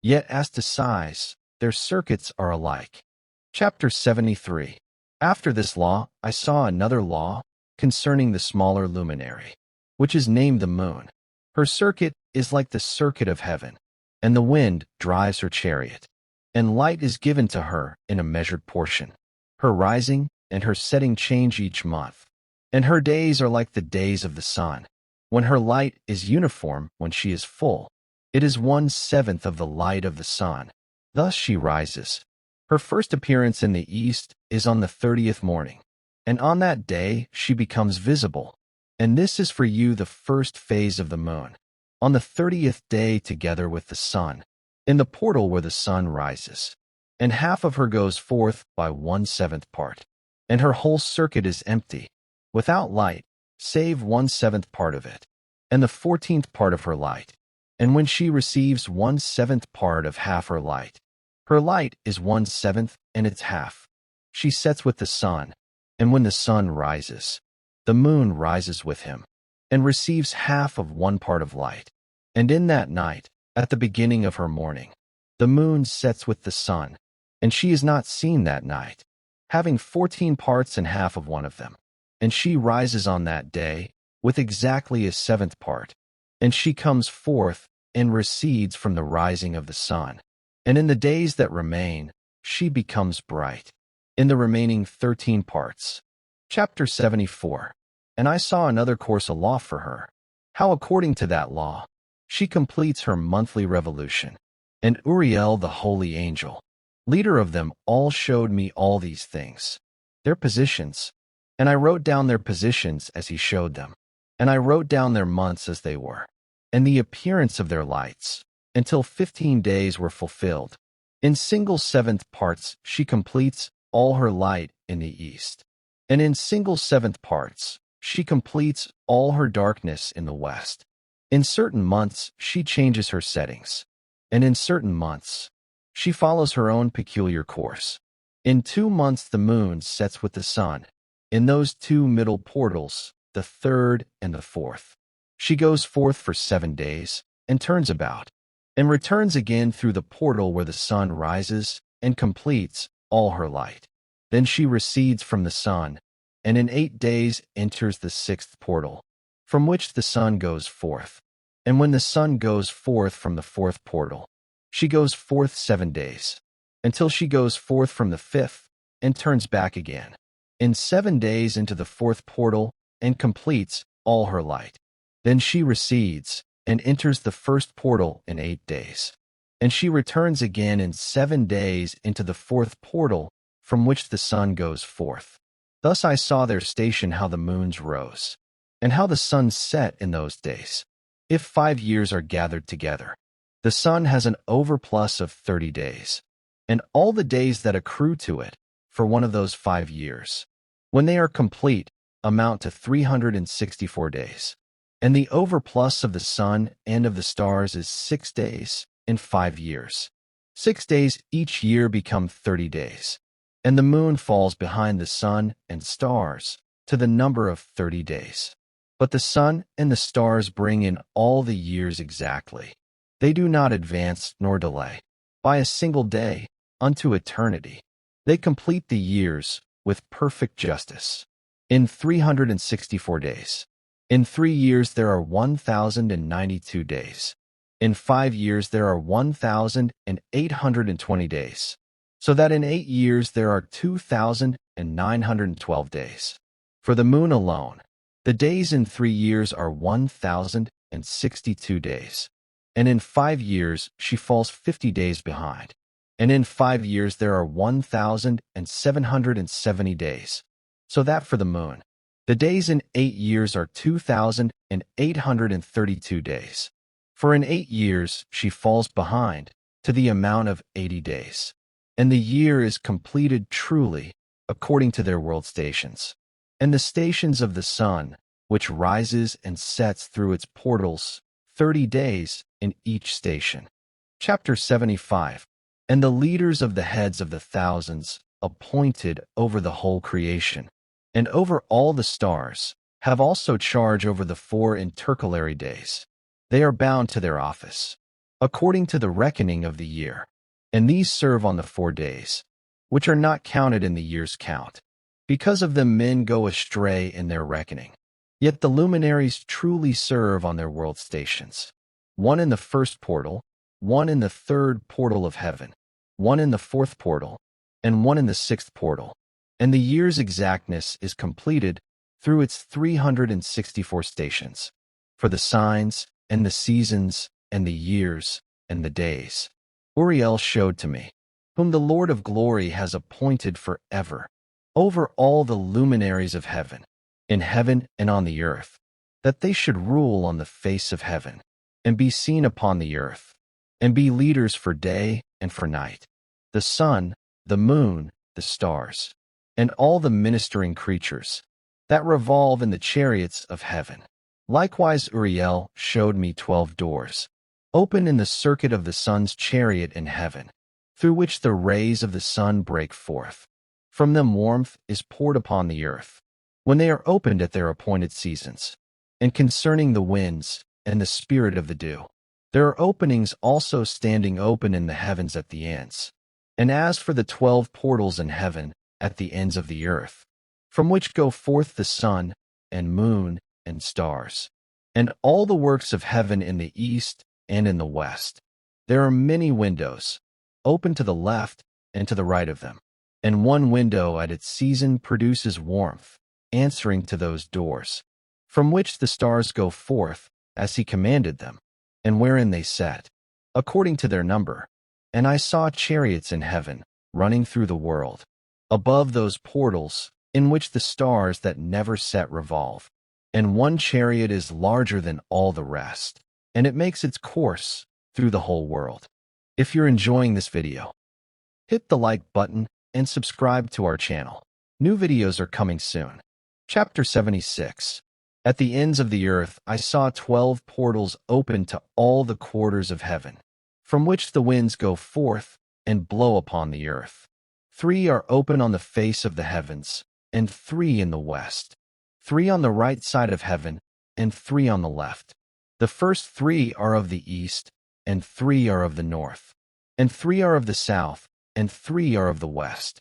Yet as to size, their circuits are alike. Chapter 73. After this law, I saw another law concerning the smaller luminary, which is named the moon. Her circuit is like the circuit of heaven, and the wind drives her chariot, and light is given to her in a measured portion. Her rising and her setting change each month, and her days are like the days of the sun. When her light is uniform, when she is full, it is 1/7 of the light of the sun. Thus she rises. Her first appearance in the east is on the 30th morning, and on that day she becomes visible. And this is for you the first phase of the moon, on the 30th day together with the sun, in the portal where the sun rises. And half of her goes forth by 1/7 part, and her whole circuit is empty, without light, save 1/7 part of it, and the 14th part of her light. And when she receives 1/7 part of half her light is 1/7 and its half. She sets with the sun, and when the sun rises, the moon rises with him, and receives half of 1 part of light. And in that night, at the beginning of her morning, the moon sets with the sun, and she is not seen that night, having 14 parts and half of 1 of them. And she rises on that day with exactly a 7th part, and she comes forth and recedes from the rising of the sun. And in the days that remain, she becomes bright, in the remaining 13 parts. Chapter 74. And I saw another course of law for her, how according to that law, she completes her monthly revolution. And Uriel the holy angel, leader of them all, showed me all these things, their positions. And I wrote down their positions as he showed them. And I wrote down their months as they were, and the appearance of their lights, until 15 days were fulfilled. In single 7th parts she completes all her light in the east, and in single 7th parts she completes all her darkness in the west. In certain months she changes her settings, and in certain months she follows her own peculiar course. In 2 months the moon sets with the sun, in those 2 middle portals, the 3rd and the 4th. She goes forth for 7 days, and turns about, and returns again through the portal where the sun rises and completes all her light. Then she recedes from the sun, and in 8 days enters the 6th portal, from which the sun goes forth. And when the sun goes forth from the 4th portal, she goes forth 7 days, until she goes forth from the 5th, and turns back again, in 7 days into the 4th portal, and completes all her light. Then she recedes, and enters the 1st portal in 8 days. And she returns again in 7 days into the 4th portal, from which the sun goes forth. Thus I saw their station how the moons rose, and how the sun set in those days. If 5 years are gathered together, the sun has an overplus of 30 days, and all the days that accrue to it for one of those 5 years, when they are complete, amount to 364 days. And the overplus of the sun and of the stars is 6 days in 5 years. 6 days each year become 30 days, and the moon falls behind the sun and stars to the number of 30 days. But the sun and the stars bring in all the years exactly. They do not advance nor delay by a single day unto eternity. They complete the years with perfect justice in 364 days. In 3 years there are 1,092 days. In 5 years there are 1,820 days, so that in 8 years there are 2,912 days. For the moon alone, the days in 3 years are 1,062 days, and in 5 years she falls 50 days behind. And in 5 years there are 1,770 days, so that for the moon, the days in 8 years are 2,832 days. For in 8 years she falls behind to the amount of 80 days, and the year is completed truly according to their world stations. And the stations of the sun, which rises and sets through its portals, 30 days in each station. Chapter 75. And the leaders of the heads of the thousands, appointed over the whole creation, and over all the stars, have also charge over the 4 intercalary days. They are bound to their office, according to the reckoning of the year, and these serve on the 4 days, which are not counted in the year's count. Because of them men go astray in their reckoning. Yet the luminaries truly serve on their world stations, one in the 1st portal, one in the 3rd portal of heaven, one in the 4th portal, and one in the 6th portal. And the year's exactness is completed through its 364 stations, for the signs and the seasons and the years and the days. Uriel showed to me, whom the Lord of glory has appointed forever, over all the luminaries of heaven, in heaven and on the earth, that they should rule on the face of heaven, and be seen upon the earth, and be leaders for day and for night, the sun, the moon, the stars, and all the ministering creatures that revolve in the chariots of heaven. Likewise Uriel showed me 12 doors, open in the circuit of the sun's chariot in heaven, through which the rays of the sun break forth. From them warmth is poured upon the earth, when they are opened at their appointed seasons. And concerning the winds and the spirit of the dew, there are openings also standing open in the heavens at the ends. And as for the 12 portals in heaven at the ends of the earth, from which go forth the sun and moon and stars, and all the works of heaven in the east and in the west, there are many windows, open to the left and to the right of them. And one window at its season produces warmth, answering to those doors, from which the stars go forth, as he commanded them, and wherein they set, according to their number. And I saw chariots in heaven, running through the world, above those portals, in which the stars that never set revolve. And one chariot is larger than all the rest, and it makes its course through the whole world. If you're enjoying this video, hit the like button and subscribe to our channel. New videos are coming soon. Chapter 76. At the ends of the earth I saw 12 portals open to all the quarters of heaven, from which the winds go forth and blow upon the earth. 3 are open on the face of the heavens, and 3 in the west. 3 on the right side of heaven, and 3 on the left. The first 3 are of the east, and 3 are of the north, and 3 are of the south, and 3 are of the west.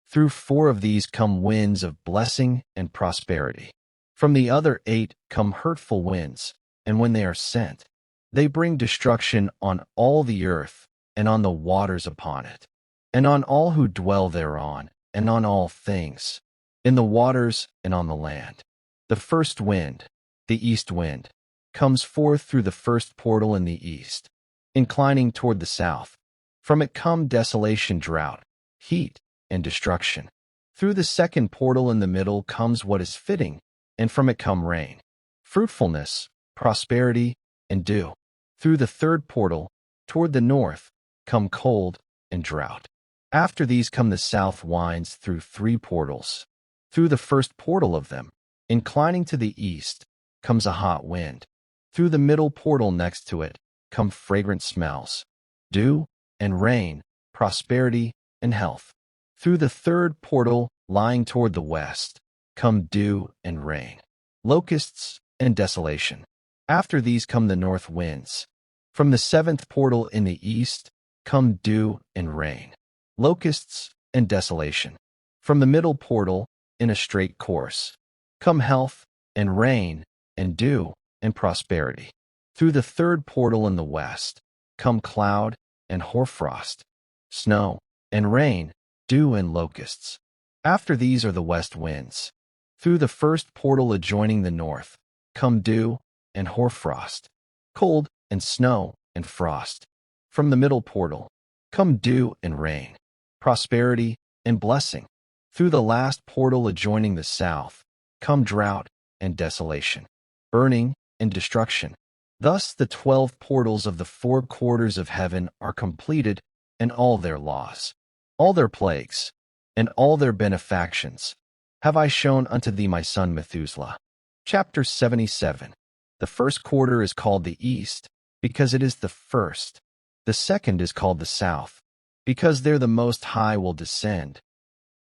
Through 4 of these come winds of blessing and prosperity. From the other 8 come hurtful winds, and when they are sent, they bring destruction on all the earth, and on the waters upon it, and on all who dwell thereon, and on all things, in the waters and on the land. The first wind, the east wind, comes forth through the first portal in the east, inclining toward the south. From it come desolation, drought, heat, and destruction. Through the second portal in the middle comes what is fitting, and from it come rain, fruitfulness, prosperity, and dew. Through the third portal, toward the north, come cold and drought. After these come the south winds through 3 portals. Through the first portal of them, inclining to the east, comes a hot wind. Through the middle portal next to it come fragrant smells, dew and rain, prosperity and health. Through the third portal, lying toward the west, come dew and rain, locusts and desolation. After these come the north winds. From the 7th portal in the east come dew and rain, locusts and desolation. From the middle portal, in a straight course, come health and rain and dew and prosperity. Through the third portal in the west come cloud and hoarfrost, snow and rain, dew and locusts. After these are the west winds. Through the first portal adjoining the north come dew and hoarfrost, cold and snow and frost. From the middle portal come dew and rain, prosperity and blessing. Through the last portal adjoining the south come drought and desolation, burning and destruction. Thus the 12 portals of the 4 quarters of heaven are completed, and all their laws, all their plagues, and all their benefactions have I shown unto thee, my son Methuselah. Chapter 77. The first quarter is called the east, because it is the first. The second is called the south, because there the Most High will descend.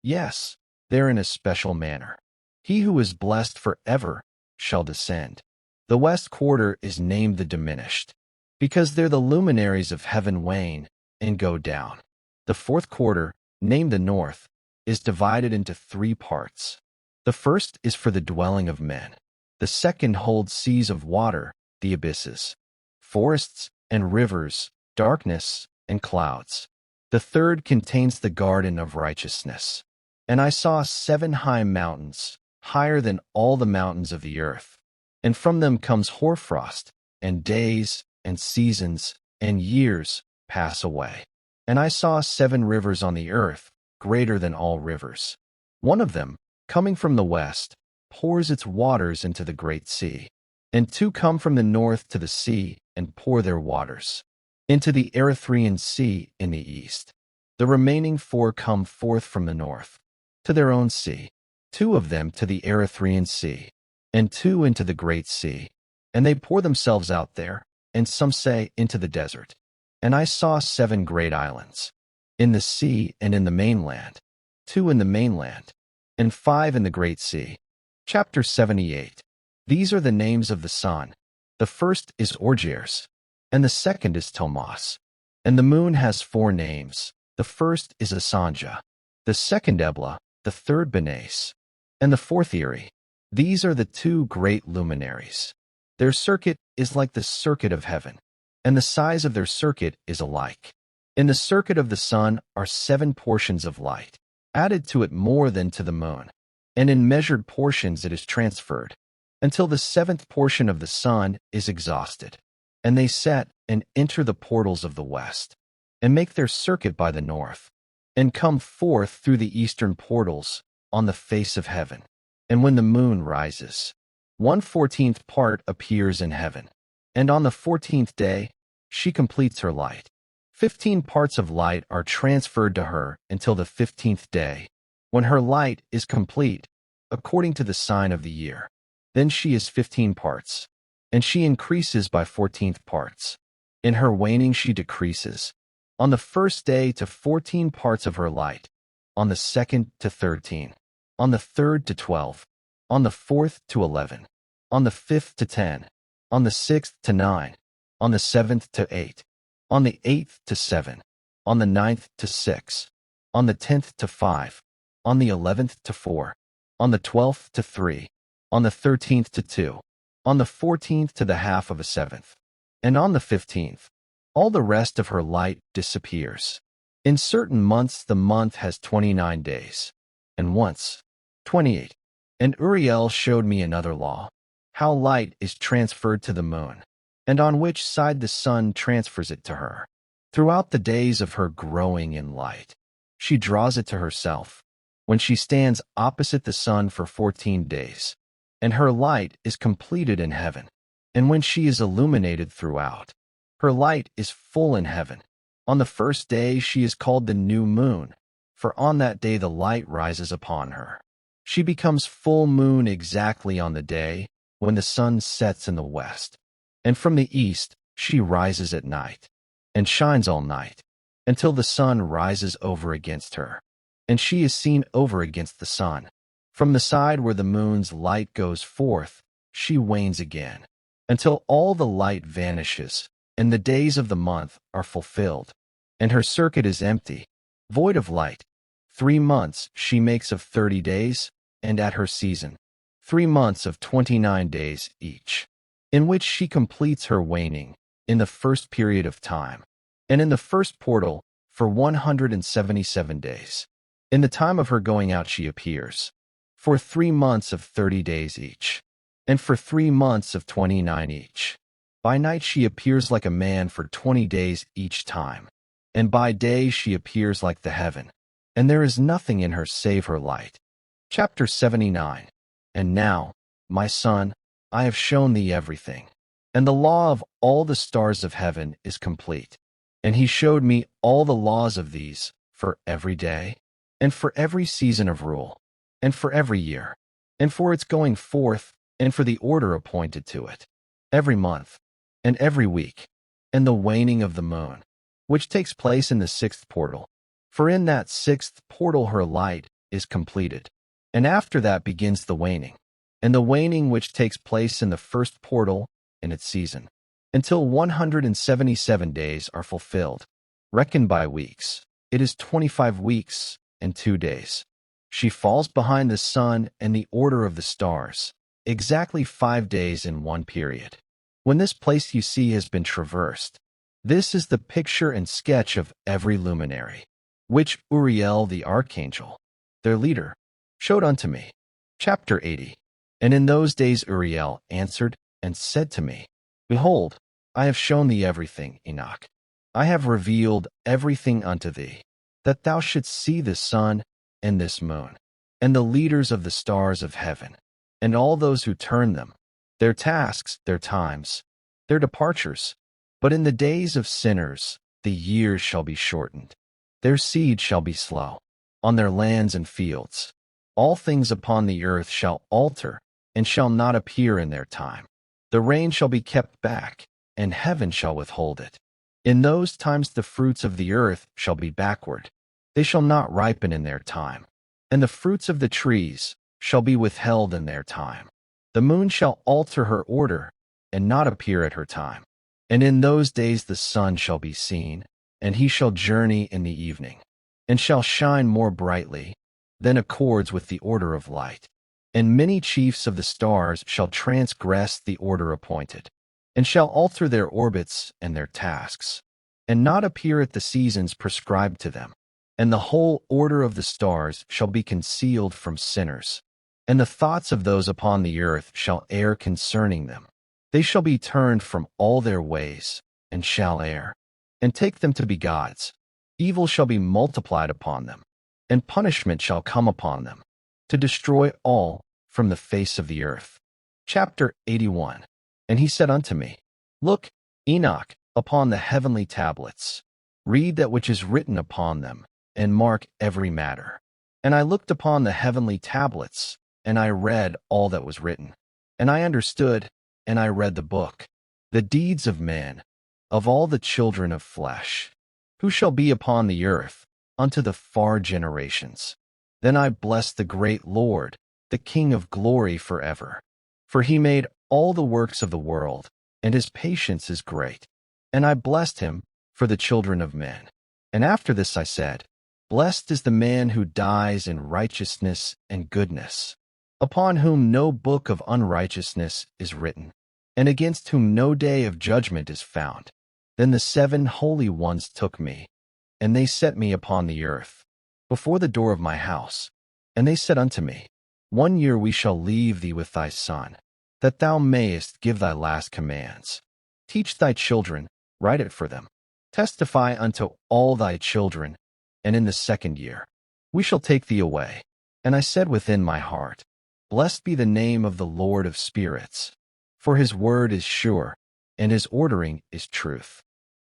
Yes, there in a special manner. He who is blessed forever shall descend. The west quarter is named the diminished, because there the luminaries of heaven wane and go down. The fourth quarter, named the north, is divided into 3 parts. The first is for the dwelling of men. The second holds seas of water, the abysses, forests and rivers, darkness and clouds. The third contains the garden of righteousness. And I saw 7 high mountains, higher than all the mountains of the earth. And from them comes hoarfrost, and days, and seasons, and years pass away. And I saw 7 rivers on the earth, greater than all rivers. One of them, coming from the west, pours its waters into the great sea. And 2 come from the north to the sea, and pour their waters into the Erythraean Sea in the east. The remaining 4 come forth from the north to their own sea, 2 of them to the Erythraean Sea, and 2 into the great sea. And they pour themselves out there, and some say into the desert. And I saw 7 great islands, in the sea and in the mainland, 2 in the mainland, and 5 in the great sea. Chapter 78. These are the names of the sun. The first is Orgeres, and the second is Tomas. And the moon has 4 names. The first is Asanja, the second Ebla, the third Benes, and the fourth Eri. These are the 2 great luminaries. Their circuit is like the circuit of heaven, and the size of their circuit is alike. In the circuit of the sun are 7 portions of light, added to it more than to the moon, and in measured portions it is transferred, until the 7th portion of the sun is exhausted. And they set and enter the portals of the west, and make their circuit by the north, and come forth through the eastern portals on the face of heaven. And when the moon rises, 1/14th part appears in heaven, and on the 14th day she completes her light. 15 parts of light are transferred to her until the 15th day, when her light is complete, according to the sign of the year. Then she is 15 parts, and she increases by 14th parts. In her waning she decreases, on the first day to 14 parts of her light, on the second to 13, on the third to 12, on the fourth to 11, on the fifth to 10, on the sixth to 9, on the seventh to 8, on the 8th to 7, on the 9th to 6, on the 10th to 5, on the 11th to 4, on the 12th to 3, on the 13th to 2, on the 14th to the half of a seventh, and on the 15th. All the rest of her light disappears. In certain months the month has 29 days, and once 28. And Uriel showed me another law, how light is transferred to the moon, and on which side the sun transfers it to her. Throughout the days of her growing in light, she draws it to herself, when she stands opposite the sun for 14 days, and her light is completed in heaven. And when she is illuminated throughout, her light is full in heaven. On the first day she is called the new moon, for on that day the light rises upon her. She becomes full moon exactly on the day when the sun sets in the west, and from the east she rises at night, and shines all night, until the sun rises over against her, and she is seen over against the sun. From the side where the moon's light goes forth, she wanes again, until all the light vanishes, and the days of the month are fulfilled, and her circuit is empty, void of light. 3 months she makes of 30 days, and at her season, 3 months of 29 days each, in which she completes her waning, in the first period of time, and in the first portal, for 177 days. In the time of her going out she appears, for 3 months of 30 days each, and for 3 months of 29 each. By night she appears like a man for 20 days each time, and by day she appears like the heaven, and there is nothing in her save her light. Chapter 79. And now, my son, I have shown thee everything, and the law of all the stars of heaven is complete. And he showed me all the laws of these for every day, and for every season of rule, and for every year, and for its going forth, and for the order appointed to it, every month, and every week, and the waning of the moon, which takes place in the 6th portal. For in that 6th portal her light is completed, and after that begins the waning, and the waning which takes place in the 1st portal in its season, until 177 days are fulfilled. Reckoned by weeks, it is 25 weeks and 2 days. She falls behind the sun and the order of the stars, exactly 5 days in one period. When this place you see has been traversed, this is the picture and sketch of every luminary, which Uriel the Archangel, their leader, showed unto me. Chapter 80. And in those days Uriel answered and said to me, Behold, I have shown thee everything, Enoch. I have revealed everything unto thee, that thou shouldst see the sun and this moon, and the leaders of the stars of heaven, and all those who turn them, their tasks, their times, their departures. But in the days of sinners the years shall be shortened, their seed shall be slow, on their lands and fields. All things upon the earth shall alter, and shall not appear in their time. The rain shall be kept back, and heaven shall withhold it. In those times the fruits of the earth shall be backward, they shall not ripen in their time, and the fruits of the trees shall be withheld in their time. The moon shall alter her order, and not appear at her time. And in those days the sun shall be seen, and he shall journey in the evening, and shall shine more brightly than accords with the order of light. And many chiefs of the stars shall transgress the order appointed, and shall alter their orbits and their tasks, and not appear at the seasons prescribed to them. And the whole order of the stars shall be concealed from sinners, and the thoughts of those upon the earth shall err concerning them. They shall be turned from all their ways, and shall err, and take them to be gods. Evil shall be multiplied upon them, and punishment shall come upon them, to destroy all from the face of the earth. Chapter 81. And he said unto me, Look, Enoch, upon the heavenly tablets. Read that which is written upon them, and mark every matter. And I looked upon the heavenly tablets, and I read all that was written. And I understood, and I read the book, the deeds of men, of all the children of flesh, who shall be upon the earth, unto the far generations. Then I blessed the great Lord, the King of glory forever. For he made all the works of the world, and his patience is great. And I blessed him, for the children of men. And after this I said, Blessed is the man who dies in righteousness and goodness, upon whom no book of unrighteousness is written, and against whom no day of judgment is found. Then the 7 holy ones took me, and they set me upon the earth, before the door of my house. And they said unto me, 1 year we shall leave thee with thy son, that thou mayest give thy last commands. Teach thy children, write it for them. Testify unto all thy children, and in the 2nd year we shall take thee away. And I said within my heart, Blessed be the name of the Lord of spirits, for his word is sure, and his ordering is truth.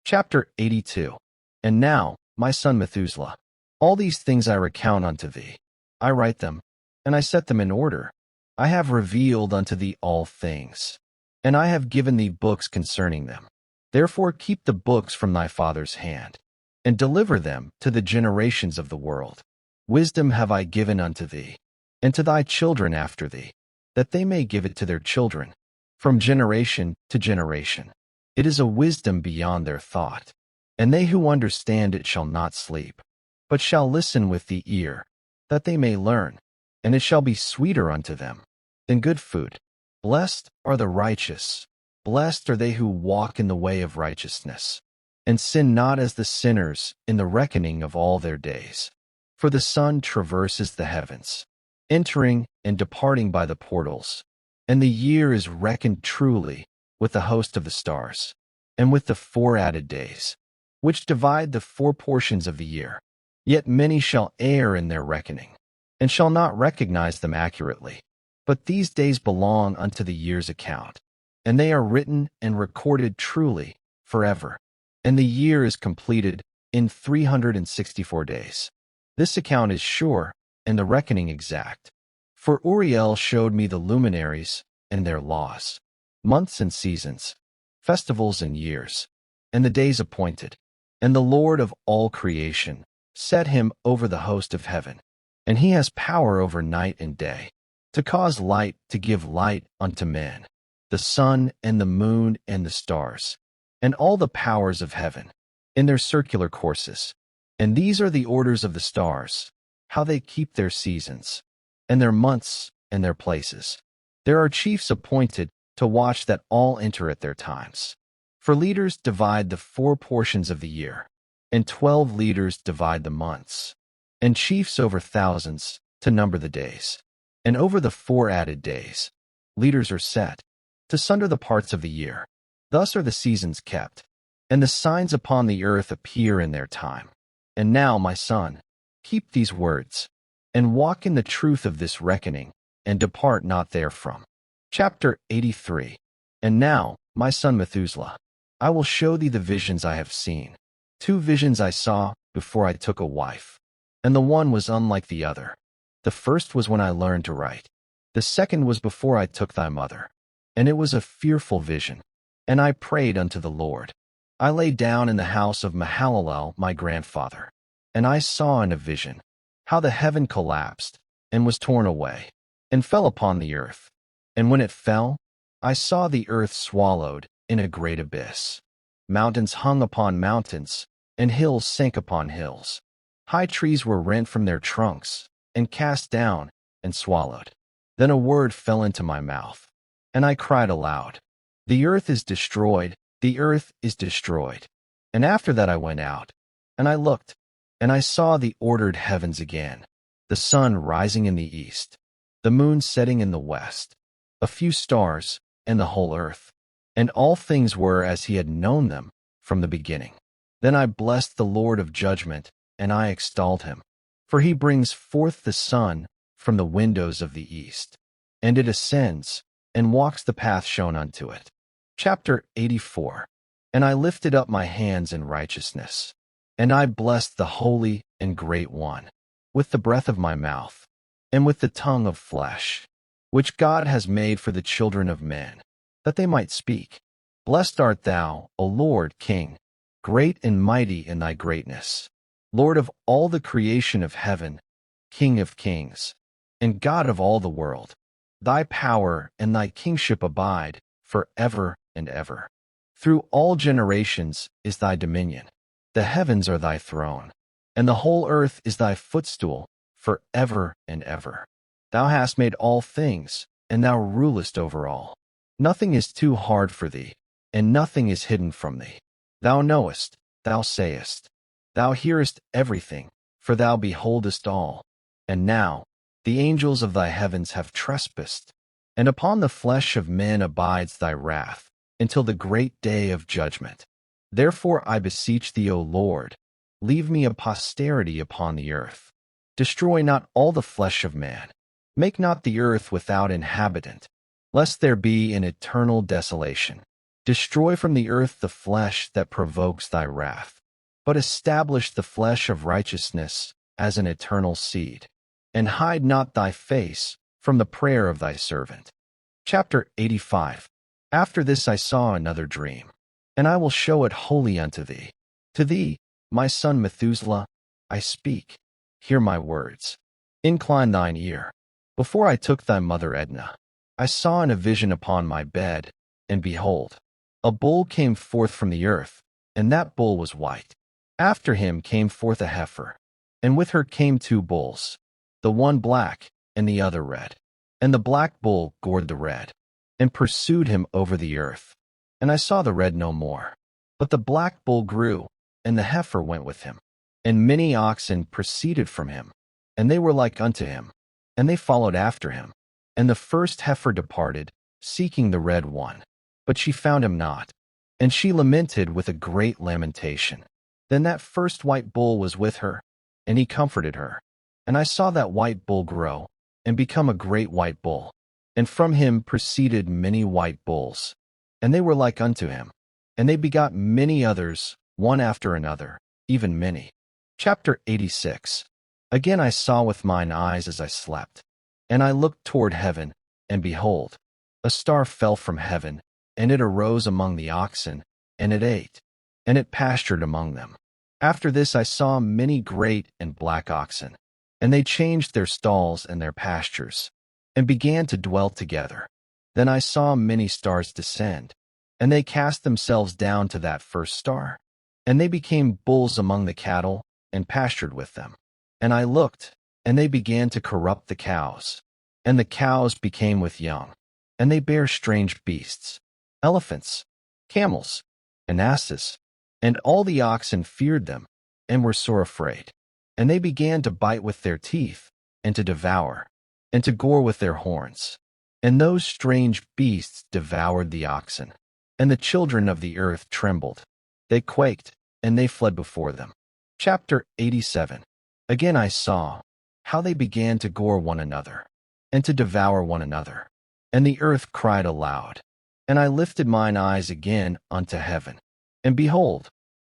Chapter 82. And now, my son Methuselah, all these things I recount unto thee. I write them, and I set them in order. I have revealed unto thee all things, and I have given thee books concerning them. Therefore keep the books from thy father's hand, and deliver them to the generations of the world. Wisdom have I given unto thee, and to thy children after thee, that they may give it to their children, from generation to generation. It is a wisdom beyond their thought, and they who understand it shall not sleep, but shall listen with the ear, that they may learn, and it shall be sweeter unto them than good food. Blessed are the righteous, blessed are they who walk in the way of righteousness, and sin not as the sinners in the reckoning of all their days. For the sun traverses the heavens, entering and departing by the portals, and the year is reckoned truly with the host of the stars, and with the 4 added days, which divide the 4 portions of the year. Yet many shall err in their reckoning, and shall not recognize them accurately. But these days belong unto the year's account, and they are written and recorded truly forever. And the year is completed in 364 days. This account is sure, and the reckoning exact. For Uriel showed me the luminaries and their laws, months and seasons, festivals and years, and the days appointed. And the Lord of all creation set him over the host of heaven, and he has power over night and day, to cause light to give light unto men, the sun and the moon and the stars, and all the powers of heaven, in their circular courses. And these are the orders of the stars, how they keep their seasons, and their months and their places. There are chiefs appointed to watch that all enter at their times. For leaders divide the 4 portions of the year, and 12 leaders divide the months, and chiefs over thousands to number the days. And over the 4 added days, leaders are set, to sunder the parts of the year. Thus are the seasons kept, and the signs upon the earth appear in their time. And now, my son, keep these words, and walk in the truth of this reckoning, and depart not therefrom. Chapter 83. And now, my son Methuselah, I will show thee the visions I have seen. 2 visions I saw before I took a wife, and the one was unlike the other. The first was when I learned to write. The second was before I took thy mother, and it was a fearful vision. And I prayed unto the Lord. I lay down in the house of Mahalalel my grandfather, and I saw in a vision how the heaven collapsed, and was torn away, and fell upon the earth. And when it fell, I saw the earth swallowed in a great abyss. Mountains hung upon mountains, and hills sank upon hills. High trees were rent from their trunks, and cast down, and swallowed. Then a word fell into my mouth, and I cried aloud, The earth is destroyed, the earth is destroyed. And after that I went out, and I looked, and I saw the ordered heavens again, the sun rising in the east, the moon setting in the west, a few stars, and the whole earth. And all things were as he had known them from the beginning. Then I blessed the Lord of judgment, and I extolled him. For he brings forth the sun from the windows of the east, and it ascends, and walks the path shown unto it. Chapter 84. And I lifted up my hands in righteousness, and I blessed the Holy and Great One, with the breath of my mouth, and with the tongue of flesh, which God has made for the children of men, that they might speak. Blessed art thou, O Lord, King, great and mighty in thy greatness, Lord of all the creation of heaven, King of kings, and God of all the world. Thy power and thy kingship abide for ever and ever. Through all generations is thy dominion. The heavens are thy throne, and the whole earth is thy footstool, for ever and ever. Thou hast made all things, and thou rulest over all. Nothing is too hard for thee, and nothing is hidden from thee. Thou knowest, thou sayest. Thou hearest everything, for thou beholdest all. And now, the angels of thy heavens have trespassed, and upon the flesh of men abides thy wrath, until the great day of judgment. Therefore I beseech thee, O Lord, leave me a posterity upon the earth. Destroy not all the flesh of man. Make not the earth without inhabitant, lest there be an eternal desolation. Destroy from the earth the flesh that provokes thy wrath, but establish the flesh of righteousness as an eternal seed, and hide not thy face from the prayer of thy servant. Chapter 85. After this I saw another dream, and I will show it wholly unto thee. To thee, my son Methuselah, I speak. Hear my words. Incline thine ear. Before I took thy mother Edna, I saw in a vision upon my bed, and behold, a bull came forth from the earth, and that bull was white. After him came forth a heifer, and with her came two bulls, the one black, and the other red. And the black bull gored the red, and pursued him over the earth. And I saw the red no more. But the black bull grew, and the heifer went with him. And many oxen proceeded from him, and they were like unto him, and they followed after him. And the first heifer departed, seeking the red one, but she found him not. And she lamented with a great lamentation. Then that first white bull was with her, and he comforted her. And I saw that white bull grow, and become a great white bull. And from him proceeded many white bulls, and they were like unto him. And they begot many others, one after another, even many. Chapter 86. Again I saw with mine eyes as I slept, and I looked toward heaven, and behold, a star fell from heaven, and it arose among the oxen, and it ate, and it pastured among them. After this I saw many great and black oxen, and they changed their stalls and their pastures, and began to dwell together. Then I saw many stars descend, and they cast themselves down to that first star, and they became bulls among the cattle, and pastured with them. And I looked, and they began to corrupt the cows, and the cows became with young, and they bare strange beasts, elephants, camels, and asses, and all the oxen feared them, and were sore afraid. And they began to bite with their teeth, and to devour, and to gore with their horns. And those strange beasts devoured the oxen, and the children of the earth trembled. They quaked, and they fled before them. Chapter 87. Again I saw how they began to gore one another, and to devour one another. And the earth cried aloud. And I lifted mine eyes again unto heaven. And behold,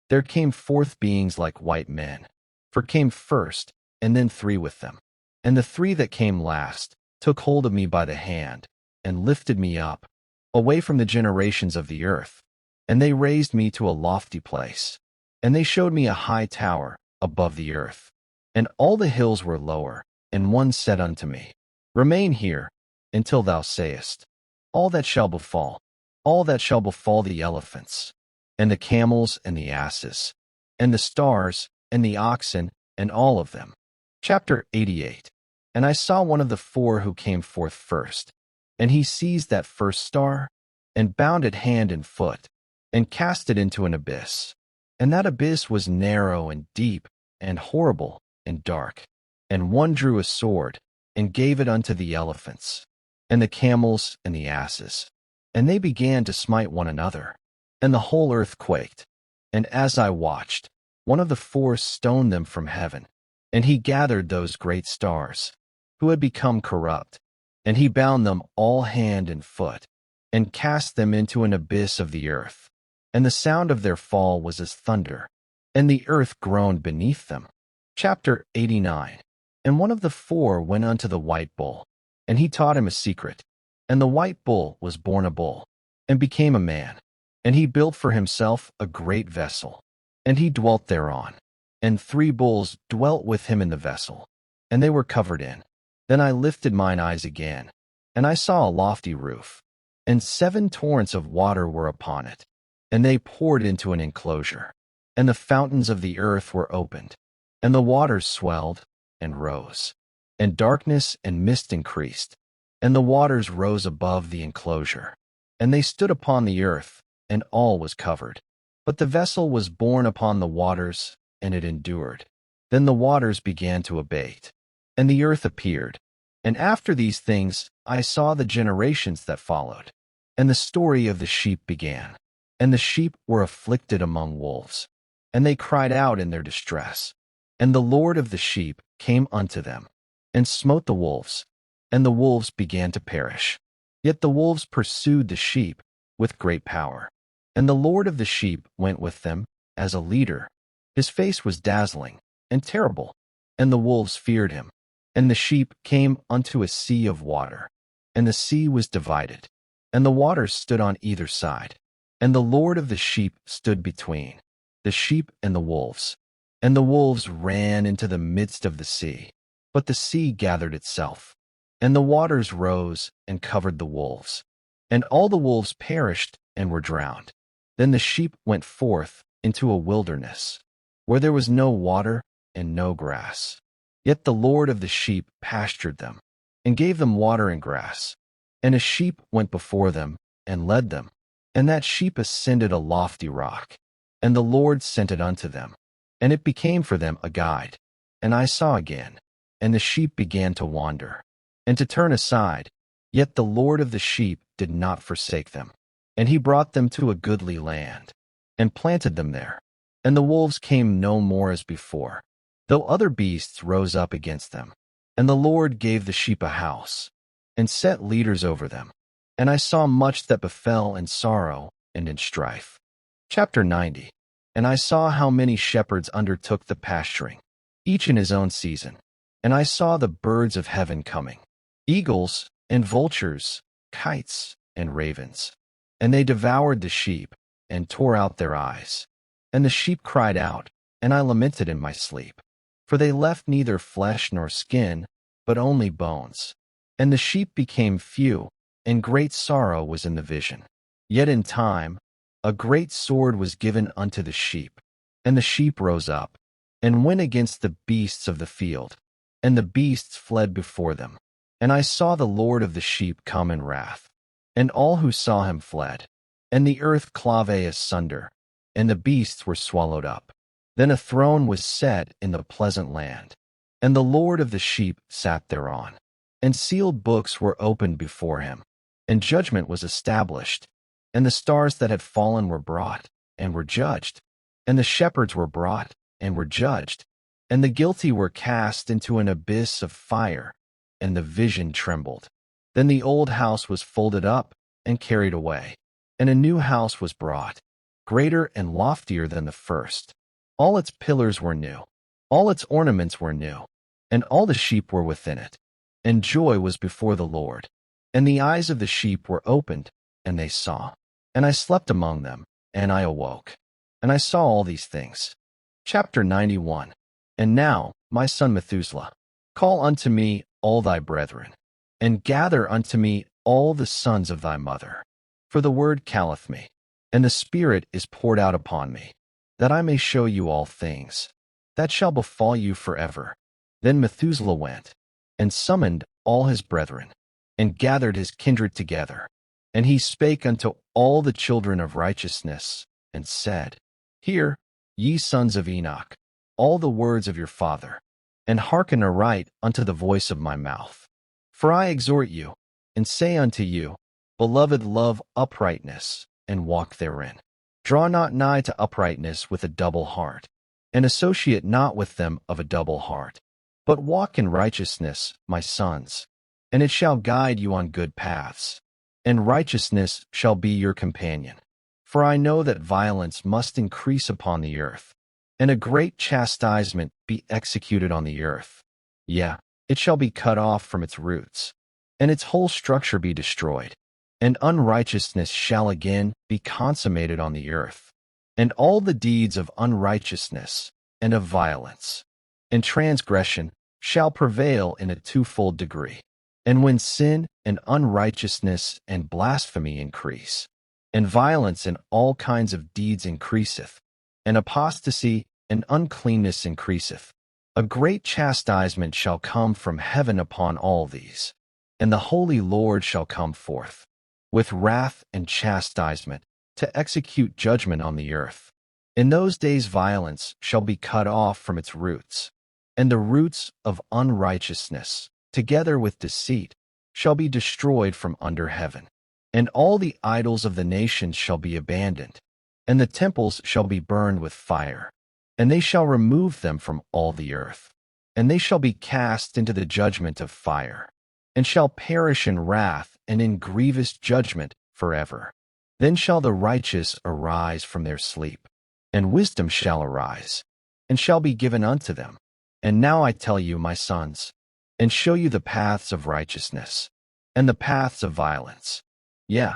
there came forth beings like white men. For came first, and then three with them. And the three that came last took hold of me by the hand, and lifted me up, away from the generations of the earth. And they raised me to a lofty place. And they showed me a high tower above the earth. And all the hills were lower, and one said unto me, Remain here, until thou sayest, all that shall befall the elephants, and the camels, and the asses, and the stars, and the oxen, and all of them. Chapter 88. And I saw one of the four who came forth first, and he seized that first star, and bound it hand and foot, and cast it into an abyss. And that abyss was narrow and deep, and horrible and dark. And one drew a sword, and gave it unto the elephants, and the camels, and the asses. And they began to smite one another, and the whole earth quaked. And as I watched, one of the four stoned them from heaven, and he gathered those great stars, who had become corrupt, and he bound them all hand and foot, and cast them into an abyss of the earth. And the sound of their fall was as thunder, and the earth groaned beneath them. Chapter 89. And one of the four went unto the white bull, and he taught him a secret. And the white bull was born a bull, and became a man, and he built for himself a great vessel, and he dwelt thereon. And three bulls dwelt with him in the vessel, and they were covered in. Then I lifted mine eyes again, and I saw a lofty roof, and 7 torrents of water were upon it, and they poured into an enclosure. and the fountains of the earth were opened, and the waters swelled and rose, and darkness and mist increased, and the waters rose above the enclosure, and they stood upon the earth, and all was covered. But the vessel was borne upon the waters, and it endured. Then the waters began to abate, and the earth appeared. And after these things I saw the generations that followed, and the story of the sheep began. And the sheep were afflicted among wolves, and they cried out in their distress. And the Lord of the sheep came unto them, and smote the wolves, and the wolves began to perish. Yet the wolves pursued the sheep with great power. And the Lord of the sheep went with them as a leader. His face was dazzling and terrible, and the wolves feared him. And the sheep came unto a sea of water, and the sea was divided, and the waters stood on either side. And the Lord of the sheep stood between the sheep and the wolves. And the wolves ran into the midst of the sea, but the sea gathered itself, and the waters rose and covered the wolves. And all the wolves perished and were drowned. Then the sheep went forth into a wilderness, where there was no water and no grass. Yet the Lord of the sheep pastured them, and gave them water and grass. And a sheep went before them, and led them. And that sheep ascended a lofty rock, and the Lord sent it unto them, and it became for them a guide. And I saw again, and the sheep began to wander, and to turn aside. Yet the Lord of the sheep did not forsake them. And he brought them to a goodly land, and planted them there. And the wolves came no more as before, though other beasts rose up against them. And the Lord gave the sheep a house, and set leaders over them. And I saw much that befell in sorrow and in strife. Chapter 90. And I saw how many shepherds undertook the pasturing, each in his own season. And I saw the birds of heaven coming, eagles and vultures, kites and ravens. And they devoured the sheep, and tore out their eyes. And the sheep cried out, and I lamented in my sleep. For they left neither flesh nor skin, but only bones. And the sheep became few, and great sorrow was in the vision. Yet in time a great sword was given unto the sheep. And the sheep rose up, and went against the beasts of the field, and the beasts fled before them. And I saw the Lord of the sheep come in wrath, and all who saw him fled. And the earth clave asunder, and the beasts were swallowed up. Then a throne was set in the pleasant land, and the Lord of the sheep sat thereon. And sealed books were opened before him, and judgment was established. And the stars that had fallen were brought, and were judged. And the shepherds were brought, and were judged. And the guilty were cast into an abyss of fire, and the vision trembled. Then the old house was folded up and carried away, and a new house was brought, greater and loftier than the first. All its pillars were new, all its ornaments were new, and all the sheep were within it. And joy was before the Lord. And the eyes of the sheep were opened, and they saw. And I slept among them, and I awoke, and I saw all these things. Chapter 91. And now, my son Methuselah, call unto me all thy brethren, and gather unto me all the sons of thy mother. For the word calleth me, and the Spirit is poured out upon me, that I may show you all things that shall befall you forever. Then Methuselah went, and summoned all his brethren, and gathered his kindred together. And he spake unto all the children of righteousness, and said, Hear, ye sons of Enoch, all the words of your father, and hearken aright unto the voice of my mouth. For I exhort you, and say unto you, Beloved, love uprightness, and walk therein. Draw not nigh to uprightness with a double heart, and associate not with them of a double heart. But walk in righteousness, my sons, and it shall guide you on good paths, and righteousness shall be your companion. For I know that violence must increase upon the earth, and a great chastisement be executed on the earth. Yea, it shall be cut off from its roots, and its whole structure be destroyed. And unrighteousness shall again be consummated on the earth, and all the deeds of unrighteousness and of violence and transgression shall prevail in a twofold degree. And when sin and unrighteousness and blasphemy increase, and violence and all kinds of deeds increaseth, and apostasy and uncleanness increaseth. A great chastisement shall come from heaven upon all these, and the Holy Lord shall come forth, with wrath and chastisement, to execute judgment on the earth. In those days violence shall be cut off from its roots, and the roots of unrighteousness, together with deceit, shall be destroyed from under heaven. And all the idols of the nations shall be abandoned, and the temples shall be burned with fire, and they shall remove them from all the earth. And they shall be cast into the judgment of fire, and shall perish in wrath and in grievous judgment forever. Then shall the righteous arise from their sleep, and wisdom shall arise, and shall be given unto them. And now I tell you, my sons, and show you the paths of righteousness, and the paths of violence. Yea,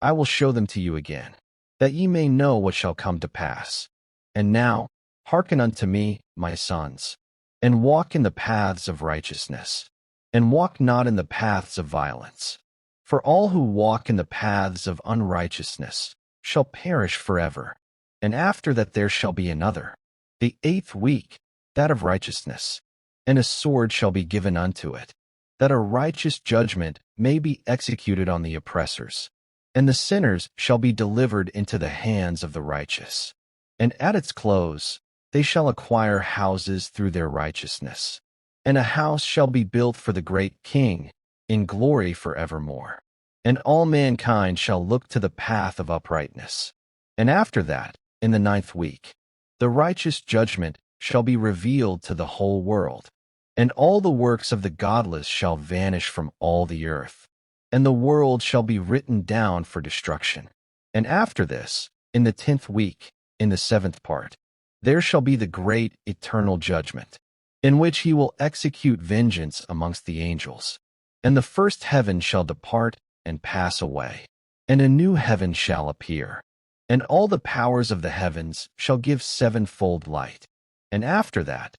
I will show them to you again, that ye may know what shall come to pass. And now, hearken unto me, my sons, and walk in the paths of righteousness, and walk not in the paths of violence. For all who walk in the paths of unrighteousness shall perish forever. And after that there shall be another, the 8th week, that of righteousness, and a sword shall be given unto it, that a righteous judgment may be executed on the oppressors, and the sinners shall be delivered into the hands of the righteous. And at its close they shall acquire houses through their righteousness, and a house shall be built for the great King in glory forevermore. And all mankind shall look to the path of uprightness. And after that, in the 9th week, the righteous judgment shall be revealed to the whole world, and all the works of the godless shall vanish from all the earth, and the world shall be written down for destruction. And after this, in the 10th week, in the 7th part, there shall be the great eternal judgment, in which he will execute vengeance amongst the angels. And the first heaven shall depart and pass away, and a new heaven shall appear. And all the powers of the heavens shall give sevenfold light. And after that,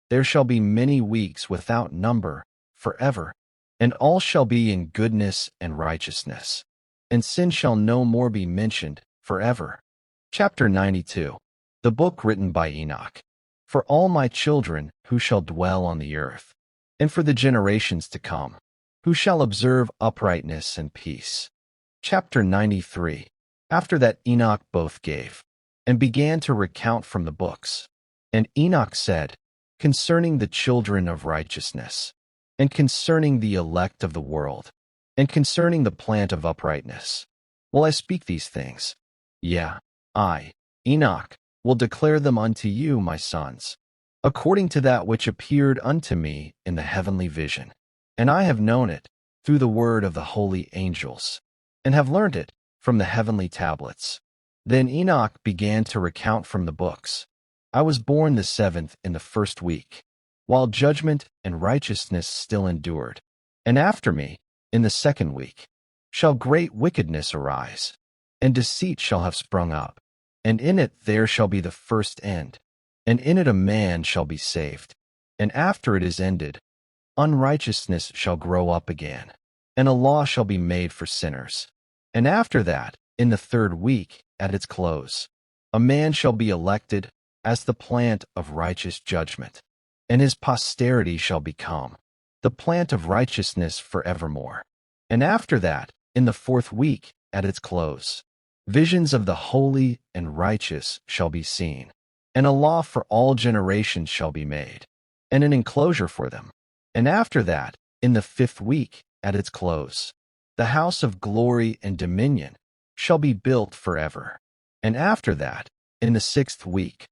there shall be many weeks without number forever, and all shall be in goodness and righteousness, and sin shall no more be mentioned forever. Chapter 92. The book written by Enoch. For all my children who shall dwell on the earth, and for the generations to come, who shall observe uprightness and peace. Chapter 93. After that Enoch both gave, and began to recount from the books. And Enoch said, concerning the children of righteousness, and concerning the elect of the world, and concerning the plant of uprightness, will I speak these things? Yea, I, Enoch, will declare them unto you, my sons, according to that which appeared unto me in the heavenly vision. And I have known it through the word of the holy angels, and have learned it from the heavenly tablets. Then Enoch began to recount from the books. I was born the 7th in the 1st week, while judgment and righteousness still endured. And after me, in the 2nd week, shall great wickedness arise, and deceit shall have sprung up. And in it there shall be the first end, and in it a man shall be saved. And after it is ended, unrighteousness shall grow up again, and a law shall be made for sinners. And after that, in the 3rd week, at its close, a man shall be elected as the plant of righteous judgment, and his posterity shall become the plant of righteousness forevermore. And after that, in the 4th week, at its close, visions of the holy and righteous shall be seen, and a law for all generations shall be made, and an enclosure for them. And after that, in the 5th week, at its close, the house of glory and dominion shall be built forever. And after that, in the 6th week,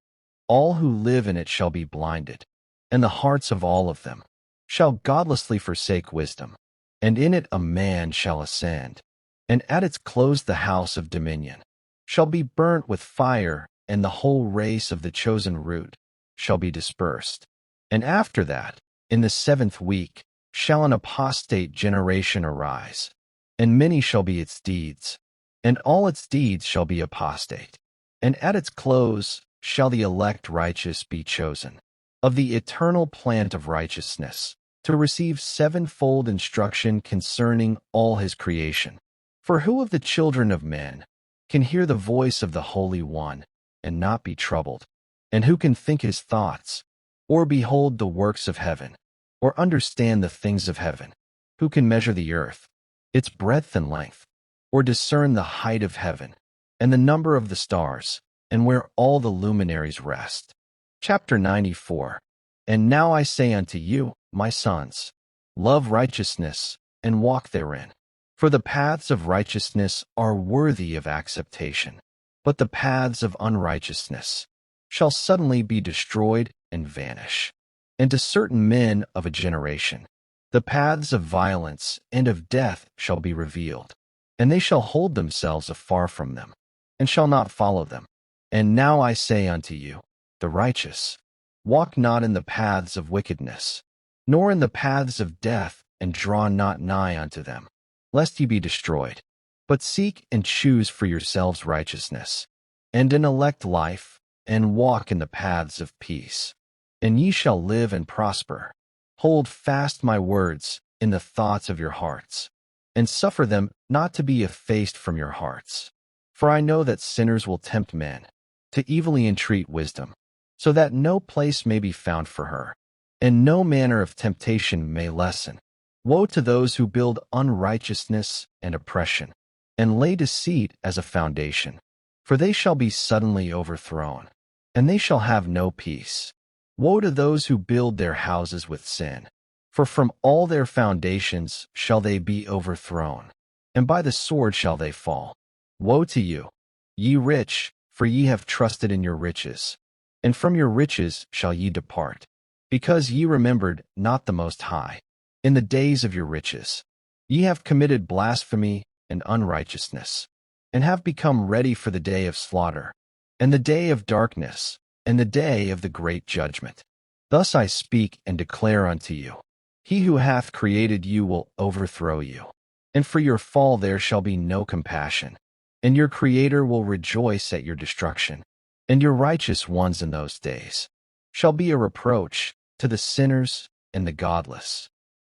all who live in it shall be blinded, and the hearts of all of them shall godlessly forsake wisdom. And in it a man shall ascend, and at its close the house of dominion shall be burnt with fire, and the whole race of the chosen root shall be dispersed. And after that, in the 7th week, shall an apostate generation arise, and many shall be its deeds, and all its deeds shall be apostate. And at its close shall the elect righteous be chosen, of the eternal plant of righteousness, to receive sevenfold instruction concerning all his creation. For who of the children of men can hear the voice of the Holy One and not be troubled? And who can think his thoughts, or behold the works of heaven, or understand the things of heaven? Who can measure the earth, its breadth and length, or discern the height of heaven, and the number of the stars, and where all the luminaries rest? Chapter 94. And now I say unto you, my sons, love righteousness, and walk therein. For the paths of righteousness are worthy of acceptation, but the paths of unrighteousness shall suddenly be destroyed and vanish. And to certain men of a generation, the paths of violence and of death shall be revealed, and they shall hold themselves afar from them, and shall not follow them. And now I say unto you, the righteous, walk not in the paths of wickedness, nor in the paths of death, and draw not nigh unto them, lest ye be destroyed. But seek and choose for yourselves righteousness, and an elect life, and walk in the paths of peace. And ye shall live and prosper. Hold fast my words in the thoughts of your hearts, and suffer them not to be effaced from your hearts. For I know that sinners will tempt men to evilly entreat wisdom, so that no place may be found for her, and no manner of temptation may lessen. Woe to those who build unrighteousness and oppression, and lay deceit as a foundation, for they shall be suddenly overthrown, and they shall have no peace. Woe to those who build their houses with sin, for from all their foundations shall they be overthrown, and by the sword shall they fall. Woe to you, ye rich, for ye have trusted in your riches, and from your riches shall ye depart, because ye remembered not the Most High. In the days of your riches, ye have committed blasphemy and unrighteousness, and have become ready for the day of slaughter, and the day of darkness, and the day of the great judgment. Thus I speak and declare unto you, he who hath created you will overthrow you, and for your fall there shall be no compassion, and your Creator will rejoice at your destruction, and your righteous ones in those days shall be a reproach to the sinners and the godless.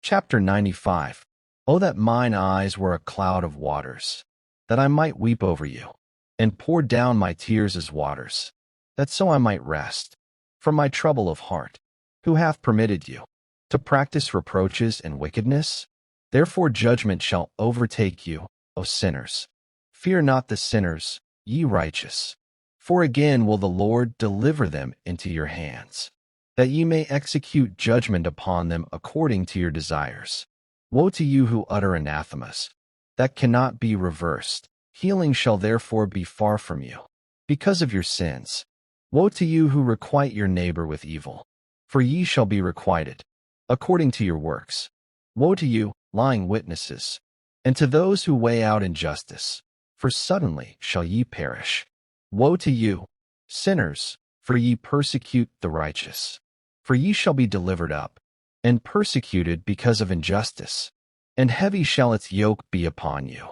Chapter 95. O that mine eyes were a cloud of waters, that I might weep over you, and pour down my tears as waters, that so I might rest from my trouble of heart. Who hath permitted you to practice reproaches and wickedness? Therefore judgment shall overtake you, O sinners. Fear not the sinners, ye righteous, for again will the Lord deliver them into your hands, that ye may execute judgment upon them according to your desires. Woe to you who utter anathemas, that cannot be reversed. Healing shall therefore be far from you, because of your sins. Woe to you who requite your neighbor with evil, for ye shall be requited, according to your works. Woe to you, lying witnesses, and to those who weigh out injustice, for suddenly shall ye perish. Woe to you, sinners, for ye persecute the righteous, for ye shall be delivered up, and persecuted because of injustice, and heavy shall its yoke be upon you.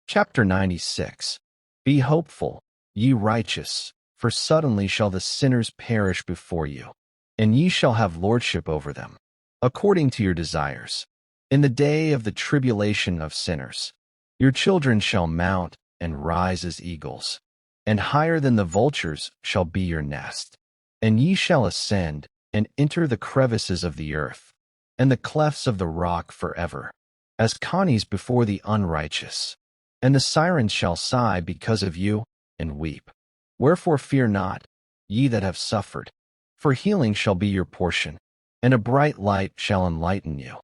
Chapter 96. Be hopeful, ye righteous, for suddenly shall the sinners perish before you, and ye shall have lordship over them, according to your desires. In the day of the tribulation of sinners, your children shall mount and rise as eagles, and higher than the vultures shall be your nest. And ye shall ascend and enter the crevices of the earth, and the clefts of the rock forever, as Connies before the unrighteous. And the sirens shall sigh because of you, and weep. Wherefore fear not, ye that have suffered, for healing shall be your portion, and a bright light shall enlighten you,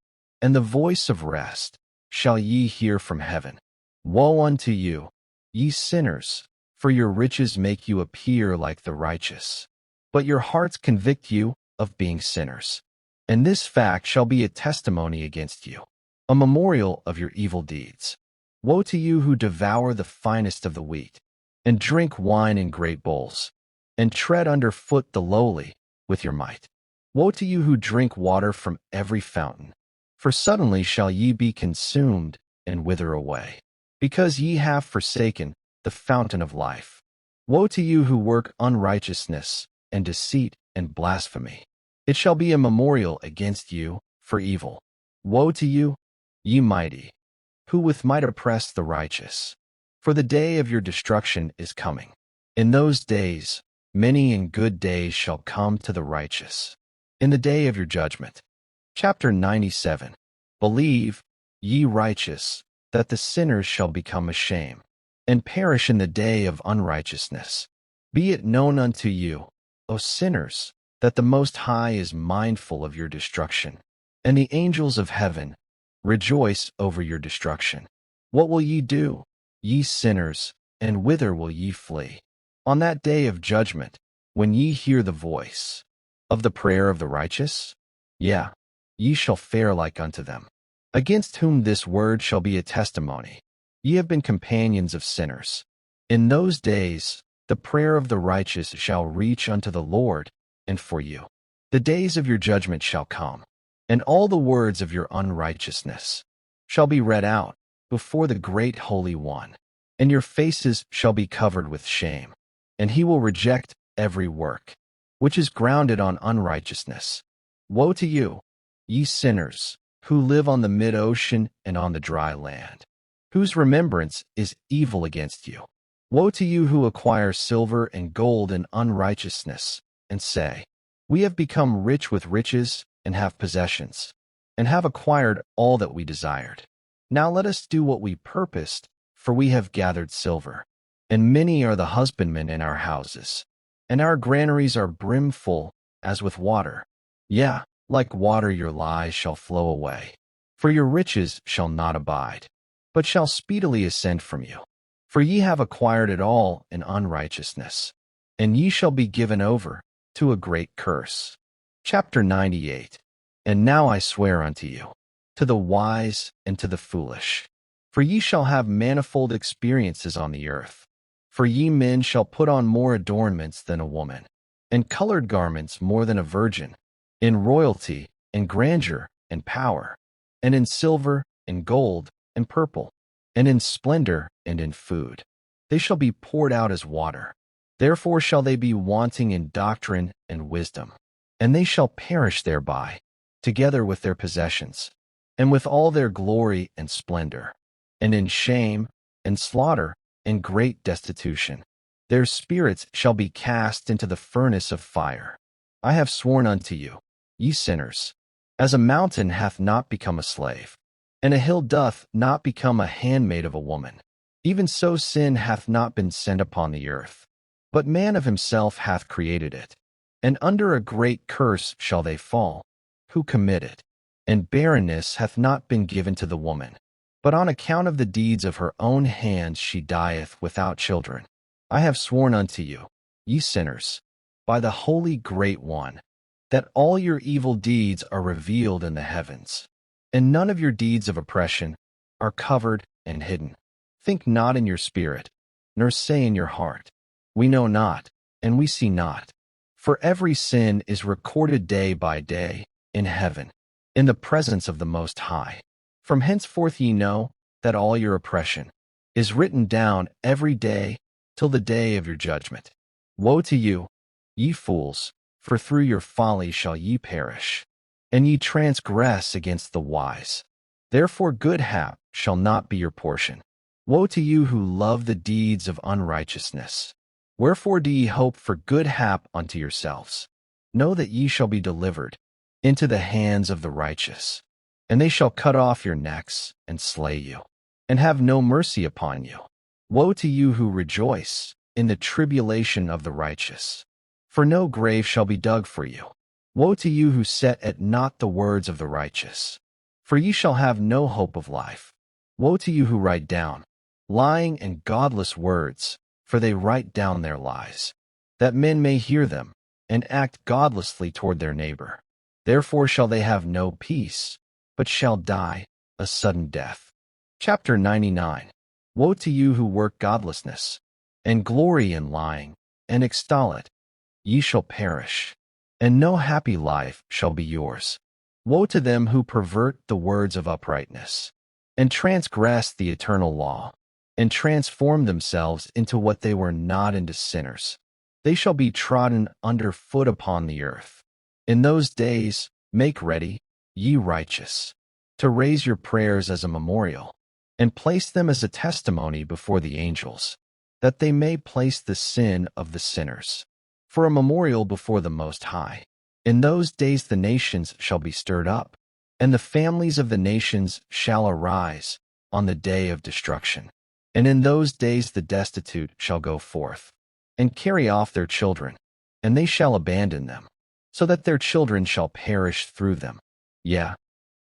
and the voice of rest shall ye hear from heaven. Woe unto you, ye sinners, for your riches make you appear like the righteous, but your hearts convict you of being sinners. And this fact shall be a testimony against you, a memorial of your evil deeds. Woe to you who devour the finest of the wheat, and drink wine in great bowls, and tread under foot the lowly with your might. Woe to you who drink water from every fountain, for suddenly shall ye be consumed and wither away, because ye have forsaken the fountain of life. Woe to you who work unrighteousness and deceit and blasphemy. It shall be a memorial against you for evil. Woe to you, ye mighty, who with might oppress the righteous, for the day of your destruction is coming. In those days Many and good days shall come to the righteous in the day of your judgment. Chapter 97. Believe, ye righteous, that the sinners shall become ashamed, and perish in the day of unrighteousness. Be it known unto you, O sinners, that the Most High is mindful of your destruction, and the angels of heaven rejoice over your destruction. What will ye do, ye sinners, and whither will ye flee? On that day of judgment, when ye hear the voice of the prayer of the righteous, ye shall fare like unto them, against whom this word shall be a testimony. Ye have been companions of sinners. In those days the prayer of the righteous shall reach unto the Lord, and for you the days of your judgment shall come, and all the words of your unrighteousness shall be read out before the great Holy One, and your faces shall be covered with shame, and he will reject every work which is grounded on unrighteousness. Woe to you, ye sinners, who live on the mid-ocean and on the dry land, whose remembrance is evil against you. Woe to you who acquire silver and gold in unrighteousness, and say, We have become rich with riches, and have possessions, and have acquired all that we desired. Now let us do what we purposed, for we have gathered silver, and many are the husbandmen in our houses, and our granaries are brimful as with water. Like water your lies shall flow away, for your riches shall not abide, but shall speedily ascend from you. For ye have acquired it all in unrighteousness, and ye shall be given over to a great curse. Chapter 98. And now I swear unto you, to the wise and to the foolish, for ye shall have manifold experiences on the earth. For ye men shall put on more adornments than a woman, and colored garments more than a virgin, in royalty and grandeur and power, and in silver and gold and purple, and in splendor and in food. They shall be poured out as water. Therefore shall they be wanting in doctrine and wisdom, and they shall perish thereby, together with their possessions, and with all their glory and splendor, and in shame and slaughter and great destitution. Their spirits shall be cast into the furnace of fire. I have sworn unto you, ye sinners, as a mountain hath not become a slave, and a hill doth not become a handmaid of a woman, even so sin hath not been sent upon the earth, but man of himself hath created it. And under a great curse shall they fall, who commit it. And barrenness hath not been given to the woman, but on account of the deeds of her own hands she dieth without children. I have sworn unto you, ye sinners, by the Holy Great One, that all your evil deeds are revealed in the heavens, and none of your deeds of oppression are covered and hidden. Think not in your spirit, nor say in your heart, We know not, and we see not. For every sin is recorded day by day in heaven, in the presence of the Most High. From henceforth ye know that all your oppression is written down every day till the day of your judgment. Woe to you, ye fools, for through your folly shall ye perish, and ye transgress against the wise. Therefore good hap shall not be your portion. Woe to you who love the deeds of unrighteousness. Wherefore do ye hope for good hap unto yourselves? Know that ye shall be delivered into the hands of the righteous, and they shall cut off your necks and slay you, and have no mercy upon you. Woe to you who rejoice in the tribulation of the righteous, for no grave shall be dug for you. Woe to you who set at naught the words of the righteous, for ye shall have no hope of life. Woe to you who write down lying and godless words, for they write down their lies, that men may hear them, and act godlessly toward their neighbor. Therefore shall they have no peace, but shall die a sudden death. Chapter 99. Woe to you who work godlessness, and glory in lying, and extol it. Ye shall perish, and no happy life shall be yours. Woe to them who pervert the words of uprightness, and transgress the eternal law, and transform themselves into what they were not, into sinners. They shall be trodden under foot upon the earth. In those days make ready, ye righteous, to raise your prayers as a memorial, and place them as a testimony before the angels, that they may place the sin of the sinners. for a memorial before the Most High. In those days the nations shall be stirred up, and the families of the nations shall arise on the day of destruction. And in those days the destitute shall go forth, and carry off their children, and they shall abandon them, so that their children shall perish through them. Yea,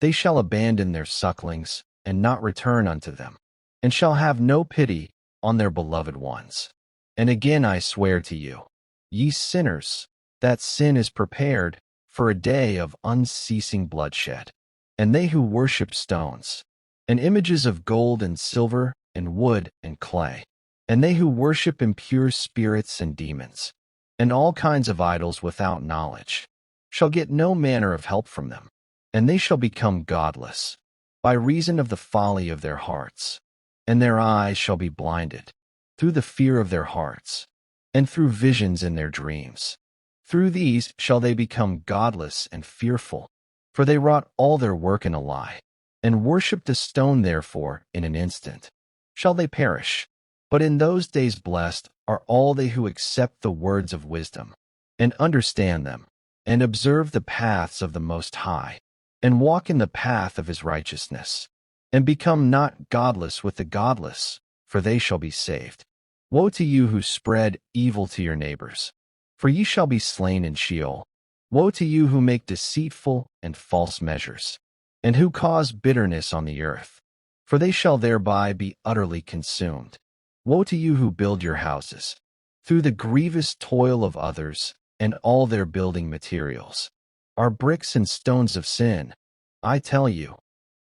they shall abandon their sucklings, and not return unto them, and shall have no pity on their beloved ones. And again I swear to you, ye sinners, that sin is prepared for a day of unceasing bloodshed. And they who worship stones, and images of gold and silver, and wood and clay, and they who worship impure spirits and demons, and all kinds of idols without knowledge, shall get no manner of help from them, and they shall become godless, by reason of the folly of their hearts, and their eyes shall be blinded, through the fear of their hearts, and through visions in their dreams. Through these shall they become godless and fearful, for they wrought all their work in a lie, and worshipped a stone. Therefore in an instant shall they perish. But in those days blessed are all they who accept the words of wisdom, and understand them, and observe the paths of the Most High, and walk in the path of his righteousness, and become not godless with the godless, for they shall be saved. Woe to you who spread evil to your neighbors, for ye shall be slain in Sheol. Woe to you who make deceitful and false measures, and who cause bitterness on the earth, for they shall thereby be utterly consumed. Woe to you who build your houses, through the grievous toil of others, and all their building materials are bricks and stones of sin. I tell you,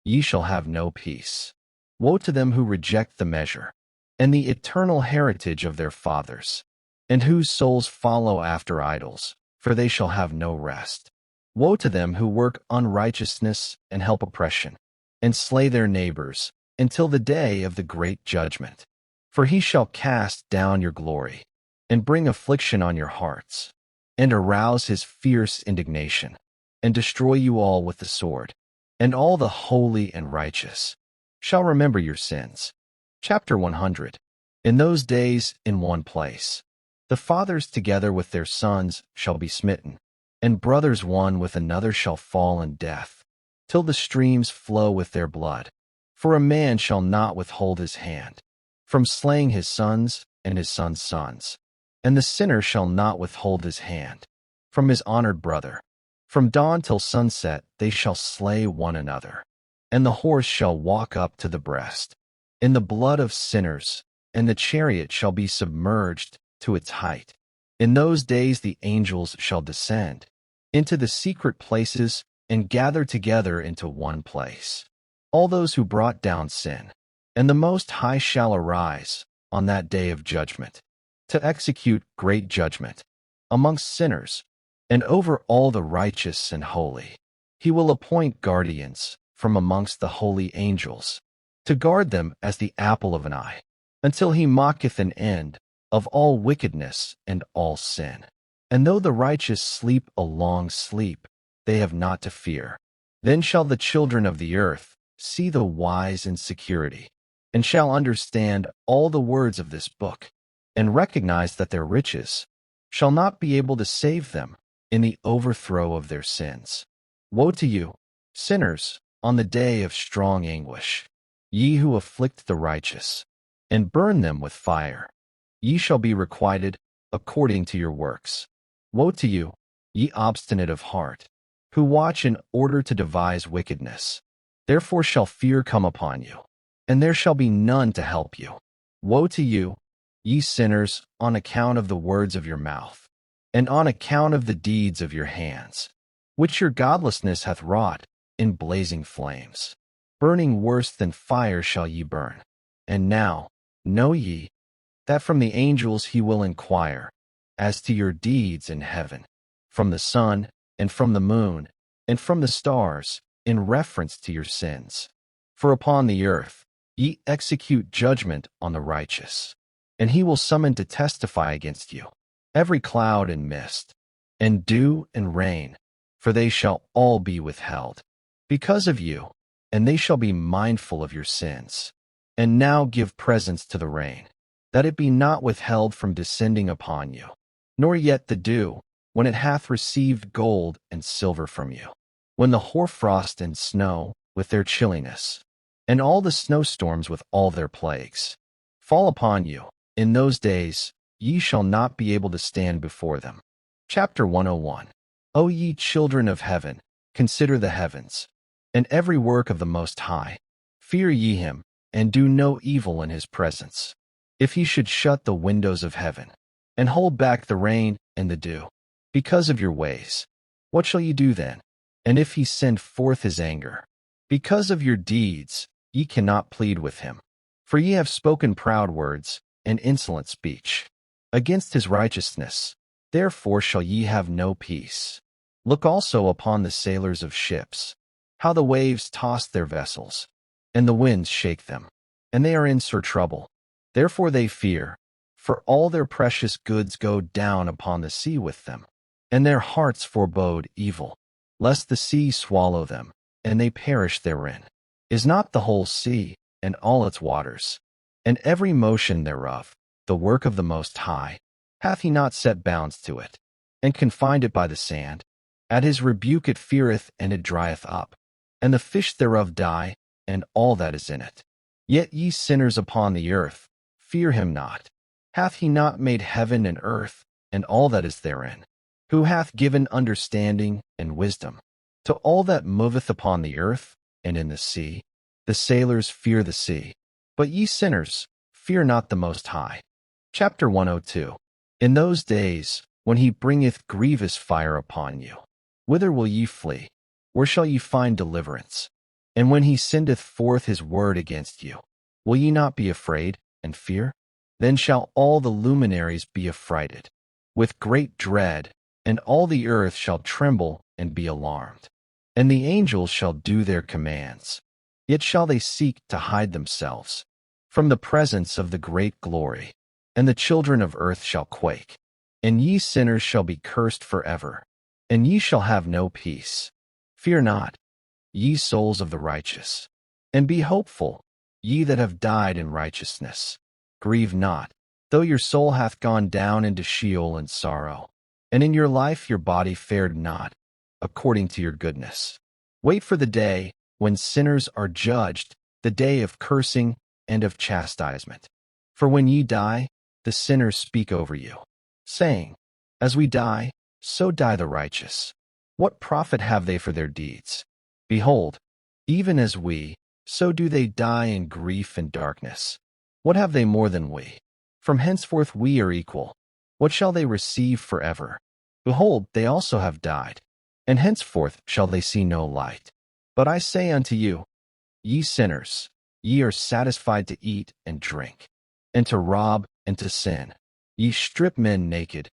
ye shall have no peace. Woe to them who reject the measure, and the eternal heritage of their fathers, and whose souls follow after idols, for they shall have no rest. Woe to them who work unrighteousness and help oppression, and slay their neighbors, until the day of the great judgment. For he shall cast down your glory, and bring affliction on your hearts, and arouse his fierce indignation, and destroy you all with the sword. And all the holy and righteous shall remember your sins. Chapter 100. In those days, in one place, the fathers together with their sons shall be smitten, and brothers one with another shall fall in death, till the streams flow with their blood. For a man shall not withhold his hand from slaying his sons and his sons' sons, and the sinner shall not withhold his hand from his honored brother. From dawn till sunset they shall slay one another, and the horse shall walk up to the breast, in the blood of sinners, and the chariot shall be submerged to its height. In those days the angels shall descend into the secret places and gather together into one place all those who brought down sin, and the Most High shall arise on that day of judgment, to execute great judgment amongst sinners, and over all the righteous and holy. He will appoint guardians from amongst the holy angels, to guard them as the apple of an eye, until he mocketh an end of all wickedness and all sin. And though the righteous sleep a long sleep, they have not to fear. Then shall the children of the earth see the wise in security, and shall understand all the words of this book, and recognize that their riches shall not be able to save them in the overthrow of their sins. Woe to you, sinners, on the day of strong anguish, ye who afflict the righteous, and burn them with fire. Ye shall be requited according to your works. Woe to you, ye obstinate of heart, who watch in order to devise wickedness. Therefore shall fear come upon you, and there shall be none to help you. Woe to you, ye sinners, on account of the words of your mouth, and on account of the deeds of your hands, which your godlessness hath wrought in blazing flames. Burning worse than fire shall ye burn. And now know ye that from the angels he will inquire as to your deeds in heaven, from the sun, and from the moon, and from the stars, in reference to your sins. For upon the earth ye execute judgment on the righteous, and he will summon to testify against you every cloud and mist, and dew and rain, for they shall all be withheld because of you, and they shall be mindful of your sins. And now give presence to the rain, that it be not withheld from descending upon you. nor yet the dew, when it hath received gold and silver from you, when the hoarfrost and snow with their chilliness, and all the snowstorms with all their plagues, fall upon you. In those days ye shall not be able to stand before them. Chapter 101. O ye children of heaven, consider the heavens, and every work of the Most High. Fear ye him, and do no evil in his presence. If he should shut the windows of heaven, and hold back the rain and the dew, because of your ways, what shall ye do then? And if he send forth his anger, because of your deeds, ye cannot plead with him. For ye have spoken proud words and insolent speech against his righteousness. Therefore shall ye have no peace. Look also upon the sailors of ships, how the waves toss their vessels, and the winds shake them, and they are in sore trouble. Therefore they fear, for all their precious goods go down upon the sea with them, and their hearts forebode evil, lest the sea swallow them, and they perish therein. Is not the whole sea, and all its waters, and every motion thereof, the work of the Most High? Hath he not set bounds to it, and confined it by the sand? At his rebuke it feareth, and it drieth up, and the fish thereof die, and all that is in it. Yet ye sinners upon the earth, fear him not. Hath he not made heaven and earth, and all that is therein? Who hath given understanding and wisdom to all that moveth upon the earth and in the sea? The sailors fear the sea, but ye sinners, fear not the Most High. Chapter 102. In those days, when he bringeth grievous fire upon you, whither will ye flee? Where shall ye find deliverance? And when he sendeth forth his word against you, will ye not be afraid and fear? Then shall all the luminaries be affrighted with great dread, and all the earth shall tremble and be alarmed. And the angels shall do their commands, yet shall they seek to hide themselves from the presence of the great glory. And the children of earth shall quake, and ye sinners shall be cursed forever, and ye shall have no peace. Fear not, ye souls of the righteous, and be hopeful, ye that have died in righteousness. Grieve not, though your soul hath gone down into Sheol in sorrow, and in your life your body fared not according to your goodness. Wait for the day when sinners are judged, the day of cursing and of chastisement. For when ye die, the sinners speak over you, saying, As we die, so die the righteous. What profit have they for their deeds? Behold, even as we, so do they die in grief and darkness. What have they more than we? From henceforth we are equal. What shall they receive forever? Behold, they also have died, and henceforth shall they see no light. But I say unto you, ye sinners, ye are satisfied to eat and drink, and to rob and to sin. Ye strip men naked,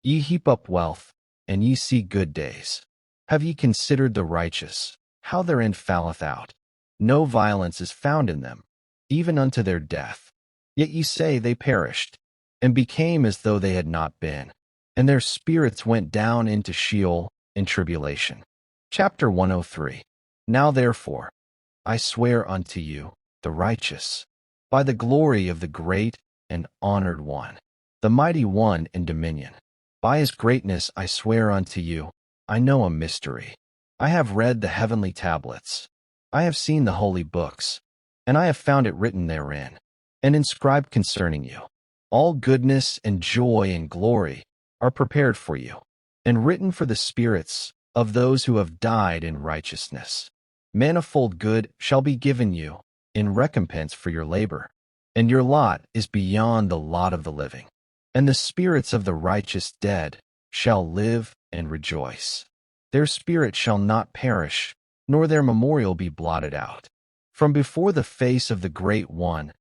ye heap up wealth, and ye see good days. Have ye considered the righteous, how their end falleth out? No violence is found in them, even unto their death. Yet ye say they perished, and became as though they had not been, and their spirits went down into Sheol in tribulation. Chapter 103. Now therefore, I swear unto you, the righteous, by the glory of the great and honored one, the mighty one in dominion. By his greatness I swear unto you, I know a mystery. I have read the heavenly tablets. I have seen the holy books, and I have found it written therein, and inscribed concerning you. All goodness and joy and glory are prepared for you, and written for the spirits of those who have died in righteousness. Manifold good shall be given you in recompense for your labor, and your lot is beyond the lot of the living. And the spirits of the righteous dead shall live and rejoice. Their spirit shall not perish, nor their memorial be blotted out, from before the face of the Great One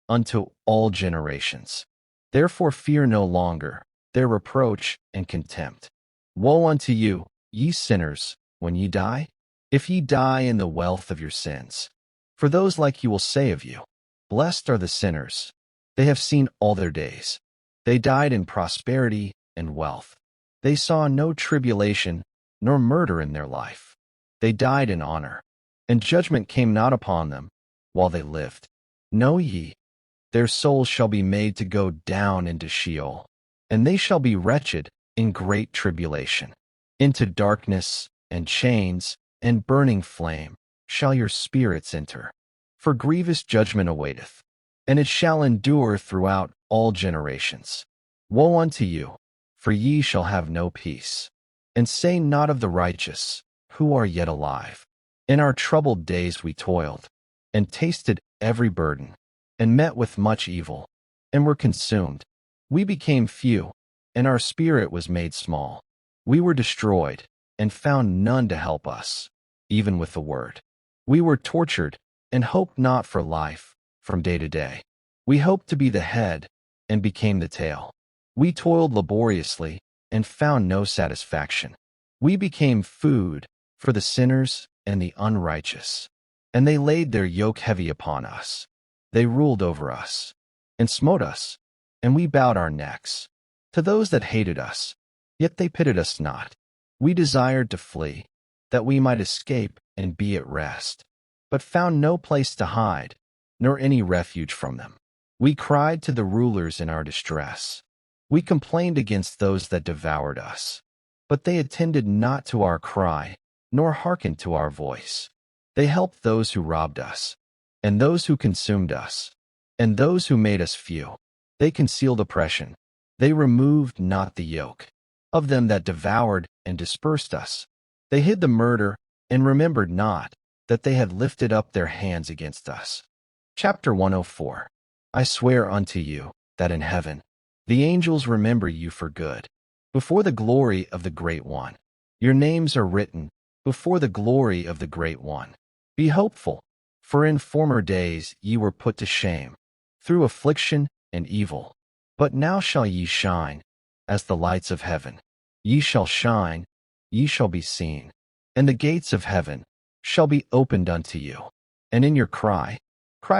unto all generations. Therefore fear no longer their reproach and contempt. Woe unto you, ye sinners, when ye die, if ye die in the wealth of your sins. For those like you will say of you, Blessed are the sinners, they have seen all their days. They died in prosperity and wealth. They saw no tribulation nor murder in their life. They died in honor, and judgment came not upon them while they lived. Know ye, their souls shall be made to go down into Sheol. and they shall be wretched in great tribulation. Into darkness and chains and burning flame shall your spirits enter. For grievous judgment awaiteth, and it shall endure throughout all generations. Woe unto you, for ye shall have no peace. And say not of the righteous, who are yet alive. In our troubled days we toiled, and tasted every burden, and met with much evil, and were consumed. We became few, and our spirit was made small. We were destroyed, and found none to help us, even with the word. We were tortured, and hoped not for life, from day to day. We hoped to be the head, and became the tail. We toiled laboriously, and found no satisfaction. We became food for the sinners and the unrighteous, and they laid their yoke heavy upon us. They ruled over us, and smote us, and we bowed our necks to those that hated us, yet they pitied us not. We desired to flee, that we might escape and be at rest, but found no place to hide, nor any refuge from them. We cried to the rulers in our distress. We complained against those that devoured us, but they attended not to our cry, nor hearkened to our voice. They helped those who robbed us, and those who consumed us, and those who made us few. They concealed oppression. They removed not the yoke of them that devoured and dispersed us. They hid the murder, and remembered not that they had lifted up their hands against us. Chapter 104. I swear unto you that in heaven the angels remember you for good, before the glory of the Great One. Your names are written before the glory of the Great One. Be hopeful, for in former days ye were put to shame, through affliction and evil. But now shall ye shine, as the lights of heaven. Ye shall shine, ye shall be seen, and the gates of heaven shall be opened unto you. And in your cry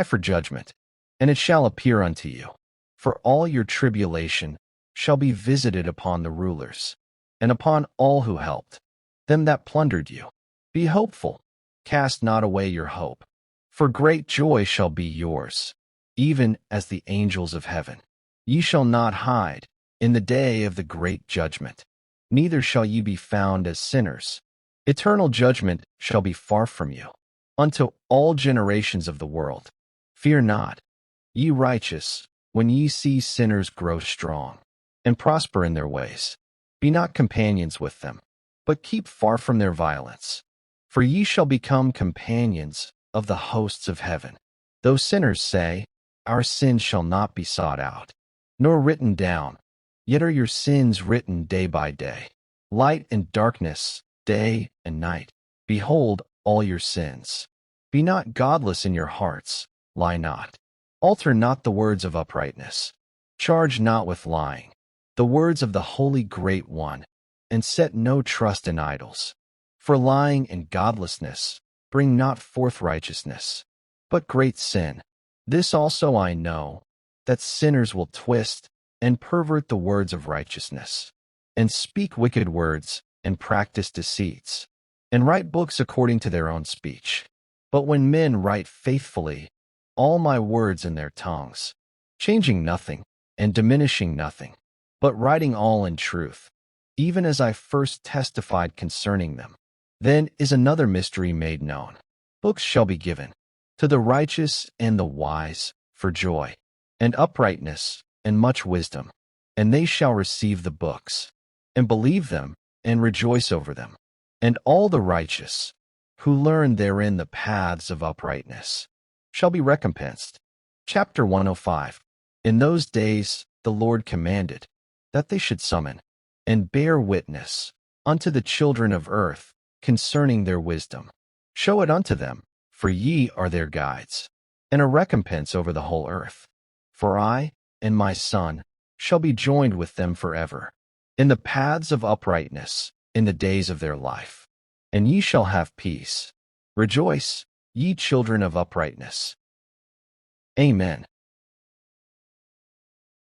for judgment, and it shall appear unto you. For all your tribulation shall be visited upon the rulers, and upon all who helped them that plundered you. Be hopeful, cast not away your hope, for great joy shall be yours, even as the angels of heaven. Ye shall not hide in the day of the great judgment, neither shall ye be found as sinners. Eternal judgment shall be far from you, unto all generations of the world. Fear not, ye righteous, when ye see sinners grow strong, and prosper in their ways. Be not companions with them, but keep far from their violence. For ye shall become companions of the hosts of heaven. Though sinners say, our sins shall not be sought out, nor written down, yet are your sins written day by day, light and darkness, day and night. Behold all your sins. Be not godless in your hearts, lie not. Alter not the words of uprightness. Charge not with lying, the words of the Holy Great One, and set no trust in idols. For lying and godlessness bring not forth righteousness, but great sin. This also I know, that sinners will twist and pervert the words of righteousness, and speak wicked words, and practice deceits, and write books according to their own speech. But when men write faithfully all my words in their tongues, changing nothing and diminishing nothing, but writing all in truth, even as I first testified concerning them, then is another mystery made known. Books shall be given to the righteous and the wise for joy, and uprightness, and much wisdom, and they shall receive the books, and believe them, and rejoice over them. And all the righteous, who learn therein the paths of uprightness, shall be recompensed. Chapter 105. In those days the Lord commanded that they should summon and bear witness unto the children of earth concerning their wisdom. Show it unto them, for ye are their guides, and a recompense over the whole earth. For I and my Son shall be joined with them forever, in the paths of uprightness, in the days of their life. And ye shall have peace. Rejoice, ye children of uprightness. Amen.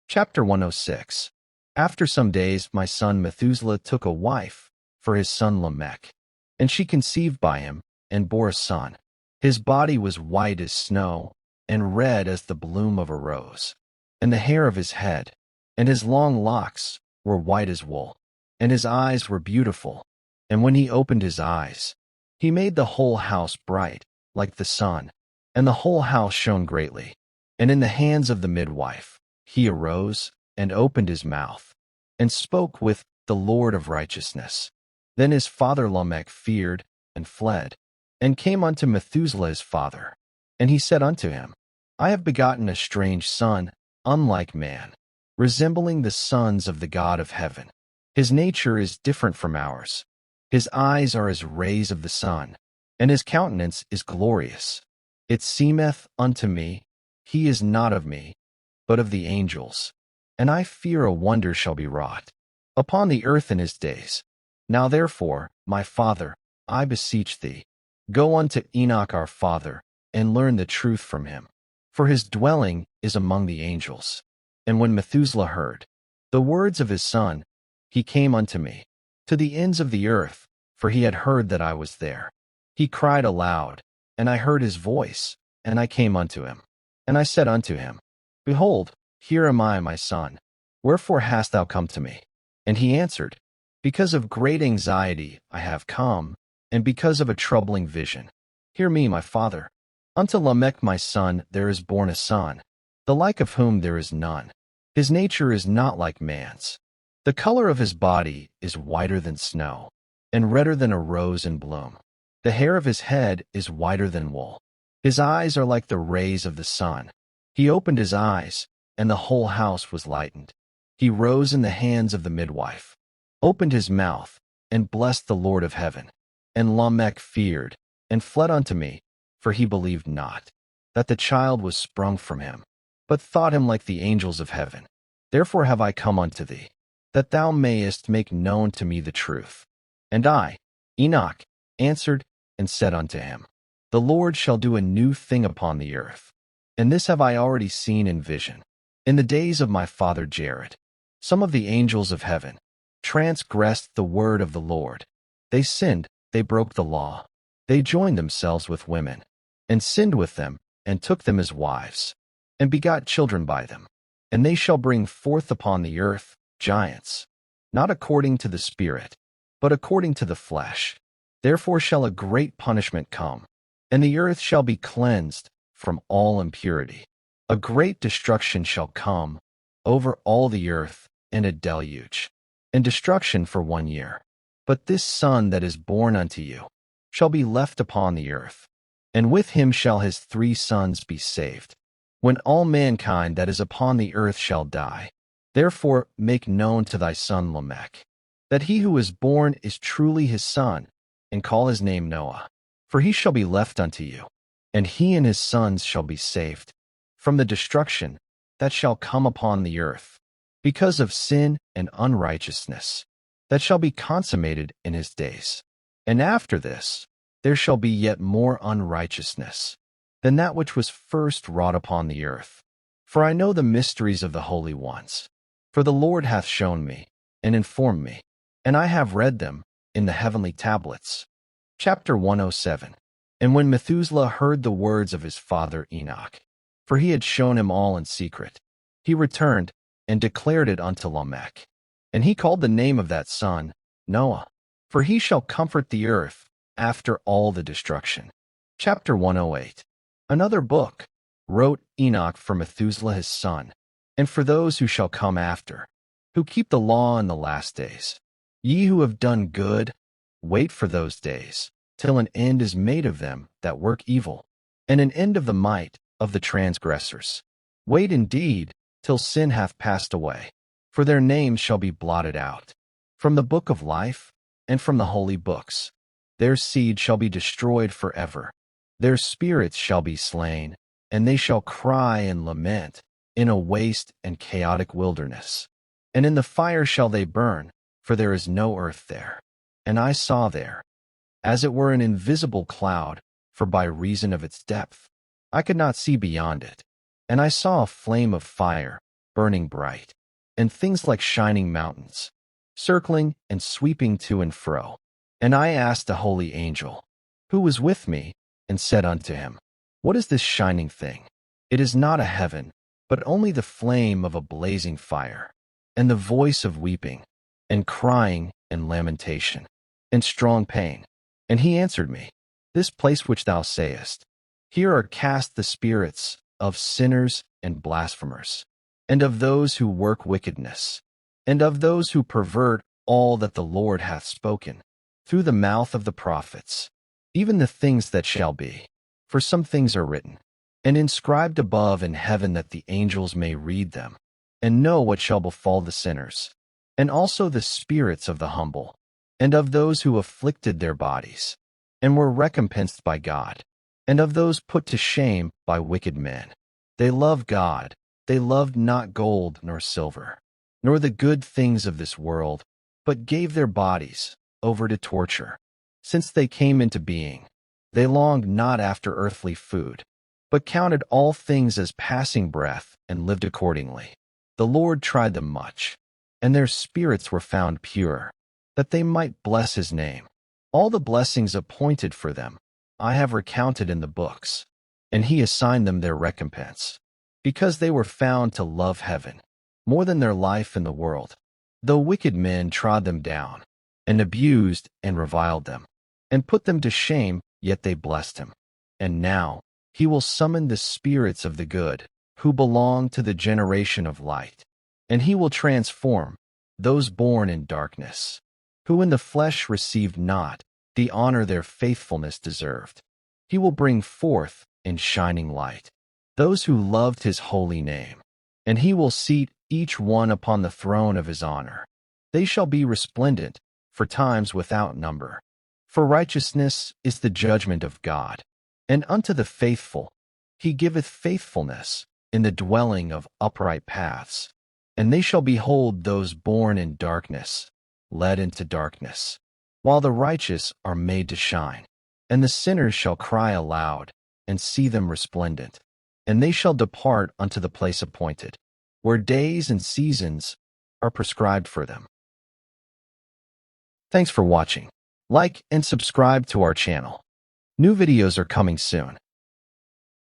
Chapter 106. After some days my son Methuselah took a wife for his son Lamech, and she conceived by him, and bore a son. His body was white as snow, and red as the bloom of a rose, and the hair of his head and his long locks were white as wool, and his eyes were beautiful. And when he opened his eyes, he made the whole house bright, like the sun, and the whole house shone greatly. And in the hands of the midwife he arose, and opened his mouth, and spoke with the Lord of righteousness. Then his father Lamech feared, and fled, and came unto Methuselah his father. And he said unto him, I have begotten a strange son, unlike man, resembling the sons of the God of heaven. His nature is different from ours. His eyes are as rays of the sun, and his countenance is glorious. It seemeth unto me, he is not of me, but of the angels. And I fear a wonder shall be wrought upon the earth in his days. Now therefore, my father, I beseech thee, go unto Enoch our father, and learn the truth from him. For his dwelling is among the angels. And when Methuselah heard the words of his son, he came unto me, to the ends of the earth, for he had heard that I was there. He cried aloud, and I heard his voice, and I came unto him. And I said unto him, Behold, here am I, my son. Wherefore hast thou come to me? And he answered, Because of great anxiety I have come, and because of a troubling vision. Hear me, my father. Unto Lamech my son there is born a son, the like of whom there is none. His nature is not like man's. The color of his body is whiter than snow, and redder than a rose in bloom. The hair of his head is whiter than wool. His eyes are like the rays of the sun. He opened his eyes, and the whole house was lightened. He rose in the hands of the midwife, opened his mouth, and blessed the Lord of heaven. And Lamech feared, and fled unto me, for he believed not that the child was sprung from him, but thought him like the angels of heaven. Therefore have I come unto thee, that thou mayest make known to me the truth. And I, Enoch, answered and said unto him, The Lord shall do a new thing upon the earth. And this have I already seen in vision. In the days of my father Jared, some of the angels of heaven transgressed the word of the Lord. They sinned, they broke the law. They joined themselves with women, and sinned with them, and took them as wives, and begot children by them. And they shall bring forth upon the earth giants, not according to the Spirit, but according to the flesh. Therefore shall a great punishment come, and the earth shall be cleansed from all impurity. A great destruction shall come over all the earth, and a deluge, and destruction for 1 year. But this son that is born unto you shall be left upon the earth, and with him shall his 3 sons be saved, when all mankind that is upon the earth shall die. Therefore make known to thy son Lamech, that he who is born is truly his son, and call his name Noah. For he shall be left unto you, and he and his sons shall be saved from the destruction that shall come upon the earth, because of sin and unrighteousness, that shall be consummated in his days. And after this, there shall be yet more unrighteousness than that which was first wrought upon the earth. For I know the mysteries of the holy ones. For the Lord hath shown me, and informed me, and I have read them in the heavenly tablets. Chapter 107. And when Methuselah heard the words of his father Enoch, for he had shown him all in secret, he returned and declared it unto Lamech. And he called the name of that son Noah, for he shall comfort the earth after all the destruction. Chapter 108. Another book wrote Enoch for Methuselah his son, and for those who shall come after, who keep the law in the last days. Ye who have done good, wait for those days, till an end is made of them that work evil, and an end of the might of the transgressors. Wait indeed, till sin hath passed away, for their names shall be blotted out from the book of life, and from the holy books. Their seed shall be destroyed forever. Their spirits shall be slain, and they shall cry and lament in a waste and chaotic wilderness. And in the fire shall they burn, for there is no earth there. And I saw there, as it were an invisible cloud, for by reason of its depth, I could not see beyond it. And I saw a flame of fire, burning bright, and things like shining mountains, circling and sweeping to and fro. And I asked a holy angel, who was with me, and said unto him, What is this shining thing? It is not a heaven, but only the flame of a blazing fire. and the voice of weeping, and crying, and lamentation, and strong pain. And he answered me, This place which thou sayest, here are cast the spirits of sinners and blasphemers, and of those who work wickedness, and of those who pervert all that the Lord hath spoken, through the mouth of the prophets, even the things that shall be. For some things are written, and inscribed above in heaven, that the angels may read them, and know what shall befall the sinners, and also the spirits of the humble, and of those who afflicted their bodies, and were recompensed by God, and of those put to shame by wicked men. They loved God, they loved not gold nor silver, nor the good things of this world, but gave their bodies over to torture. Since they came into being, they longed not after earthly food, but counted all things as passing breath, and lived accordingly. The Lord tried them much, and their spirits were found pure, that they might bless his name. All the blessings appointed for them I have recounted in the books, and he assigned them their recompense, because they were found to love heaven more than their life in the world. Though wicked men trod them down, and abused and reviled them, and put them to shame, yet they blessed him. And now he will summon the spirits of the good, who belong to the generation of light, and he will transform those born in darkness, who in the flesh received not the honor their faithfulness deserved. He will bring forth in shining light those who loved his holy name, and he will seat each one upon the throne of his honor. They shall be resplendent for times without number. For righteousness is the judgment of God, and unto the faithful he giveth faithfulness in the dwelling of upright paths. And they shall behold those born in darkness led into darkness, while the righteous are made to shine. And the sinners shall cry aloud, and see them resplendent. And they shall depart unto the place appointed, where days and seasons are prescribed for them. Thanks for watching. Like and subscribe to our channel. New videos are coming soon.